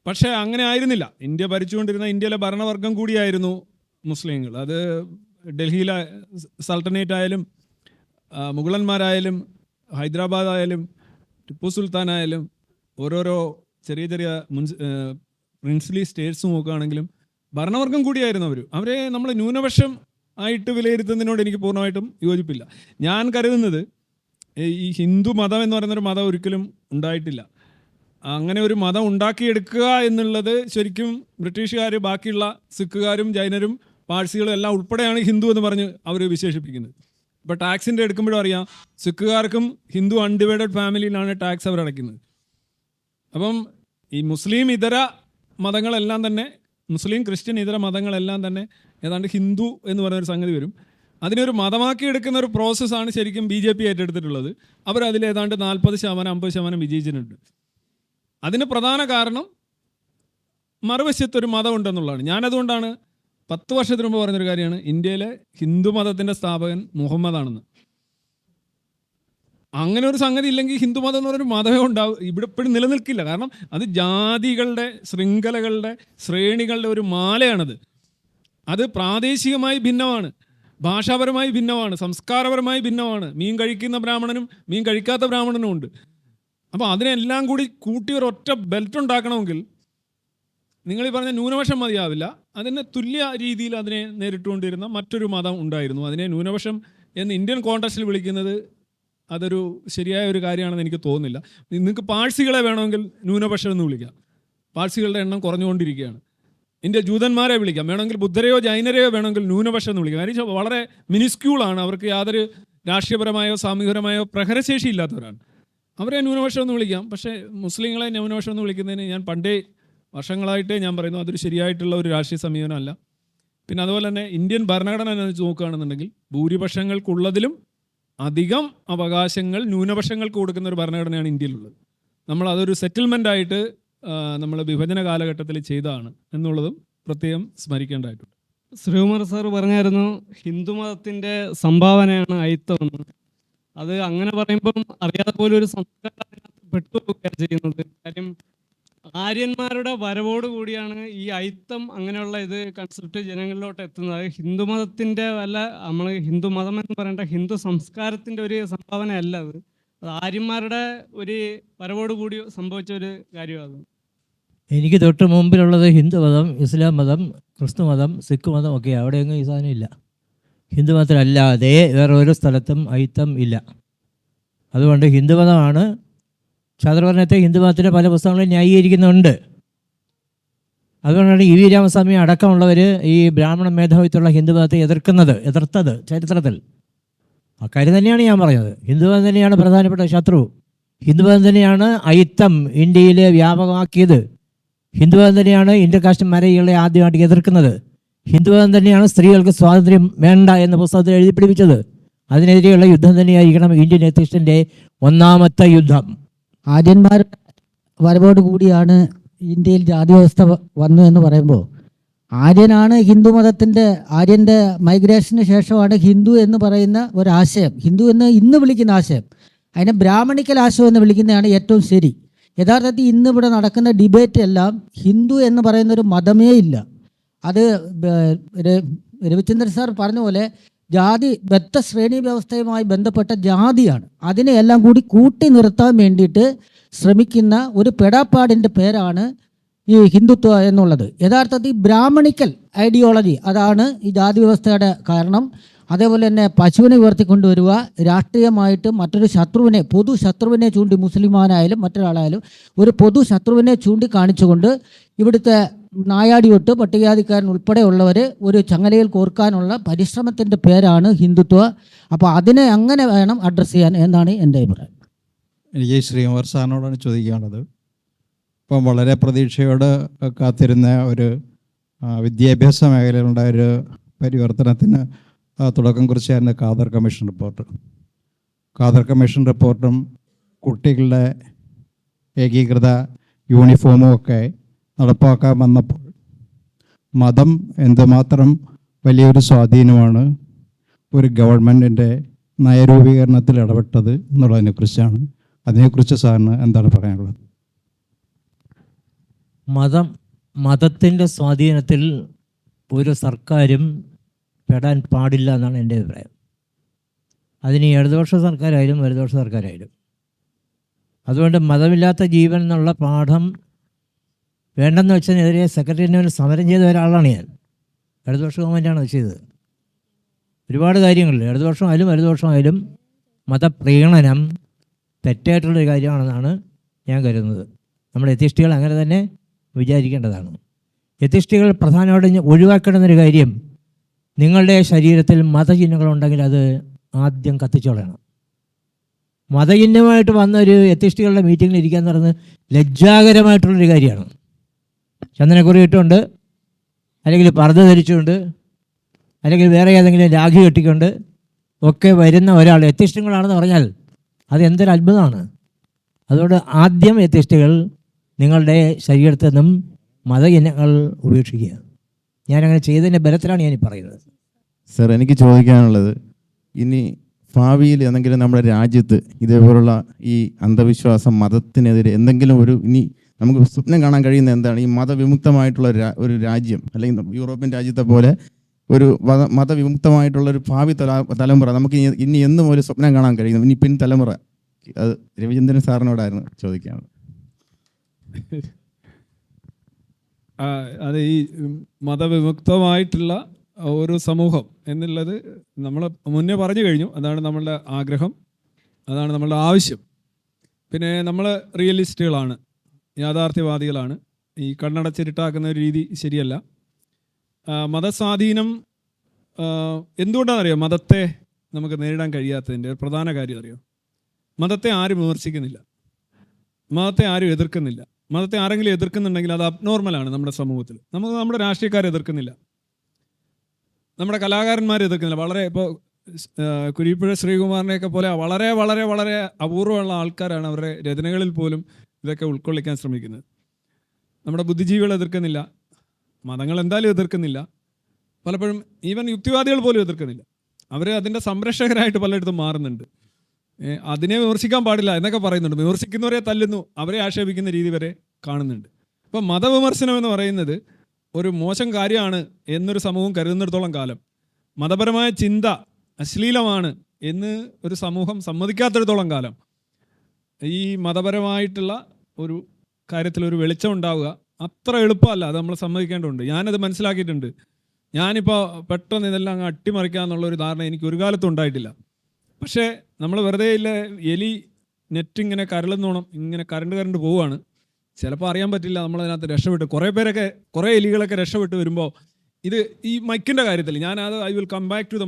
പക്ഷേ അങ്ങനെ ആയിരുന്നില്ല. ഇന്ത്യ ഭരിച്ചുകൊണ്ടിരുന്ന ഇന്ത്യയിലെ ഭരണവർഗം കൂടിയായിരുന്നു മുസ്ലിങ്ങൾ. അത് ഡൽഹിയിലെ സൾട്ടനേറ്റ് ആയാലും, മുഗളന്മാരായാലും, ഹൈദരാബാദ് ആയാലും, ടിപ്പു സുൽത്താനായാലും, ഓരോരോ ചെറിയ പ്രിൻസ്ലി സ്റ്റേറ്റ്സ് നോക്കുകയാണെങ്കിലും ഭരണവർഗം കൂടിയായിരുന്നു അവരെ നമ്മൾ ന്യൂനപക്ഷം ആയിട്ട് വിലയിരുത്തുന്നതിനോട് എനിക്ക് പൂർണ്ണമായിട്ടും യോജിപ്പില്ല. ഞാൻ കരുതുന്നത് ഈ ഹിന്ദു മതം എന്ന് പറയുന്നൊരു മതം ഒരിക്കലും ഉണ്ടായിട്ടില്ല. അങ്ങനെ ഒരു മതം ഉണ്ടാക്കിയെടുക്കുക എന്നുള്ളത് ശരിക്കും ബ്രിട്ടീഷുകാർ ബാക്കിയുള്ള സിഖുകാരും ജൈനരും പാഴ്സികളും എല്ലാം ഉൾപ്പെടെയാണ് ഹിന്ദു എന്ന് പറഞ്ഞ് അവർ വിശേഷിപ്പിക്കുന്നത്. ഇപ്പോൾ ടാക്സിൻ്റെ എടുക്കുമ്പോഴും അറിയാം, സിഖുകാർക്കും ഹിന്ദു അൺഡിവൈഡഡ് ഫാമിലിയിലാണ് ടാക്സ് അവർ അടയ്ക്കുന്നത്. അപ്പം ഈ മുസ്ലിം ഇതര മതങ്ങളെല്ലാം തന്നെ, മുസ്ലിം ക്രിസ്ത്യൻ ഇതര മതങ്ങളെല്ലാം തന്നെ ഏതാണ്ട് ഹിന്ദു എന്ന് പറയുന്നൊരു സംഗതി വരും. അതിനൊരു മതമാക്കി എടുക്കുന്ന ഒരു പ്രോസസ്സാണ് ശരിക്കും BJP ഏറ്റെടുത്തിട്ടുള്ളത്. അവരതിൽ ഏതാണ്ട് 40%, 50% വിജയിച്ചിട്ടുണ്ട്. അതിന് പ്രധാന കാരണം മറുവശത്തൊരു മതം ഉണ്ടെന്നുള്ളതാണ്. ഞാനതുകൊണ്ടാണ് 10 വർഷത്തിന് മുമ്പ് പറഞ്ഞൊരു കാര്യമാണ്, ഇന്ത്യയിലെ ഹിന്ദു മതത്തിൻ്റെ സ്ഥാപകൻ മുഹമ്മദാണെന്ന്. അങ്ങനെ ഒരു സംഗതി ഇല്ലെങ്കിൽ ഹിന്ദു മതം എന്ന് പറഞ്ഞൊരു മതമേ ഉണ്ടാവും, ഇവിടെ ഇപ്പോഴും നിലനിൽക്കില്ല. കാരണം അത് ജാതികളുടെ, ശൃംഖലകളുടെ, ശ്രേണികളുടെ ഒരു മാലയാണത്. അത് പ്രാദേശികമായി ഭിന്നമാണ്, ഭാഷാപരമായി ഭിന്നമാണ്, സംസ്കാരപരമായി ഭിന്നമാണ്. മീൻ കഴിക്കുന്ന ബ്രാഹ്മണനും മീൻ കഴിക്കാത്ത ബ്രാഹ്മണനും ഉണ്ട്. അപ്പോൾ അതിനെല്ലാം കൂടി കൂട്ടി ഒരൊറ്റ ബെൽറ്റ് ഉണ്ടാക്കണമെങ്കിൽ നിങ്ങൾ ഈ പറഞ്ഞ ന്യൂനപക്ഷം മതിയാവില്ല. അതിന് തുല്യ രീതിയിൽ അതിനെ നേരിട്ടുകൊണ്ടിരുന്ന മറ്റൊരു മതം ഉണ്ടായിരുന്നു. അതിനെ ന്യൂനപക്ഷം എന്ന് ഇന്ത്യൻ കോൺടെക്സ്റ്റിൽ വിളിക്കുന്നത് അതൊരു ശരിയായ ഒരു കാര്യമാണെന്ന് എനിക്ക് തോന്നുന്നില്ല. നിങ്ങൾക്ക് പാഴ്സികളെ വേണമെങ്കിൽ ന്യൂനപക്ഷം എന്ന് വിളിക്കാം. പാഴ്സികളുടെ എണ്ണം കുറഞ്ഞുകൊണ്ടിരിക്കുകയാണ്. ഇന്ത്യ ജൂതന്മാരെ വിളിക്കാം, വേണമെങ്കിൽ ബുദ്ധരെയോ ജൈനരെയോ വേണമെങ്കിൽ ന്യൂനപക്ഷം എന്ന് വിളിക്കാം. കാര്യം വളരെ മിനിസ്ക്യൂളാണ്, അവർക്ക് യാതൊരു രാഷ്ട്രീയപരമായോ സാമൂഹികപരമായോ പ്രഹരശേഷി ഇല്ലാത്തവരാണ്. അവരെ ന്യൂനപക്ഷം എന്ന് വിളിക്കാം. പക്ഷേ മുസ്ലിങ്ങളെ ന്യൂനപക്ഷം എന്ന് വിളിക്കുന്നതിന് ഞാൻ പണ്ടേ വർഷങ്ങളായിട്ടേ ഞാൻ പറയുന്നു അതൊരു ശരിയായിട്ടുള്ള ഒരു രാഷ്ട്രീയ സമീപനമല്ല. പിന്നെ അതുപോലെ തന്നെ ഇന്ത്യൻ ഭരണഘടന അനുസരിച്ച് നോക്കുകയാണെന്നുണ്ടെങ്കിൽ ഭൂരിപക്ഷങ്ങൾക്കുള്ളതിലും അധികം അവകാശങ്ങൾ ന്യൂനപക്ഷങ്ങൾക്ക് കൊടുക്കുന്ന ഒരു ഭരണഘടനയാണ് ഇന്ത്യയിലുള്ളത്. നമ്മൾ അതൊരു സെറ്റിൽമെൻ്റായിട്ട് നമ്മൾ വിഭജന കാലഘട്ടത്തിൽ ചെയ്തതാണ് എന്നുള്ളതും പ്രത്യേകം സ്മരിക്കേണ്ടതായിട്ടുണ്ട്. ശ്രീകുമാർ സാർ പറഞ്ഞായിരുന്നു ഹിന്ദുമതത്തിൻ്റെ സംഭാവനയാണ് അയിത്തമെന്ന്. അത് അങ്ങനെ പറയുമ്പം അറിയാതെ പോലും ഒരു സംസ്കാരം പെട്ടുപോവുകയാണ് ചെയ്യുന്നത്. കാര്യം ആര്യന്മാരുടെ വരവോട് കൂടിയാണ് ഈ അയിത്തം അങ്ങനെയുള്ള ഇത് കൺസെപ്റ്റ് ജനങ്ങളിലോട്ട് എത്തുന്നത്. ഹിന്ദുമതത്തിൻ്റെ വല്ല നമ്മൾ ഹിന്ദുമതം എന്ന് പറയേണ്ട ഹിന്ദു സംസ്കാരത്തിൻ്റെ ഒരു സംഭാവനയല്ല അത്. അത് ആര്യന്മാരുടെ ഒരു വരവോട് കൂടി സംഭവിച്ച ഒരു കാര്യമാണ്. എനിക്ക് തൊട്ട് മുമ്പിലുള്ളത് ഹിന്ദുമതം, ഇസ്ലാം മതം, ക്രിസ്തു മതം, സിഖ് മതം ഒക്കെ. അവിടെയൊന്നും ഈ സാധനം ഇല്ല. ഹിന്ദുമതത്തിലല്ലാതെ വേറെ ഒരു സ്ഥലത്തും അയിത്തം ഇല്ല. അതുകൊണ്ട് ഹിന്ദുമതമാണ് ചാതുർവർണ്ണത്തെ ഹിന്ദുമതത്തിൻ്റെ പല പുസ്തകങ്ങളും ന്യായീകരിക്കുന്നുണ്ട്. അതുകൊണ്ടാണ് ഇ വി രാമസ്വാമി അടക്കമുള്ളവർ ഈ ബ്രാഹ്മണ മേധാവിത്വമുള്ള ഹിന്ദുമതത്തെ എതിർത്തത് ചരിത്രത്തിൽ. അക്കാര്യം തന്നെയാണ് ഞാൻ പറഞ്ഞത്. ഹിന്ദുമതം തന്നെയാണ് പ്രധാനപ്പെട്ട ശത്രു. ഹിന്ദുമതം തന്നെയാണ് അയിത്തം ഇന്ത്യയിൽ വ്യാപകമാക്കിയത്. ഹിന്ദുമതം തന്നെയാണ് ഇന്റർകാസ്റ്റ് മാരേജുകളെ ആദ്യമായിട്ട് എതിർക്കുന്നത്. ഹിന്ദുമതം തന്നെയാണ് സ്ത്രീകൾക്ക് സ്വാതന്ത്ര്യം വേണ്ട എന്ന പുസ്തകത്തിൽ എഴുതി പിടിപ്പിച്ചത്. അതിനെതിരെയുള്ള യുദ്ധം തന്നെയായിരിക്കണം ഇന്ത്യൻ എത്തിക്സിൻ്റെ ഒന്നാമത്തെ യുദ്ധം. ആര്യന്മാരുടെ വരവോട് കൂടിയാണ് ഇന്ത്യയിൽ ജാതി വ്യവസ്ഥ വന്നു എന്ന് പറയുമ്പോൾ ആര്യനാണ് ആര്യൻ്റെ മൈഗ്രേഷന് ശേഷമാണ് ഹിന്ദു എന്ന് പറയുന്ന ഒരാശയം, ഹിന്ദു എന്ന് ഇന്ന് വിളിക്കുന്ന ആശയം, അതിനെ ബ്രാഹ്മണിക്കൽ ആശയം എന്ന് വിളിക്കുന്നതാണ് ഏറ്റവും ശരി. യഥാർത്ഥത്തിൽ ഇന്നിവിടെ നടക്കുന്ന ഡിബേറ്റ് എല്ലാം ഹിന്ദു എന്ന് പറയുന്നൊരു മതമേ ഇല്ല. അത് രവിചന്ദ്രൻ സാർ പറഞ്ഞ പോലെ ജാതി ശ്രേണി വ്യവസ്ഥയുമായി ബന്ധപ്പെട്ട ജാതിയാണ്. അതിനെയെല്ലാം കൂടി കൂട്ടി നിർത്താൻ വേണ്ടിയിട്ട് ശ്രമിക്കുന്ന ഒരു പെടാപ്പാടിൻ്റെ പേരാണ് ഈ ഹിന്ദുത്വ എന്നുള്ളത്. യഥാർത്ഥത്തിൽ ബ്രാഹ്മണിക്കൽ ഐഡിയോളജി അതാണ് ഈ ജാതി വ്യവസ്ഥയുടെ കാരണം. അതേപോലെ തന്നെ പശുവിനെ ഉയർത്തിക്കൊണ്ടുവരിക, രാഷ്ട്രീയമായിട്ട് മറ്റൊരു ശത്രുവിനെ, പൊതു ശത്രുവിനെ ചൂണ്ടി, മുസ്ലിമാനായാലും മറ്റൊരാളായാലും ഒരു പൊതു ശത്രുവിനെ ചൂണ്ടിക്കാണിച്ചുകൊണ്ട് ഇവിടുത്തെ നായാടി തൊട്ട് പട്ടികജാതിക്കാരൻ ഉൾപ്പെടെയുള്ളവർ ഒരു ചങ്ങലയിൽ കോർക്കാനുള്ള പരിശ്രമത്തിൻ്റെ പേരാണ് ഹിന്ദുത്വ. അപ്പോൾ അതിനെ അങ്ങനെ വേണം അഡ്രസ്സ് ചെയ്യാൻ എന്നാണ് എൻ്റെ അഭിപ്രായം. എനിക്ക് ശ്രീകുമാർ സാറിനോടാണ് ചോദിക്കാനുള്ളത്. ഇപ്പം വളരെ പ്രതീക്ഷയോട് കാത്തിരുന്ന ഒരു വിദ്യാഭ്യാസ മേഖലയിലുണ്ടായ ഒരു പരിവർത്തനത്തിന് തുടക്കം കുറിച്ചായിരുന്നു Khader commission report. Khader commission റിപ്പോർട്ടും കുട്ടികളുടെ ഏകീകൃത യൂണിഫോമും ഒക്കെ നടപ്പാക്കാൻ വന്നപ്പോൾ മതം എന്തുമാത്രം വലിയൊരു സ്വാധീനമാണ് ഒരു ഗവൺമെൻറ്റിൻ്റെ നയരൂപീകരണത്തിൽ ഇടപെട്ടത് എന്നുള്ളതിനെക്കുറിച്ചാണ്. അതിനെക്കുറിച്ച് സാറിന് എന്താണ് പറയാനുള്ളത്? മതത്തിൻ്റെ സ്വാധീനത്തിൽ ഒരു സർക്കാരും പെടാൻ പാടില്ല എന്നാണ് എൻ്റെ അഭിപ്രായം. അതിന് ഇടതുപക്ഷ സർക്കാരായാലും വലതുപക്ഷ സർക്കാരായാലും. അതുകൊണ്ട് മതമില്ലാത്ത ജീവൻ എന്നുള്ള പാഠം വേണ്ടെന്ന് വെച്ചതിനെതിരെ സെക്രട്ടറി ജനറൽ സമരം ചെയ്ത ഒരാളാണ് ഞാൻ. ഇടതുപക്ഷ ഗവൺമെൻറ്റാണ് അത് ചെയ്തത്. ഒരുപാട് കാര്യങ്ങളിൽ ഇടതുപക്ഷമായാലും വലതുപക്ഷമായാലും മതപ്രീണനം തെറ്റായിട്ടുള്ളൊരു കാര്യമാണെന്നാണ് ഞാൻ കരുതുന്നത്. നമ്മുടെ എത്തിസ്റ്റുകൾ അങ്ങനെ തന്നെ വിചാരിക്കേണ്ടതാണ്. എത്തിസ്റ്റുകൾ പ്രധാനമായിട്ടും ഒഴിവാക്കേണ്ടുന്നൊരു കാര്യം, നിങ്ങളുടെ ശരീരത്തിൽ മതചിഹ്നങ്ങളുണ്ടെങ്കിൽ അത് ആദ്യം കത്തിച്ചോളണം. മതചിഹ്നമായിട്ട് വന്നൊരു എത്തിസ്റ്റുകളുടെ മീറ്റിങ്ങിൽ ഇരിക്കുക എന്ന് പറയുന്നത് ലജ്ജാകരമായിട്ടുള്ളൊരു കാര്യമാണ്. ചന്ദനക്കുറി ഇട്ടുകൊണ്ട്, അല്ലെങ്കിൽ പർദ്ദ ധരിച്ചുകൊണ്ട്, അല്ലെങ്കിൽ വേറെ ഏതെങ്കിലും രാഖി കെട്ടിക്കൊണ്ട് ഒക്കെ വരുന്ന ഒരാൾ എത്തിസ്റ്റുകളാണെന്ന് പറഞ്ഞാൽ അത് എന്തൊരു അത്ഭുതമാണ്. അതുകൊണ്ട് ആദ്യം എത്തിസ്റ്റുകൾ നിങ്ങളുടെ ശരീരത്തിൽ നിന്നും മതയിനങ്ങൾ ഉപേക്ഷിക്കുക. ഞാനങ്ങനെ ചെയ്തതിൻ്റെ ബലത്തിലാണ് ഞാനീ പറയുന്നത്. സർ, എനിക്ക് ചോദിക്കാനുള്ളത്, ഇനി ഭാവിയിൽ എന്തെങ്കിലും നമ്മുടെ രാജ്യത്ത് ഇതേപോലുള്ള ഈ അന്ധവിശ്വാസം, മതത്തിനെതിരെ എന്തെങ്കിലും ഇനി നമുക്ക് സ്വപ്നം കാണാൻ കഴിയുന്ന എന്താണ്? ഈ മതവിമുക്തമായിട്ടുള്ള ഒരു രാജ്യം, അല്ലെങ്കിൽ യൂറോപ്യൻ രാജ്യത്തെ പോലെ ഒരു മതവിമുക്തമായിട്ടുള്ള ഒരു ഭാവി തലമുറ നമുക്ക് ഇനി എന്നും ഒരു സ്വപ്നം കാണാൻ കഴിയുന്നു, ഇനി പിൻ തലമുറ? അത് രവിചന്ദ്രൻ സാറിനോടായിരുന്നു ചോദിക്കാനുള്ളത്. അത് ഈ മതവിമുക്തമായിട്ടുള്ള ഒരു സമൂഹം എന്നുള്ളത് നമ്മൾ മുന്നേ പറഞ്ഞു കഴിഞ്ഞു. അതാണ് നമ്മളുടെ ആഗ്രഹം, അതാണ് നമ്മളുടെ ആവശ്യം. പിന്നെ നമ്മൾ റിയലിസ്റ്റുകളാണ്, യാഥാർത്ഥ്യവാദികളാണ്. ഈ കണ്ണടച്ചിരുട്ടാക്കുന്ന ഒരു രീതി ശരിയല്ല. മതസ്വാധീനം എന്തുകൊണ്ടാണെന്നറിയോ മതത്തെ നമുക്ക് നേരിടാൻ കഴിയാത്തതിൻ്റെ ഒരു പ്രധാന കാര്യം അറിയോ? മതത്തെ ആരും വിമർശിക്കുന്നില്ല, മതത്തെ ആരും എതിർക്കുന്നില്ല. മതത്തെ ആരെങ്കിലും എതിർക്കുന്നുണ്ടെങ്കിൽ അത് അബ്നോർമലാണ് നമ്മുടെ സമൂഹത്തിൽ. നമ്മുടെ രാഷ്ട്രീയക്കാരെ എതിർക്കുന്നില്ല, നമ്മുടെ കലാകാരന്മാരെ എതിർക്കുന്നില്ല. വളരെ ഇപ്പോൾ കുരീപ്പുഴ ശ്രീകുമാറിനെയൊക്കെ പോലെ വളരെ വളരെ വളരെ അപൂർവമുള്ള ആൾക്കാരാണ് അവരുടെ രചനകളിൽ പോലും ഇതൊക്കെ ഉൾക്കൊള്ളിക്കാൻ ശ്രമിക്കുന്നത്. നമ്മുടെ ബുദ്ധിജീവികൾ എതിർക്കുന്നില്ല, മതങ്ങൾ എന്തായാലും എതിർക്കുന്നില്ല, പലപ്പോഴും ഈവൻ യുക്തിവാദികൾ പോലും എതിർക്കുന്നില്ല. അവർ അതിൻ്റെ സംരക്ഷകരായിട്ട് പലയിടത്തും മാറുന്നുണ്ട്. അതിനെ വിമർശിക്കാൻ പാടില്ല എന്നൊക്കെ പറയുന്നുണ്ട്. വിമർശിക്കുന്നവരെ തല്ലുന്നു, അവരെ ആക്ഷേപിക്കുന്ന രീതി വരെ കാണുന്നുണ്ട്. അപ്പം മതവിമർശനം എന്ന് പറയുന്നത് ഒരു മോശം കാര്യമാണ് എന്നൊരു സമൂഹം കരുതുന്നിടത്തോളം കാലം, മതപരമായ ചിന്ത അശ്ലീലമാണ് എന്ന് ഒരു സമൂഹം സമ്മതിക്കാത്തിടത്തോളം കാലം, ഈ മതപരമായിട്ടുള്ള ഒരു കാര്യത്തിലൊരു വെളിച്ചം ഉണ്ടാവുക അത്ര എളുപ്പമല്ല. അത് നമ്മൾ സമ്മതിക്കേണ്ടതുണ്ട്. ഞാനത് മനസ്സിലാക്കിയിട്ടുണ്ട്. ഞാനിപ്പോൾ പെട്ടെന്ന് ഇതെല്ലാം അങ്ങ് അട്ടിമറിക്കുക എന്നുള്ളൊരു ധാരണ എനിക്ക് ഒരു കാലത്തും ഉണ്ടായിട്ടില്ല. പക്ഷേ നമ്മൾ വെറുതെ ഇല്ല, എലി നെറ്റ് ഇങ്ങനെ കരളുന്നോണം ഇങ്ങനെ കരണ്ട് പോവുകയാണ്. ചിലപ്പോൾ അറിയാൻ പറ്റില്ല നമ്മളതിനകത്ത് രക്ഷപ്പെട്ട് കുറേ എലികളൊക്കെ രക്ഷപ്പെട്ട് വരുമ്പോൾ ഇത് ഈ മൈക്കിൻ്റെ കാര്യത്തിൽ I will come back to the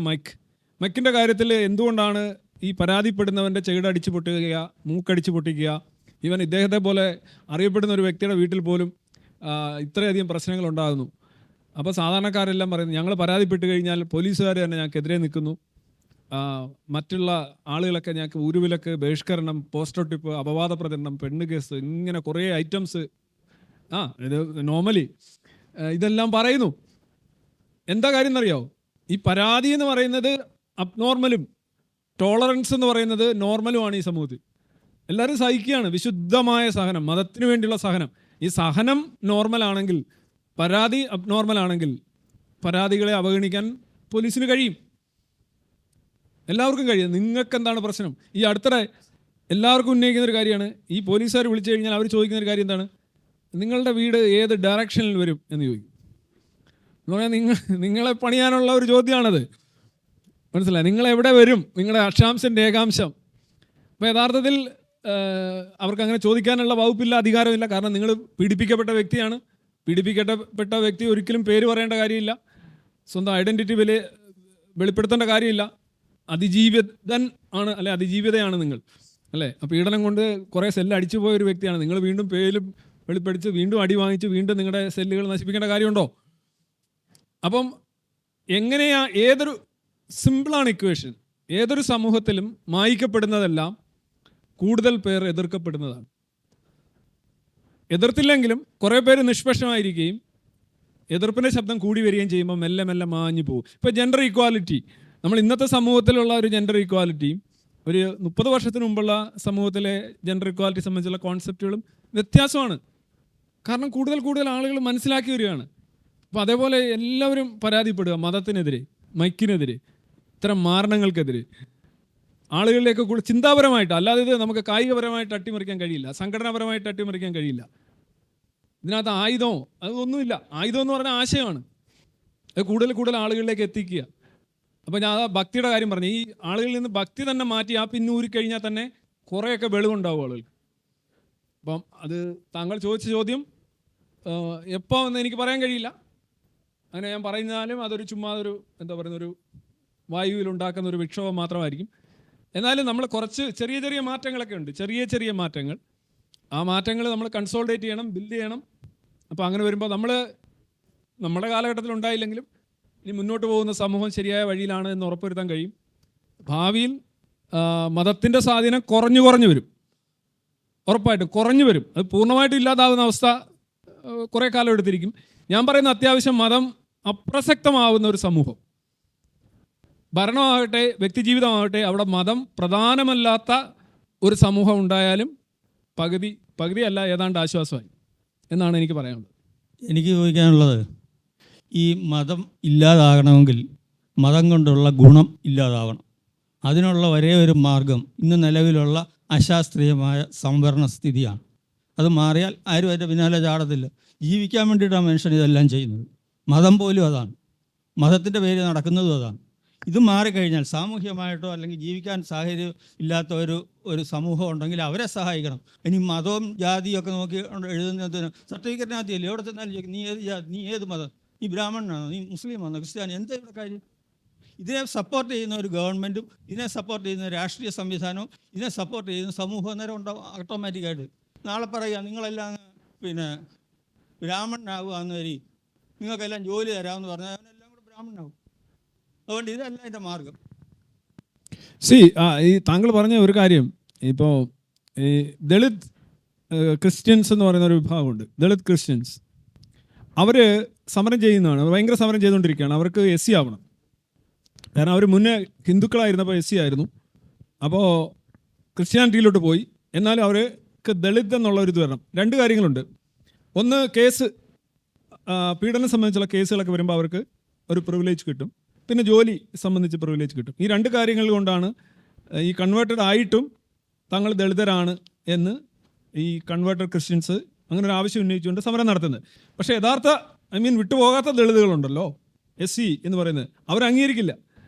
മൈക്കിൻ്റെ കാര്യത്തിൽ എന്തുകൊണ്ടാണ് ഈ പരാതിപ്പെടുന്നവൻ്റെ ചെകിടടിച്ച് പൊട്ടിക്കുക, മൂക്കടിച്ച് പൊട്ടിക്കുക, ഈവൻ ഇദ്ദേഹത്തെ പോലെ അറിയപ്പെടുന്ന ഒരു വ്യക്തിയുടെ വീട്ടിൽ പോലും ഇത്രയധികം പ്രശ്നങ്ങൾ ഉണ്ടാകുന്നു. അപ്പോൾ സാധാരണക്കാരെല്ലാം പറയുന്നു, ഞങ്ങൾ പരാതിപ്പെട്ട് കഴിഞ്ഞാൽ പോലീസുകാർ തന്നെ ഞങ്ങൾക്കെതിരെ നിൽക്കുന്നു, മറ്റുള്ള ആളുകളൊക്കെ ഞങ്ങൾക്ക് ഊരുവിലക്ക്, ബഹിഷ്കരണം, പോസ്റ്റർ ടിപ്പ്, അപവാദ പ്രചരണം, പെണ്ണ് കേസ്, ഇങ്ങനെ കുറേ ഐറ്റംസ് ഇത് നോർമലി ഇതെല്ലാം പറയുന്നു. എന്താ കാര്യം എന്നറിയാമോ? ഈ പരാതി എന്ന് പറയുന്നത് അബ്നോർമലും ടോളറൻസ് എന്ന് പറയുന്നത് നോർമലുമാണ് ഈ സമൂഹത്തിൽ. എല്ലാവരും സഹിക്കുകയാണ്. വിശുദ്ധമായ സഹനം, മതത്തിന് വേണ്ടിയുള്ള സഹനം. ഈ സഹനം നോർമലാണെങ്കിൽ, പരാതി അബ്നോർമലാണെങ്കിൽ പരാതികളെ അവഗണിക്കാൻ പോലീസിന് കഴിയും, എല്ലാവർക്കും കഴിയും. നിങ്ങൾക്ക് എന്താണ് പ്രശ്നം? ഈ അടുത്തിടെ എല്ലാവർക്കും ഉന്നയിക്കുന്ന ഒരു കാര്യമാണ്, ഈ പോലീസുകാർ വിളിച്ചു കഴിഞ്ഞാൽ അവർ ചോദിക്കുന്ന ഒരു കാര്യം എന്താണ്? നിങ്ങളുടെ വീട് ഏത് ഡയറക്ഷനിൽ വരും എന്ന് ചോദിക്കും. എന്ന് പറഞ്ഞാൽ നിങ്ങളെ പണിയാനുള്ള ഒരു ചോദ്യമാണത്. മനസ്സിലായി? നിങ്ങളെവിടെ വരും, നിങ്ങളുടെ അക്ഷാംശം, രേഖാംശം. അപ്പോൾ യഥാർത്ഥത്തിൽ അവർക്ക് അങ്ങനെ ചോദിക്കാനുള്ള വകുപ്പില്ല, അധികാരമില്ല. കാരണം നിങ്ങൾ പീഡിപ്പിക്കപ്പെട്ട വ്യക്തിയാണ്. പീഡിപ്പിക്കപ്പെട്ട വ്യക്തി ഒരിക്കലും പേര് പറയേണ്ട കാര്യമില്ല, സ്വന്തം ഐഡൻറ്റിറ്റി വെളിപ്പെടുത്തേണ്ട കാര്യമില്ല. അതിജീവിതൻ ആണ്, അല്ലെ അതിജീവിതയാണ് നിങ്ങൾ, അല്ലേ? അപ്പോൾ പീഡനം കൊണ്ട് കുറേ സെല്ല് അടിച്ചു പോയ ഒരു വ്യക്തിയാണ് നിങ്ങൾ. വീണ്ടും പേരും വെളിപ്പെടുത്തി വീണ്ടും അടി വാങ്ങിച്ച് വീണ്ടും നിങ്ങളുടെ സെല്ലുകൾ നശിപ്പിക്കേണ്ട കാര്യമുണ്ടോ? അപ്പം എങ്ങനെയാ, ഏതൊരു സിമ്പിളാണ് ഇക്വേഷൻ, ഏതൊരു സമൂഹത്തിലും മായ്ക്കപ്പെടുന്നതെല്ലാം കൂടുതൽ പേർ എതിർക്കപ്പെടുന്നതാണ്. എതിർത്തില്ലെങ്കിലും കുറേ പേര് നിഷ്പക്ഷമായിരിക്കുകയും എതിർപ്പിൻ്റെ ശബ്ദം കൂടി വരികയും ചെയ്യുമ്പോൾ മെല്ലെ മെല്ലെ മാഞ്ഞു പോകും. ഇപ്പോൾ ജെൻഡർ ഈക്വാലിറ്റി, നമ്മൾ ഇന്നത്തെ സമൂഹത്തിലുള്ള ഒരു ജെൻഡർ ഈക്വാലിറ്റിയും ഒരു 30 വർഷത്തിന് മുമ്പുള്ള സമൂഹത്തിലെ ജെൻഡർ ഈക്വാലിറ്റി സംബന്ധിച്ചുള്ള കോൺസെപ്റ്റുകളും വ്യത്യാസമാണ്. കാരണം കൂടുതൽ ആളുകൾ മനസ്സിലാക്കി വരികയാണ്. അപ്പോൾ അതേപോലെ എല്ലാവരും പരാതിപ്പെടുക മതത്തിനെതിരെ, മൈക്കിനെതിരെ, ഇത്തരം മാരണങ്ങൾക്കെതിരെ, ആളുകളിലേക്ക് ചിന്താപരമായിട്ട്. അല്ലാതെ ഇത് നമുക്ക് കായികപരമായിട്ട് അട്ടിമറിക്കാൻ കഴിയില്ല, സംഘടനാപരമായിട്ട് അട്ടിമറിക്കാൻ കഴിയില്ല. ഇതിനകത്ത് ആയുധമോ അതൊന്നുമില്ല. ആയുധം എന്ന് പറഞ്ഞാൽ ആശയമാണ്. അത് കൂടുതൽ ആളുകളിലേക്ക് എത്തിക്കുക. അപ്പോൾ ഞാൻ ഭക്തിയുടെ കാര്യം പറഞ്ഞു. ഈ ആളുകളിൽ നിന്ന് ഭക്തി തന്നെ മാറ്റി പിന്നൂരി കഴിഞ്ഞാൽ തന്നെ കുറേയൊക്കെ വെളിവുണ്ടാവും ആളുകൾക്ക്. അപ്പം അത് താങ്കൾ ചോദിച്ച ചോദ്യം എപ്പോൾ എന്ന് എനിക്ക് പറയാൻ കഴിയില്ല. അങ്ങനെ ഞാൻ പറയുന്നാലും അതൊരു ചുമ്മാതൊരു ഒരു വായുവിലുണ്ടാക്കുന്ന ഒരു വിക്ഷോഭം മാത്രമായിരിക്കും. എന്നാലും നമ്മൾ കുറച്ച് ചെറിയ മാറ്റങ്ങളൊക്കെ ഉണ്ട്, ചെറിയ മാറ്റങ്ങൾ. ആ മാറ്റങ്ങൾ നമ്മൾ കൺസോൾഡേറ്റ് ചെയ്യണം, ബിൽഡ് ചെയ്യണം. അപ്പോൾ അങ്ങനെ വരുമ്പോൾ നമ്മുടെ കാലഘട്ടത്തിൽ ഉണ്ടായില്ലെങ്കിലും ഇനി മുന്നോട്ട് പോകുന്ന സമൂഹം ശരിയായ വഴിയിലാണ് എന്ന് ഉറപ്പുവരുത്താൻ കഴിയും. ഭാവിയിൽ മതത്തിൻ്റെ സ്വാധീനം കുറഞ്ഞു വരും, ഉറപ്പായിട്ടും കുറഞ്ഞു വരും. അത് പൂർണ്ണമായിട്ടും ഇല്ലാതാവുന്ന അവസ്ഥ കുറേ കാലം എടുത്തിരിക്കും. ഞാൻ പറയുന്ന അത്യാവശ്യം മതം അപ്രസക്തമാവുന്ന ഒരു സമൂഹം, ഭരണമാകട്ടെ വ്യക്തിജീവിതമാകട്ടെ, അവിടെ മതം പ്രധാനമല്ലാത്ത ഒരു സമൂഹം ഉണ്ടായാലും പകുതിയല്ല ഏതാണ്ട് ആശ്വാസമായി എന്നാണ് എനിക്ക് പറയാനുള്ളത്. എനിക്ക് ചോദിക്കാനുള്ളത്, ഈ മതം ഇല്ലാതാകണമെങ്കിൽ മതം കൊണ്ടുള്ള ഗുണം ഇല്ലാതാവണം. അതിനുള്ള ഒരേ ഒരു മാർഗം ഇന്ന് നിലവിലുള്ള അശാസ്ത്രീയമായ സംവരണ സ്ഥിതിയാണ്. അത് മാറിയാൽ ആരും അതിൻ്റെ പിന്നാലെ ചാടത്തില്ല. ജീവിക്കാൻ വേണ്ടിയിട്ടാണ് മനുഷ്യൻ ഇതെല്ലാം ചെയ്യുന്നത്. മതം പോലും അതാണ്, മതത്തിൻ്റെ പേര് നടക്കുന്നതും അതാണ്. ഇത് മാറിക്കഴിഞ്ഞാൽ സാമൂഹ്യമായിട്ടോ അല്ലെങ്കിൽ ജീവിക്കാൻ സാഹചര്യം ഇല്ലാത്ത ഒരു സമൂഹം ഉണ്ടെങ്കിൽ അവരെ സഹായിക്കണം. ഇനി മതവും ജാതിയും ഒക്കെ നോക്കി എഴുതുന്നതിന് സർട്ടിഫിക്കറ്റിനകത്തില്ലേ എവിടെ ചെന്നാലും ചോദിക്കും, നീ ഏത് ജാതി, നീ ഏത് മതം, നീ ബ്രാഹ്മണനാണോ, നീ മുസ്ലിമാണോ, ക്രിസ്ത്യാനി, എന്താ ഇവിടെ കാര്യം? ഇതിനെ സപ്പോർട്ട് ചെയ്യുന്ന ഒരു ഗവൺമെൻറ്റും ഇതിനെ സപ്പോർട്ട് ചെയ്യുന്ന രാഷ്ട്രീയ സംവിധാനവും ഇതിനെ സപ്പോർട്ട് ചെയ്യുന്ന സമൂഹം അന്നേരം ഉണ്ടാവും ഓട്ടോമാറ്റിക്കായിട്ട്. നാളെ പറയുക നിങ്ങളെല്ലാം പിന്നെ ബ്രാഹ്മണനാവുക എന്ന് വരി, നിങ്ങൾക്കെല്ലാം ജോലി തരാമെന്ന് പറഞ്ഞാൽ അവനെല്ലാം കൂടെ ബ്രാഹ്മണനാവും. അതുകൊണ്ട് ഇതല്ല എൻ്റെ മാർഗം. ഈ താങ്കൾ പറഞ്ഞ ഒരു കാര്യം, ഇപ്പോൾ ഈ ദളിത് ക്രിസ്ത്യൻസ് എന്ന് പറയുന്ന ഒരു വിഭാഗമുണ്ട്, ദളിത് ക്രിസ്ത്യൻസ്. അവർ സമരം ചെയ്യുന്നതാണ്, ഭയങ്കര സമരം ചെയ്തുകൊണ്ടിരിക്കുകയാണ്. അവർക്ക് SC ആവണം. കാരണം അവർ മുന്നേ ഹിന്ദുക്കളായിരുന്നപ്പോൾ SC ആയിരുന്നു. അപ്പോൾ ക്രിസ്ത്യാനിറ്റിയിലോട്ട് പോയി. എന്നാലും അവർക്ക് ദളിത് എന്നുള്ള ഒരു ഇത് വരണം. 2 കാര്യങ്ങളുണ്ട്. ഒന്ന്, കേസ് പീഡനം സംബന്ധിച്ചുള്ള കേസുകളൊക്കെ വരുമ്പോൾ അവർക്ക് ഒരു പ്രിവിലേജ് കിട്ടും. പിന്നെ ജോലി സംബന്ധിച്ച് പ്രിവിലേജ് കിട്ടും. ഈ 2 കാര്യങ്ങൾ കൊണ്ടാണ് ഈ കൺവേർട്ടഡ് ആയിട്ടും തങ്ങൾ ദളിതരാണ് എന്ന് ഈ കൺവേർട്ടഡ് ക്രിസ്ത്യൻസ് അങ്ങനെ ഒരു ആവശ്യം ഉന്നയിച്ചുകൊണ്ട് സമരം നടത്തുന്നത്. പക്ഷേ യഥാർത്ഥ വിട്ടുപോകാത്ത ദളിതുകളുണ്ടല്ലോ, SC എന്ന് പറയുന്നത്, അവർ അംഗീകരിക്കില്ല.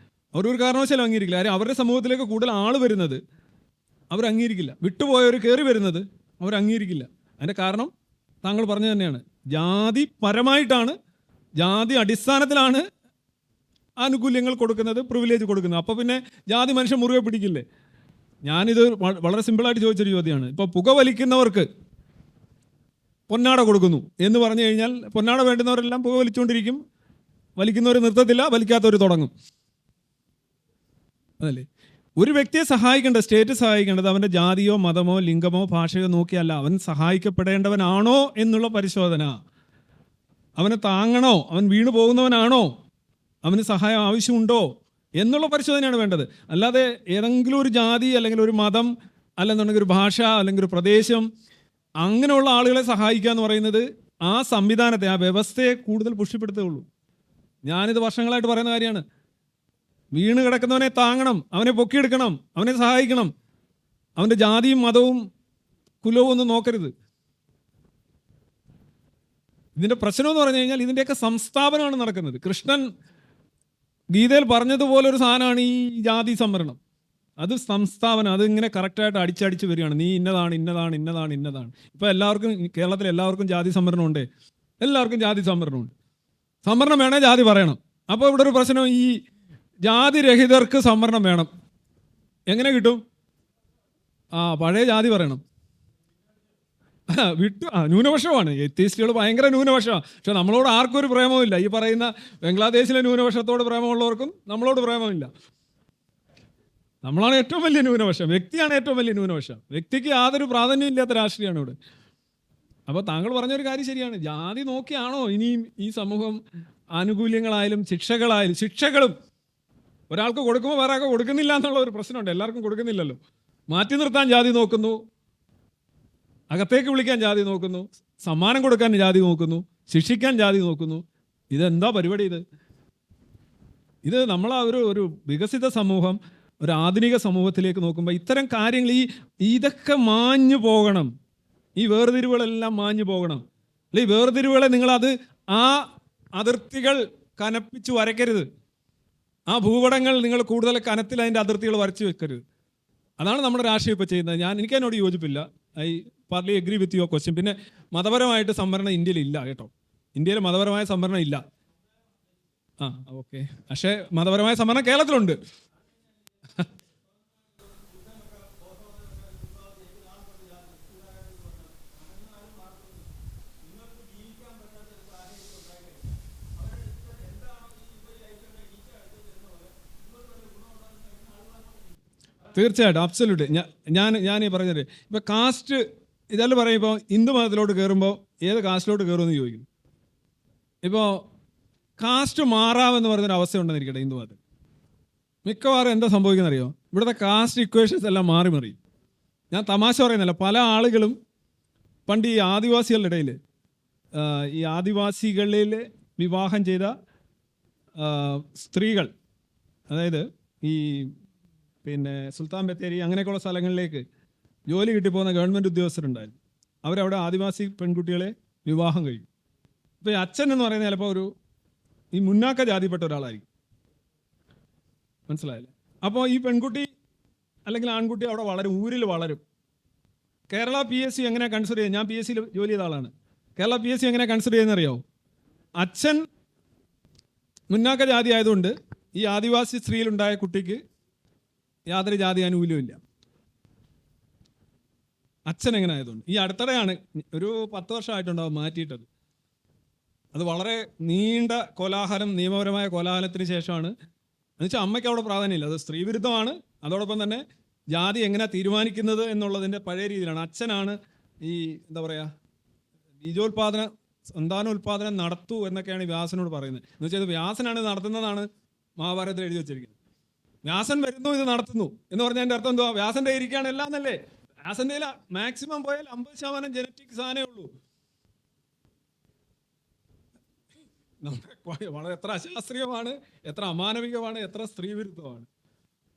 അവരൊരു കാരണവശാലും അംഗീകരിക്കില്ല. കാര്യം അവരുടെ സമൂഹത്തിലേക്ക് കൂടുതൽ ആൾ വരുന്നത് അവർ അംഗീകരിക്കില്ല. വിട്ടുപോയവർ കയറി വരുന്നത് അവർ അംഗീകരിക്കില്ല. അതിൻ്റെ കാരണം താങ്കൾ പറഞ്ഞു തന്നെയാണ്, ജാതി പരമായിട്ടാണ്, ജാതി അടിസ്ഥാനത്തിലാണ് ആനുകൂല്യങ്ങൾ കൊടുക്കുന്നത്, പ്രിവിലേജ് കൊടുക്കുന്നത്. അപ്പോൾ പിന്നെ ജാതി മനുഷ്യൻ മുറുകെ പിടിക്കില്ലേ? ഞാനിത് വളരെ സിമ്പിളായിട്ട് ചോദിച്ചൊരു ചോദ്യമാണ്. ഇപ്പോൾ പുകവലിക്കുന്നവർക്ക് പൊന്നാട കൊടുക്കുന്നു എന്ന് പറഞ്ഞു കഴിഞ്ഞാൽ പൊന്നാട വേണ്ടുന്നവരെല്ലാം പുക വലിച്ചുകൊണ്ടിരിക്കും. വലിക്കുന്നവർ നിർത്തത്തില്ല, വലിക്കാത്തവർ തുടങ്ങും. അതല്ലേ? ഒരു വ്യക്തിയെ സഹായിക്കേണ്ടത്, സ്റ്റേറ്റ് സഹായിക്കേണ്ടത് അവൻ്റെ ജാതിയോ മതമോ ലിംഗമോ ഭാഷയോ നോക്കിയല്ല, അവൻ സഹായിക്കപ്പെടേണ്ടവനാണോ എന്നുള്ള പരിശോധന. അവനെ താങ്ങണോ, അവൻ വീണു പോകുന്നവനാണോ, അവന് സഹായം ആവശ്യമുണ്ടോ എന്നുള്ള പരിശോധനയാണ് വേണ്ടത്. അല്ലാതെ ഏതെങ്കിലും ഒരു ജാതി അല്ലെങ്കിൽ ഒരു മതം അല്ലെന്നുണ്ടെങ്കിൽ ഒരു ഭാഷ അല്ലെങ്കിൽ ഒരു പ്രദേശം അങ്ങനെയുള്ള ആളുകളെ സഹായിക്കുക എന്ന് പറയുന്നത് ആ സംവിധാനത്തെ, ആ വ്യവസ്ഥയെ കൂടുതൽ പുഷ്ടിപ്പെടുത്തുകയുള്ളൂ. ഞാനിത് വർഷങ്ങളായിട്ട് പറയുന്ന കാര്യമാണ്. വീണ് കിടക്കുന്നവനെ താങ്ങണം, അവനെ പൊക്കിയെടുക്കണം, അവനെ സഹായിക്കണം. അവൻ്റെ ജാതിയും മതവും കുലവും ഒന്നും നോക്കരുത്. ഇതിൻ്റെ പ്രശ്നം എന്ന് പറഞ്ഞു കഴിഞ്ഞാൽ ഇതിൻ്റെയൊക്കെ സംസ്ഥാപനമാണ് നടക്കുന്നത്. കൃഷ്ണൻ ഗീതയിൽ പറഞ്ഞതുപോലെ ഒരു സാധനമാണ് ഈ ജാതി സംവരണം. അത് സംസ്ഥാപനം, അതിങ്ങനെ കറക്റ്റായിട്ട് അടിച്ചടിച്ച് വരികയാണ്. നീ ഇന്നതാണ് ഇന്നതാണ് ഇന്നതാണ് ഇന്നതാണ്. ഇപ്പോൾ എല്ലാവർക്കും, കേരളത്തിൽ എല്ലാവർക്കും ജാതി സംവരണമുണ്ട്, എല്ലാവർക്കും ജാതി സംവരണമുണ്ട്. സംവരണം വേണേൽ ജാതി പറയണം. അപ്പോൾ ഇവിടെ ഒരു പ്രശ്നം, ഈ ജാതി രഹിതർക്ക് സംവരണം വേണം. എങ്ങനെ കിട്ടും? പഴയ ജാതി പറയണം. ന്യൂനപക്ഷമാണ്. എത്തീസ്റ്റുകൾ ഭയങ്കര ന്യൂനപക്ഷമാണ്. പക്ഷെ നമ്മളോട് ആർക്കും ഒരു പ്രേമവുമില്ല. ഈ പറയുന്ന ബംഗ്ലാദേശിലെ ന്യൂനപക്ഷത്തോട് പ്രേമമുള്ളവർക്കും നമ്മളോട് പ്രേമമില്ല. നമ്മളാണ് ഏറ്റവും വലിയ ന്യൂനപക്ഷം. വ്യക്തിയാണ് ഏറ്റവും വലിയ ന്യൂനപക്ഷം. വ്യക്തിക്ക് യാതൊരു പ്രാധാന്യം ഇല്ലാത്ത രാഷ്ട്രീയമാണ് ഇവിടെ. അപ്പോൾ താങ്കൾ പറഞ്ഞൊരു കാര്യം ശരിയാണ്. ജാതി നോക്കിയാണോ ഇനിയും ഈ സമൂഹം ആനുകൂല്യങ്ങളായാലും ശിക്ഷകളും ഒരാൾക്ക് കൊടുക്കുമ്പോൾ വേറെ ആൾക്ക് കൊടുക്കുന്നില്ല എന്നുള്ള ഒരു പ്രശ്നമുണ്ട്. എല്ലാവർക്കും കൊടുക്കുന്നില്ലല്ലോ. മാറ്റി നിർത്താൻ ജാതി നോക്കുന്നു, അകത്തേക്ക് വിളിക്കാൻ ജാതി നോക്കുന്നു, സമ്മാനം കൊടുക്കാൻ ജാതി നോക്കുന്നു, ശിക്ഷിക്കാൻ ജാതി നോക്കുന്നു. ഇതെന്താ പരിപാടി? ഇത് നമ്മളാ ഒരു വികസിത സമൂഹം, ഒരു ആധുനിക സമൂഹത്തിലേക്ക് നോക്കുമ്പോൾ ഇത്തരം കാര്യങ്ങൾ ഇതൊക്കെ മാഞ്ഞു പോകണം. ഈ വേർതിരിവുകളെല്ലാം മാഞ്ഞു പോകണം. അല്ലെ, ഈ വേർതിരിവുകളെ നിങ്ങളത് ആ അതിർത്തികൾ കനപ്പിച്ച് വരയ്ക്കരുത്. ആ ഭൂപടങ്ങൾ നിങ്ങൾ കൂടുതൽ കനത്തിൽ അതിൻ്റെ അതിർത്തികൾ വരച്ച് വെക്കരുത്. അതാണ് നമ്മുടെ രാഷ്ട്രീയം ഇപ്പോൾ ചെയ്യുന്നത്. എനിക്കതിനോട് യോജിപ്പില്ല. I partly agree with your question. പിന്നെ മതപരമായിട്ട് സംവരണം ഇന്ത്യയിൽ ഇല്ല കേട്ടോ. ഇന്ത്യയിൽ മതപരമായ സംവരണം ഇല്ല. ഓക്കെ. പക്ഷേ മതപരമായ സംവരണം കേരളത്തിലുണ്ട്. തീർച്ചയായിട്ടും, അബ്സല്യൂട്ട്. ഞാൻ ഈ പറഞ്ഞത് ഇപ്പോൾ കാസ്റ്റ് ഇതെല്ലാം പറയുമ്പോൾ ഹിന്ദു മതത്തിലോട്ട് കയറുമ്പോൾ ഏത് കാസ്റ്റിലോട്ട് കയറുമെന്ന് ചോദിക്കുന്നു. ഇപ്പോൾ കാസ്റ്റ് മാറാമെന്ന് പറയുന്നൊരു അവസ്ഥ ഉണ്ടെന്നിരിക്കട്ടെ ഹിന്ദു മതത്തിൽ. മിക്കവാറും എന്താ സംഭവിക്കുന്നത് അറിയോ? ഇവിടുത്തെ കാസ്റ്റ് ഇക്വേഷൻസ് എല്ലാം മാറി മറിയും. ഞാൻ തമാശ പറയുന്നില്ല. പല ആളുകളും പണ്ട് ഈ ആദിവാസികളുടെ ഇടയിൽ ഈ ആദിവാസികളിൽ വിവാഹം ചെയ്ത സ്ത്രീകൾ, അതായത് ഈ പിന്നെ സുൽത്താൻ ബത്തേരി അങ്ങനെയൊക്കെയുള്ള സ്ഥലങ്ങളിലേക്ക് ജോലി കിട്ടിപ്പോകുന്ന ഗവൺമെൻറ് ഉദ്യോഗസ്ഥരുണ്ടായിരുന്നു. അവരവിടെ ആദിവാസി പെൺകുട്ടികളെ വിവാഹം കഴിയും. ഇപ്പോൾ ഈ അച്ഛൻ എന്ന് പറയുന്നത് ചിലപ്പോൾ ഈ മുന്നാക്ക ജാതിപ്പെട്ട ഒരാളായിരിക്കും. മനസ്സിലായില്ലേ? അപ്പോൾ ഈ പെൺകുട്ടി അല്ലെങ്കിൽ ആൺകുട്ടി അവിടെ വളരും, ഊരിൽ വളരും. കേരള PSC എങ്ങനെ കൺസിഡർ ചെയ്യുന്നത്? ഞാൻ PSC ജോലി ചെയ്ത ആളാണ്. കേരള PSC എങ്ങനെ കൺസിഡർ ചെയ്യുന്നറിയോ? അച്ഛൻ മുന്നാക്ക ജാതി ആയതുകൊണ്ട് ഈ ആദിവാസി സ്ത്രീയിലുണ്ടായ കുട്ടിക്ക് യാതൊരു ജാതി ആനുകൂല്യമില്ല. അച്ഛൻ എങ്ങനെ ആയതുകൊണ്ട്. ഈ അടുത്തിടെയാണ്, ഒരു 10 വർഷമായിട്ടുണ്ടാവും മാറ്റിയിട്ടത്. അത് വളരെ നീണ്ട കോലാഹലം, നിയമപരമായ കോലാഹലത്തിന് ശേഷമാണ്. എന്നുവെച്ചാൽ അമ്മയ്ക്ക് അവിടെ പ്രാധാന്യമില്ല, അത് സ്ത്രീവിരുദ്ധമാണ്. അതോടൊപ്പം തന്നെ ജാതി എങ്ങനെ തീരുമാനിക്കുന്നത് എന്നുള്ളതിൻ്റെ പഴയ രീതിയിലാണ്. അച്ഛനാണ് ഈ എന്താ പറയുക സന്താനോൽപാദനം നടത്തൂ എന്നൊക്കെയാണ് വ്യാസനോട് പറയുന്നത്. എന്ന് വെച്ചാൽ ഇത് വ്യാസനാണ് നടത്തുന്നതാണ് മഹാഭാരതത്തിൽ എഴുതി വെച്ചിരിക്കുന്നത്. വ്യാസൻ വരുന്നു, ഇത് നടത്തുന്നു എന്ന് പറഞ്ഞാൽ എൻ്റെ അർത്ഥം എന്തുവാ? വ്യാസൻ്റെ ഇരിക്കുകയാണ് എല്ലാം എന്നല്ലേ? വ്യാസൻ്റെ മാക്സിമം പോയാൽ 50% ജനറ്റിക് സാധനമേ ഉള്ളൂ. വളരെ എത്ര അശാസ്ത്രീയമാണ്, എത്ര അമാനവികമാണ്, എത്ര സ്ത്രീവിരുദ്ധമാണ്.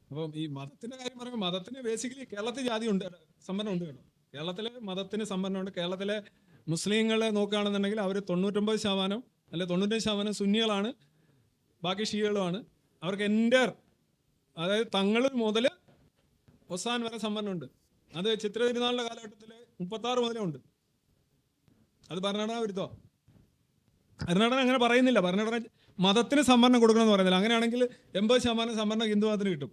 അപ്പം ഈ മതത്തിൻ്റെ കാര്യം പറയുമ്പോൾ മതത്തിന് ബേസിക്കലി കേരളത്തിൽ ജാതി ഉണ്ട്, സംവരണം ഉണ്ട് കേട്ടോ. കേരളത്തിലെ മതത്തിന് സംവരണമുണ്ട്. കേരളത്തിലെ മുസ്ലിങ്ങളെ നോക്കുകയാണെന്നുണ്ടെങ്കിൽ അവർ 99% അല്ലെ 95% സുന്നികളാണ്, ബാക്കി ഷിയകളുമാണ്. അവർക്ക് എൻ്റെ അതായത് തങ്ങൾ മുതൽ ഒസാൻ വരെ സംവരണമുണ്ട്. അത് ചിത്ര തിരുനാളിൻ്റെ കാലഘട്ടത്തിൽ 36 മുതലേ ഉണ്ട്. അത് ഭരണഘടനാ വിരുദ്ധമാണ്. ഭരണഘടന അങ്ങനെ പറയുന്നില്ല. ഭരണഘടന മതത്തിന് സംവരണം കൊടുക്കണമെന്ന് പറയുന്നില്ല. അങ്ങനെയാണെങ്കിൽ 80% സംവരണം ഹിന്ദു മതത്തിന് കിട്ടും.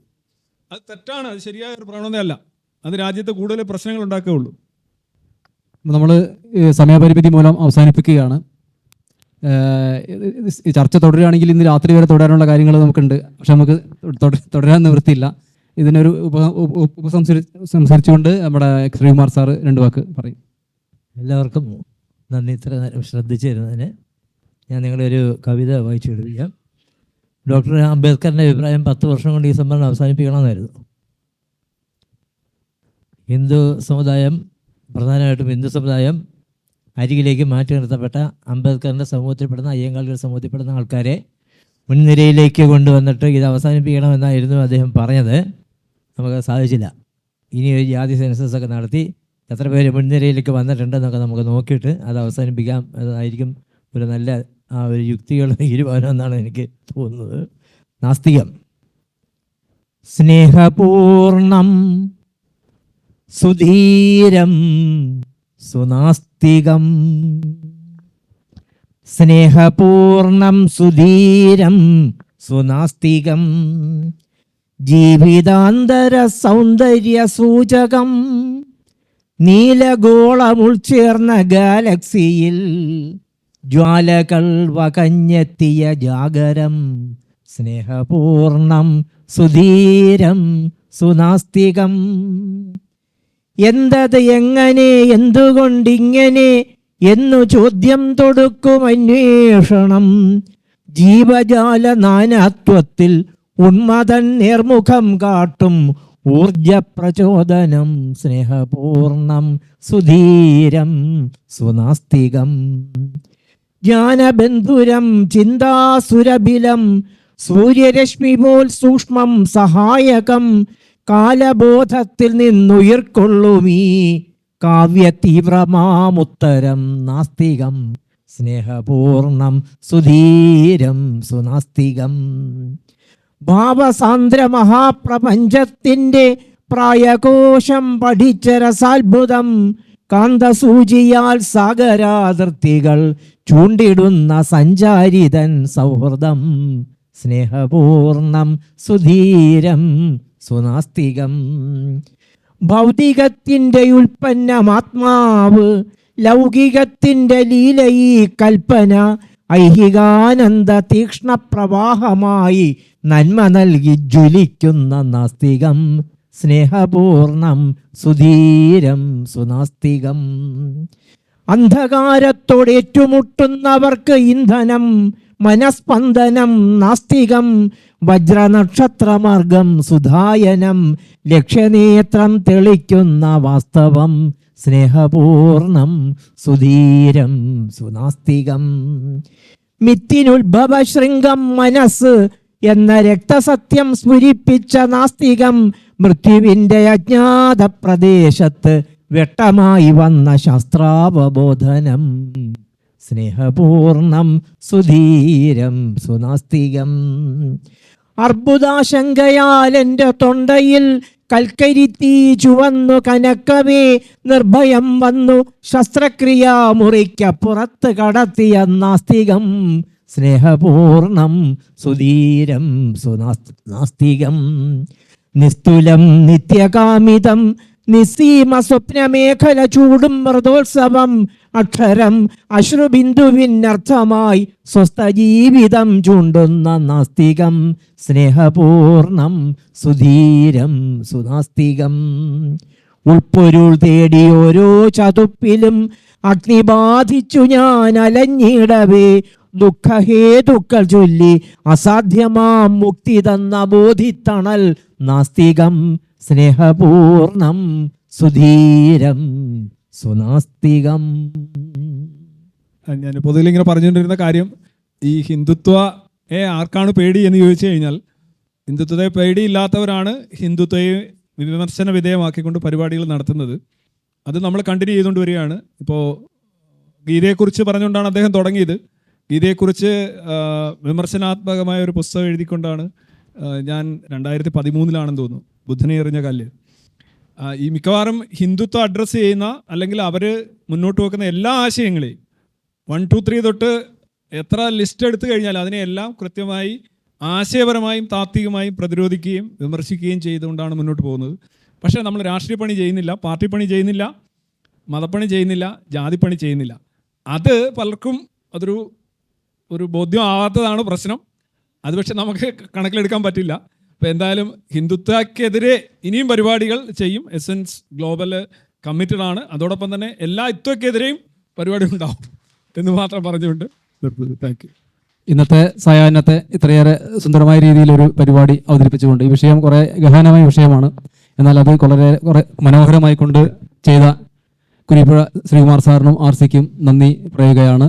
അത് തെറ്റാണ്, അത് ശരിയായ ഒരു പ്രവണതയല്ല. അത് രാജ്യത്ത് കൂടുതൽ പ്രശ്നങ്ങൾ ഉണ്ടാക്കുകയുള്ളൂ. നമ്മൾ സമയപരിമിതി മൂലം അവസാനിപ്പിക്കുകയാണ്. ഈ ചർച്ച തുടരുകയാണെങ്കിൽ ഇന്ന് രാത്രി വരെ തുടരാനുള്ള കാര്യങ്ങൾ നമുക്കുണ്ട്. പക്ഷെ നമുക്ക് തുടരാൻ നിവൃത്തിയില്ല. ഇതിനൊരു സംസാരിച്ചുകൊണ്ട് നമ്മുടെ ശ്രീകുമാർ സാറ് 2 വാക്ക് പറയും. എല്ലാവർക്കും നന്ദി, ഇത്ര നേരം ശ്രദ്ധിച്ചിരുന്നതിന്. ഞാൻ നിങ്ങളുടെ ഒരു കവിത വായിച്ചു കേൾപ്പിക്കാം. ഡോക്ടർ അംബേദ്കറിൻ്റെ അഭിപ്രായം 10 വർഷം കൊണ്ട് ഈ സംവരണം അവസാനിപ്പിക്കണമെന്നായിരുന്നു. ഹിന്ദു സമുദായം, പ്രധാനമായിട്ടും ഹിന്ദു സമുദായം അരികിലേക്ക് മാറ്റി നിർത്തപ്പെട്ട അംബേദ്കറിൻ്റെ സമൂഹത്തിൽപ്പെടുന്ന, അയ്യങ്കാളിയുടെ സമൂഹത്തിൽപ്പെടുന്ന ആൾക്കാരെ മുൻനിരയിലേക്ക് കൊണ്ടുവന്നിട്ട് ഇത് അവസാനിപ്പിക്കണമെന്നായിരുന്നു അദ്ദേഹം പറഞ്ഞത്. നമുക്ക് സാധിച്ചില്ല. ഇനി ഒരു ജാതി സെൻസസ് ഒക്കെ നടത്തി എത്ര പേര് മുൻനിരയിലേക്ക് വന്നിട്ടുണ്ടെന്നൊക്കെ നമുക്ക് നോക്കിയിട്ട് അത് അവസാനിപ്പിക്കാം. അതായിരിക്കും ഒരു നല്ല ഒരു യുക്തിയുള്ള തീരുമാനം എന്നാണ് എനിക്ക് തോന്നുന്നത്. നാസ്തികം. സ്നേഹപൂർണം സുധീരം സുനാസ്തികം. സ്നേഹപൂർണം സുധീരം സുനാസ്തികം. ജീവിതാന്തര സൗന്ദര്യ സൂചകം. നീലഗോളമുൾച്ചേർന്ന ഗാലക്സിയിൽ ജ്വാലകൾ വകഞ്ഞെത്തിയ ജാഗരം. സ്നേഹപൂർണം സുധീരം സുനാസ്തികം. എന്തത്, എങ്ങനെ, എന്തുകൊണ്ടിങ്ങനെ എന്നു ചോദ്യം തൊടുക്കും അന്വേഷണം. ജീവജാല നാനാത്വത്തിൽ ഉന്മതൻ നേർമുഖം കാട്ടും ഊർജപ്രചോദനം. സ്നേഹപൂർണം സുധീരം സുനാസ്തികം. ജ്ഞാനബന്ധുരം ചിന്താസുരബിലം സൂര്യരശ്മി പോൽ സൂക്ഷ്മം സഹായകം. കാലബോധത്തിൽ നിന്നുയർക്കൊള്ളുമീ കാവ്യ തീവ്രമാമുത്തരം നാസ്തികം. സ്നേഹപൂർണം സുധീരം സുനാസ്തികം. ഭാവസാന്ദ്ര മഹാപ്രപഞ്ചത്തിൻ്റെ പ്രായകോശം പഠിച്ച രസാത്ഭുതം. കാന്തസൂചിയാൽ സാഗരാതിർത്തികൾ ചൂണ്ടിടുന്ന സഞ്ചാരിതൻ സൗഹൃദം. സ്നേഹപൂർണം സുധീരം സുനാസ്തികം. ഭൗതികത്തിൻ്റെ ഉൽപ്പന്നമാത്മാവ്, ലൗകികത്തിൻ്റെ ലീലയീ കൽപ്പന. ഐഹികാനന്ദ തീക്ഷ്ണപ്രവാഹമായി നന്മ നൽകി ജ്വലിക്കുന്ന നാസ്തികം. സ്നേഹപൂർണം സുധീരം സുനാസ്തികം. അന്ധകാരത്തോടേറ്റുമുട്ടുന്നവർക്ക് ഇന്ധനം മനസ്പന്ദനം നാസ്തികം, വജ്രനക്ഷത്രമാർഗം സുധായനം, ലക്ഷ്യനേത്രം തെളിക്കുന്ന വാസ്തവം, സ്നേഹപൂർണം സുധീരം സുനാസ്തികം. മിത്തിനുത്ഭവ ശൃംഗം മനസ്സ് എന്ന രക്തസത്യം സ്ഫുരിപ്പിച്ച നാസ്തികം, മൃത്യുവിൻ്റെ അജ്ഞാത പ്രദേശത്ത് വെട്ടമായി വന്ന ശാസ്ത്രാവബോധനം, സ്നേഹപൂർണം സുധീരം സുനാസ്തികം. അർബുദാശങ്കയാൽ എൻ്റെ തൊണ്ടയിൽ കൽക്കരിത്തീ ചുവന്നു കനക്കവേ നിർഭയം വന്നു ശസ്ത്രക്രിയ മുറിക്കപ്പുറത്ത് കടത്തിയ നാസ്തികം, സ്നേഹപൂർണം സുധീരം സുനാസ്തികം. നിസ്തുലം നിത്യകാമിതം നിസ്സീമ സ്വപ്നമേഖല ചൂടും മൃദോത്സവം, അക്ഷരം അശ്രുബിന്ദുവിനർത്ഥമായി സ്വസ്ഥ ജീവിതം ചൂണ്ടുന്ന നാസ്തികം, സ്നേഹപൂർണം സുധീരം സുനാസ്തികം. ഉൾപ്പൊരുൾ തേടി ഓരോ ചതുപ്പിലും അഗ്നി ബാധിച്ചു ഞാൻ അലഞ്ഞിടവേ, ദുഃഖഹേതുക്കൾ ചൊല്ലി അസാധ്യമാം മുക്തി തന്ന ബോധിത്തണൽ നാസ്തികം, സ്നേഹപൂർണം സുധീരം സുനാസ്തികം. ഞാൻ പൊതുവിൽ ഇങ്ങനെ പറഞ്ഞുകൊണ്ടിരുന്ന കാര്യം, ഈ ഹിന്ദുത്വയെ ആർക്കാണ് പേടി എന്ന് ചോദിച്ചു കഴിഞ്ഞാൽ, ഹിന്ദുത്വത്തെ പേടിയില്ലാത്തവരാണ് ഹിന്ദുത്വയെ വിമർശന വിധേയമാക്കിക്കൊണ്ട് പരിപാടികൾ നടത്തുന്നത്. അത് നമ്മൾ കണ്ടിന്യൂ ചെയ്തുകൊണ്ട് വരികയാണ്. ഇപ്പോൾ ഗീതയെക്കുറിച്ച് പറഞ്ഞുകൊണ്ടാണ് അദ്ദേഹം തുടങ്ങിയത്. ഗീതയെക്കുറിച്ച് വിമർശനാത്മകമായ ഒരു പുസ്തകം എഴുതിക്കൊണ്ടാണ് ഞാൻ 2013 തോന്നുന്നു ബുദ്ധനെ എറിഞ്ഞ കല്ല്. ഈ മിക്കവാറും ഹിന്ദുത്വം അഡ്രസ്സ് ചെയ്യുന്ന അല്ലെങ്കിൽ അവർ മുന്നോട്ട് വെക്കുന്ന എല്ലാ ആശയങ്ങളെയും 1, 2, 3 തൊട്ട് എത്ര ലിസ്റ്റ് എടുത്തു കഴിഞ്ഞാൽ അതിനെയെല്ലാം കൃത്യമായി ആശയപരമായും താത്വികമായും പ്രതിരോധിക്കുകയും വിമർശിക്കുകയും ചെയ്തുകൊണ്ടാണ് മുന്നോട്ട് പോകുന്നത്. പക്ഷേ നമ്മൾ രാഷ്ട്രീയ പണി ചെയ്യുന്നില്ല, പാർട്ടി പണി ചെയ്യുന്നില്ല, മതപ്പണി ചെയ്യുന്നില്ല, ജാതിപ്പണി ചെയ്യുന്നില്ല. അത് പലർക്കും ഒരു ബോധ്യം ആവാത്തതാണ് പ്രശ്നം. അത് പക്ഷെ നമുക്ക് കണക്കിലെടുക്കാൻ പറ്റില്ല. അപ്പോൾ എന്തായാലും ഹിന്ദുത്വക്കെതിരെ ഇനിയും പരിപാടികൾ ചെയ്യും. എസൻസ് ഗ്ലോബൽ കമ്മിറ്റഡ് ആണ്. അതോടൊപ്പം തന്നെ എല്ലാ ഇത്വക്കെതിരെയും പരിപാടി ഉണ്ടാവും എന്ന് മാത്രം പറഞ്ഞുകൊണ്ട് താങ്ക് യു. ഇന്നത്തെ സായാഹ്നത്തെ ഇത്രയേറെ സുന്ദരമായ രീതിയിലൊരു പരിപാടി അവതരിപ്പിച്ചുകൊണ്ട്, ഈ വിഷയം കുറേ ഗഹനമായ വിഷയമാണ്, എന്നാൽ അത് കുറേ മനോഹരമായി കൊണ്ട് ചെയ്ത കുരിപ്പുഴ ശ്രീകുമാർ സാറിനും RCക്കും നന്ദി പറയുകയാണ്.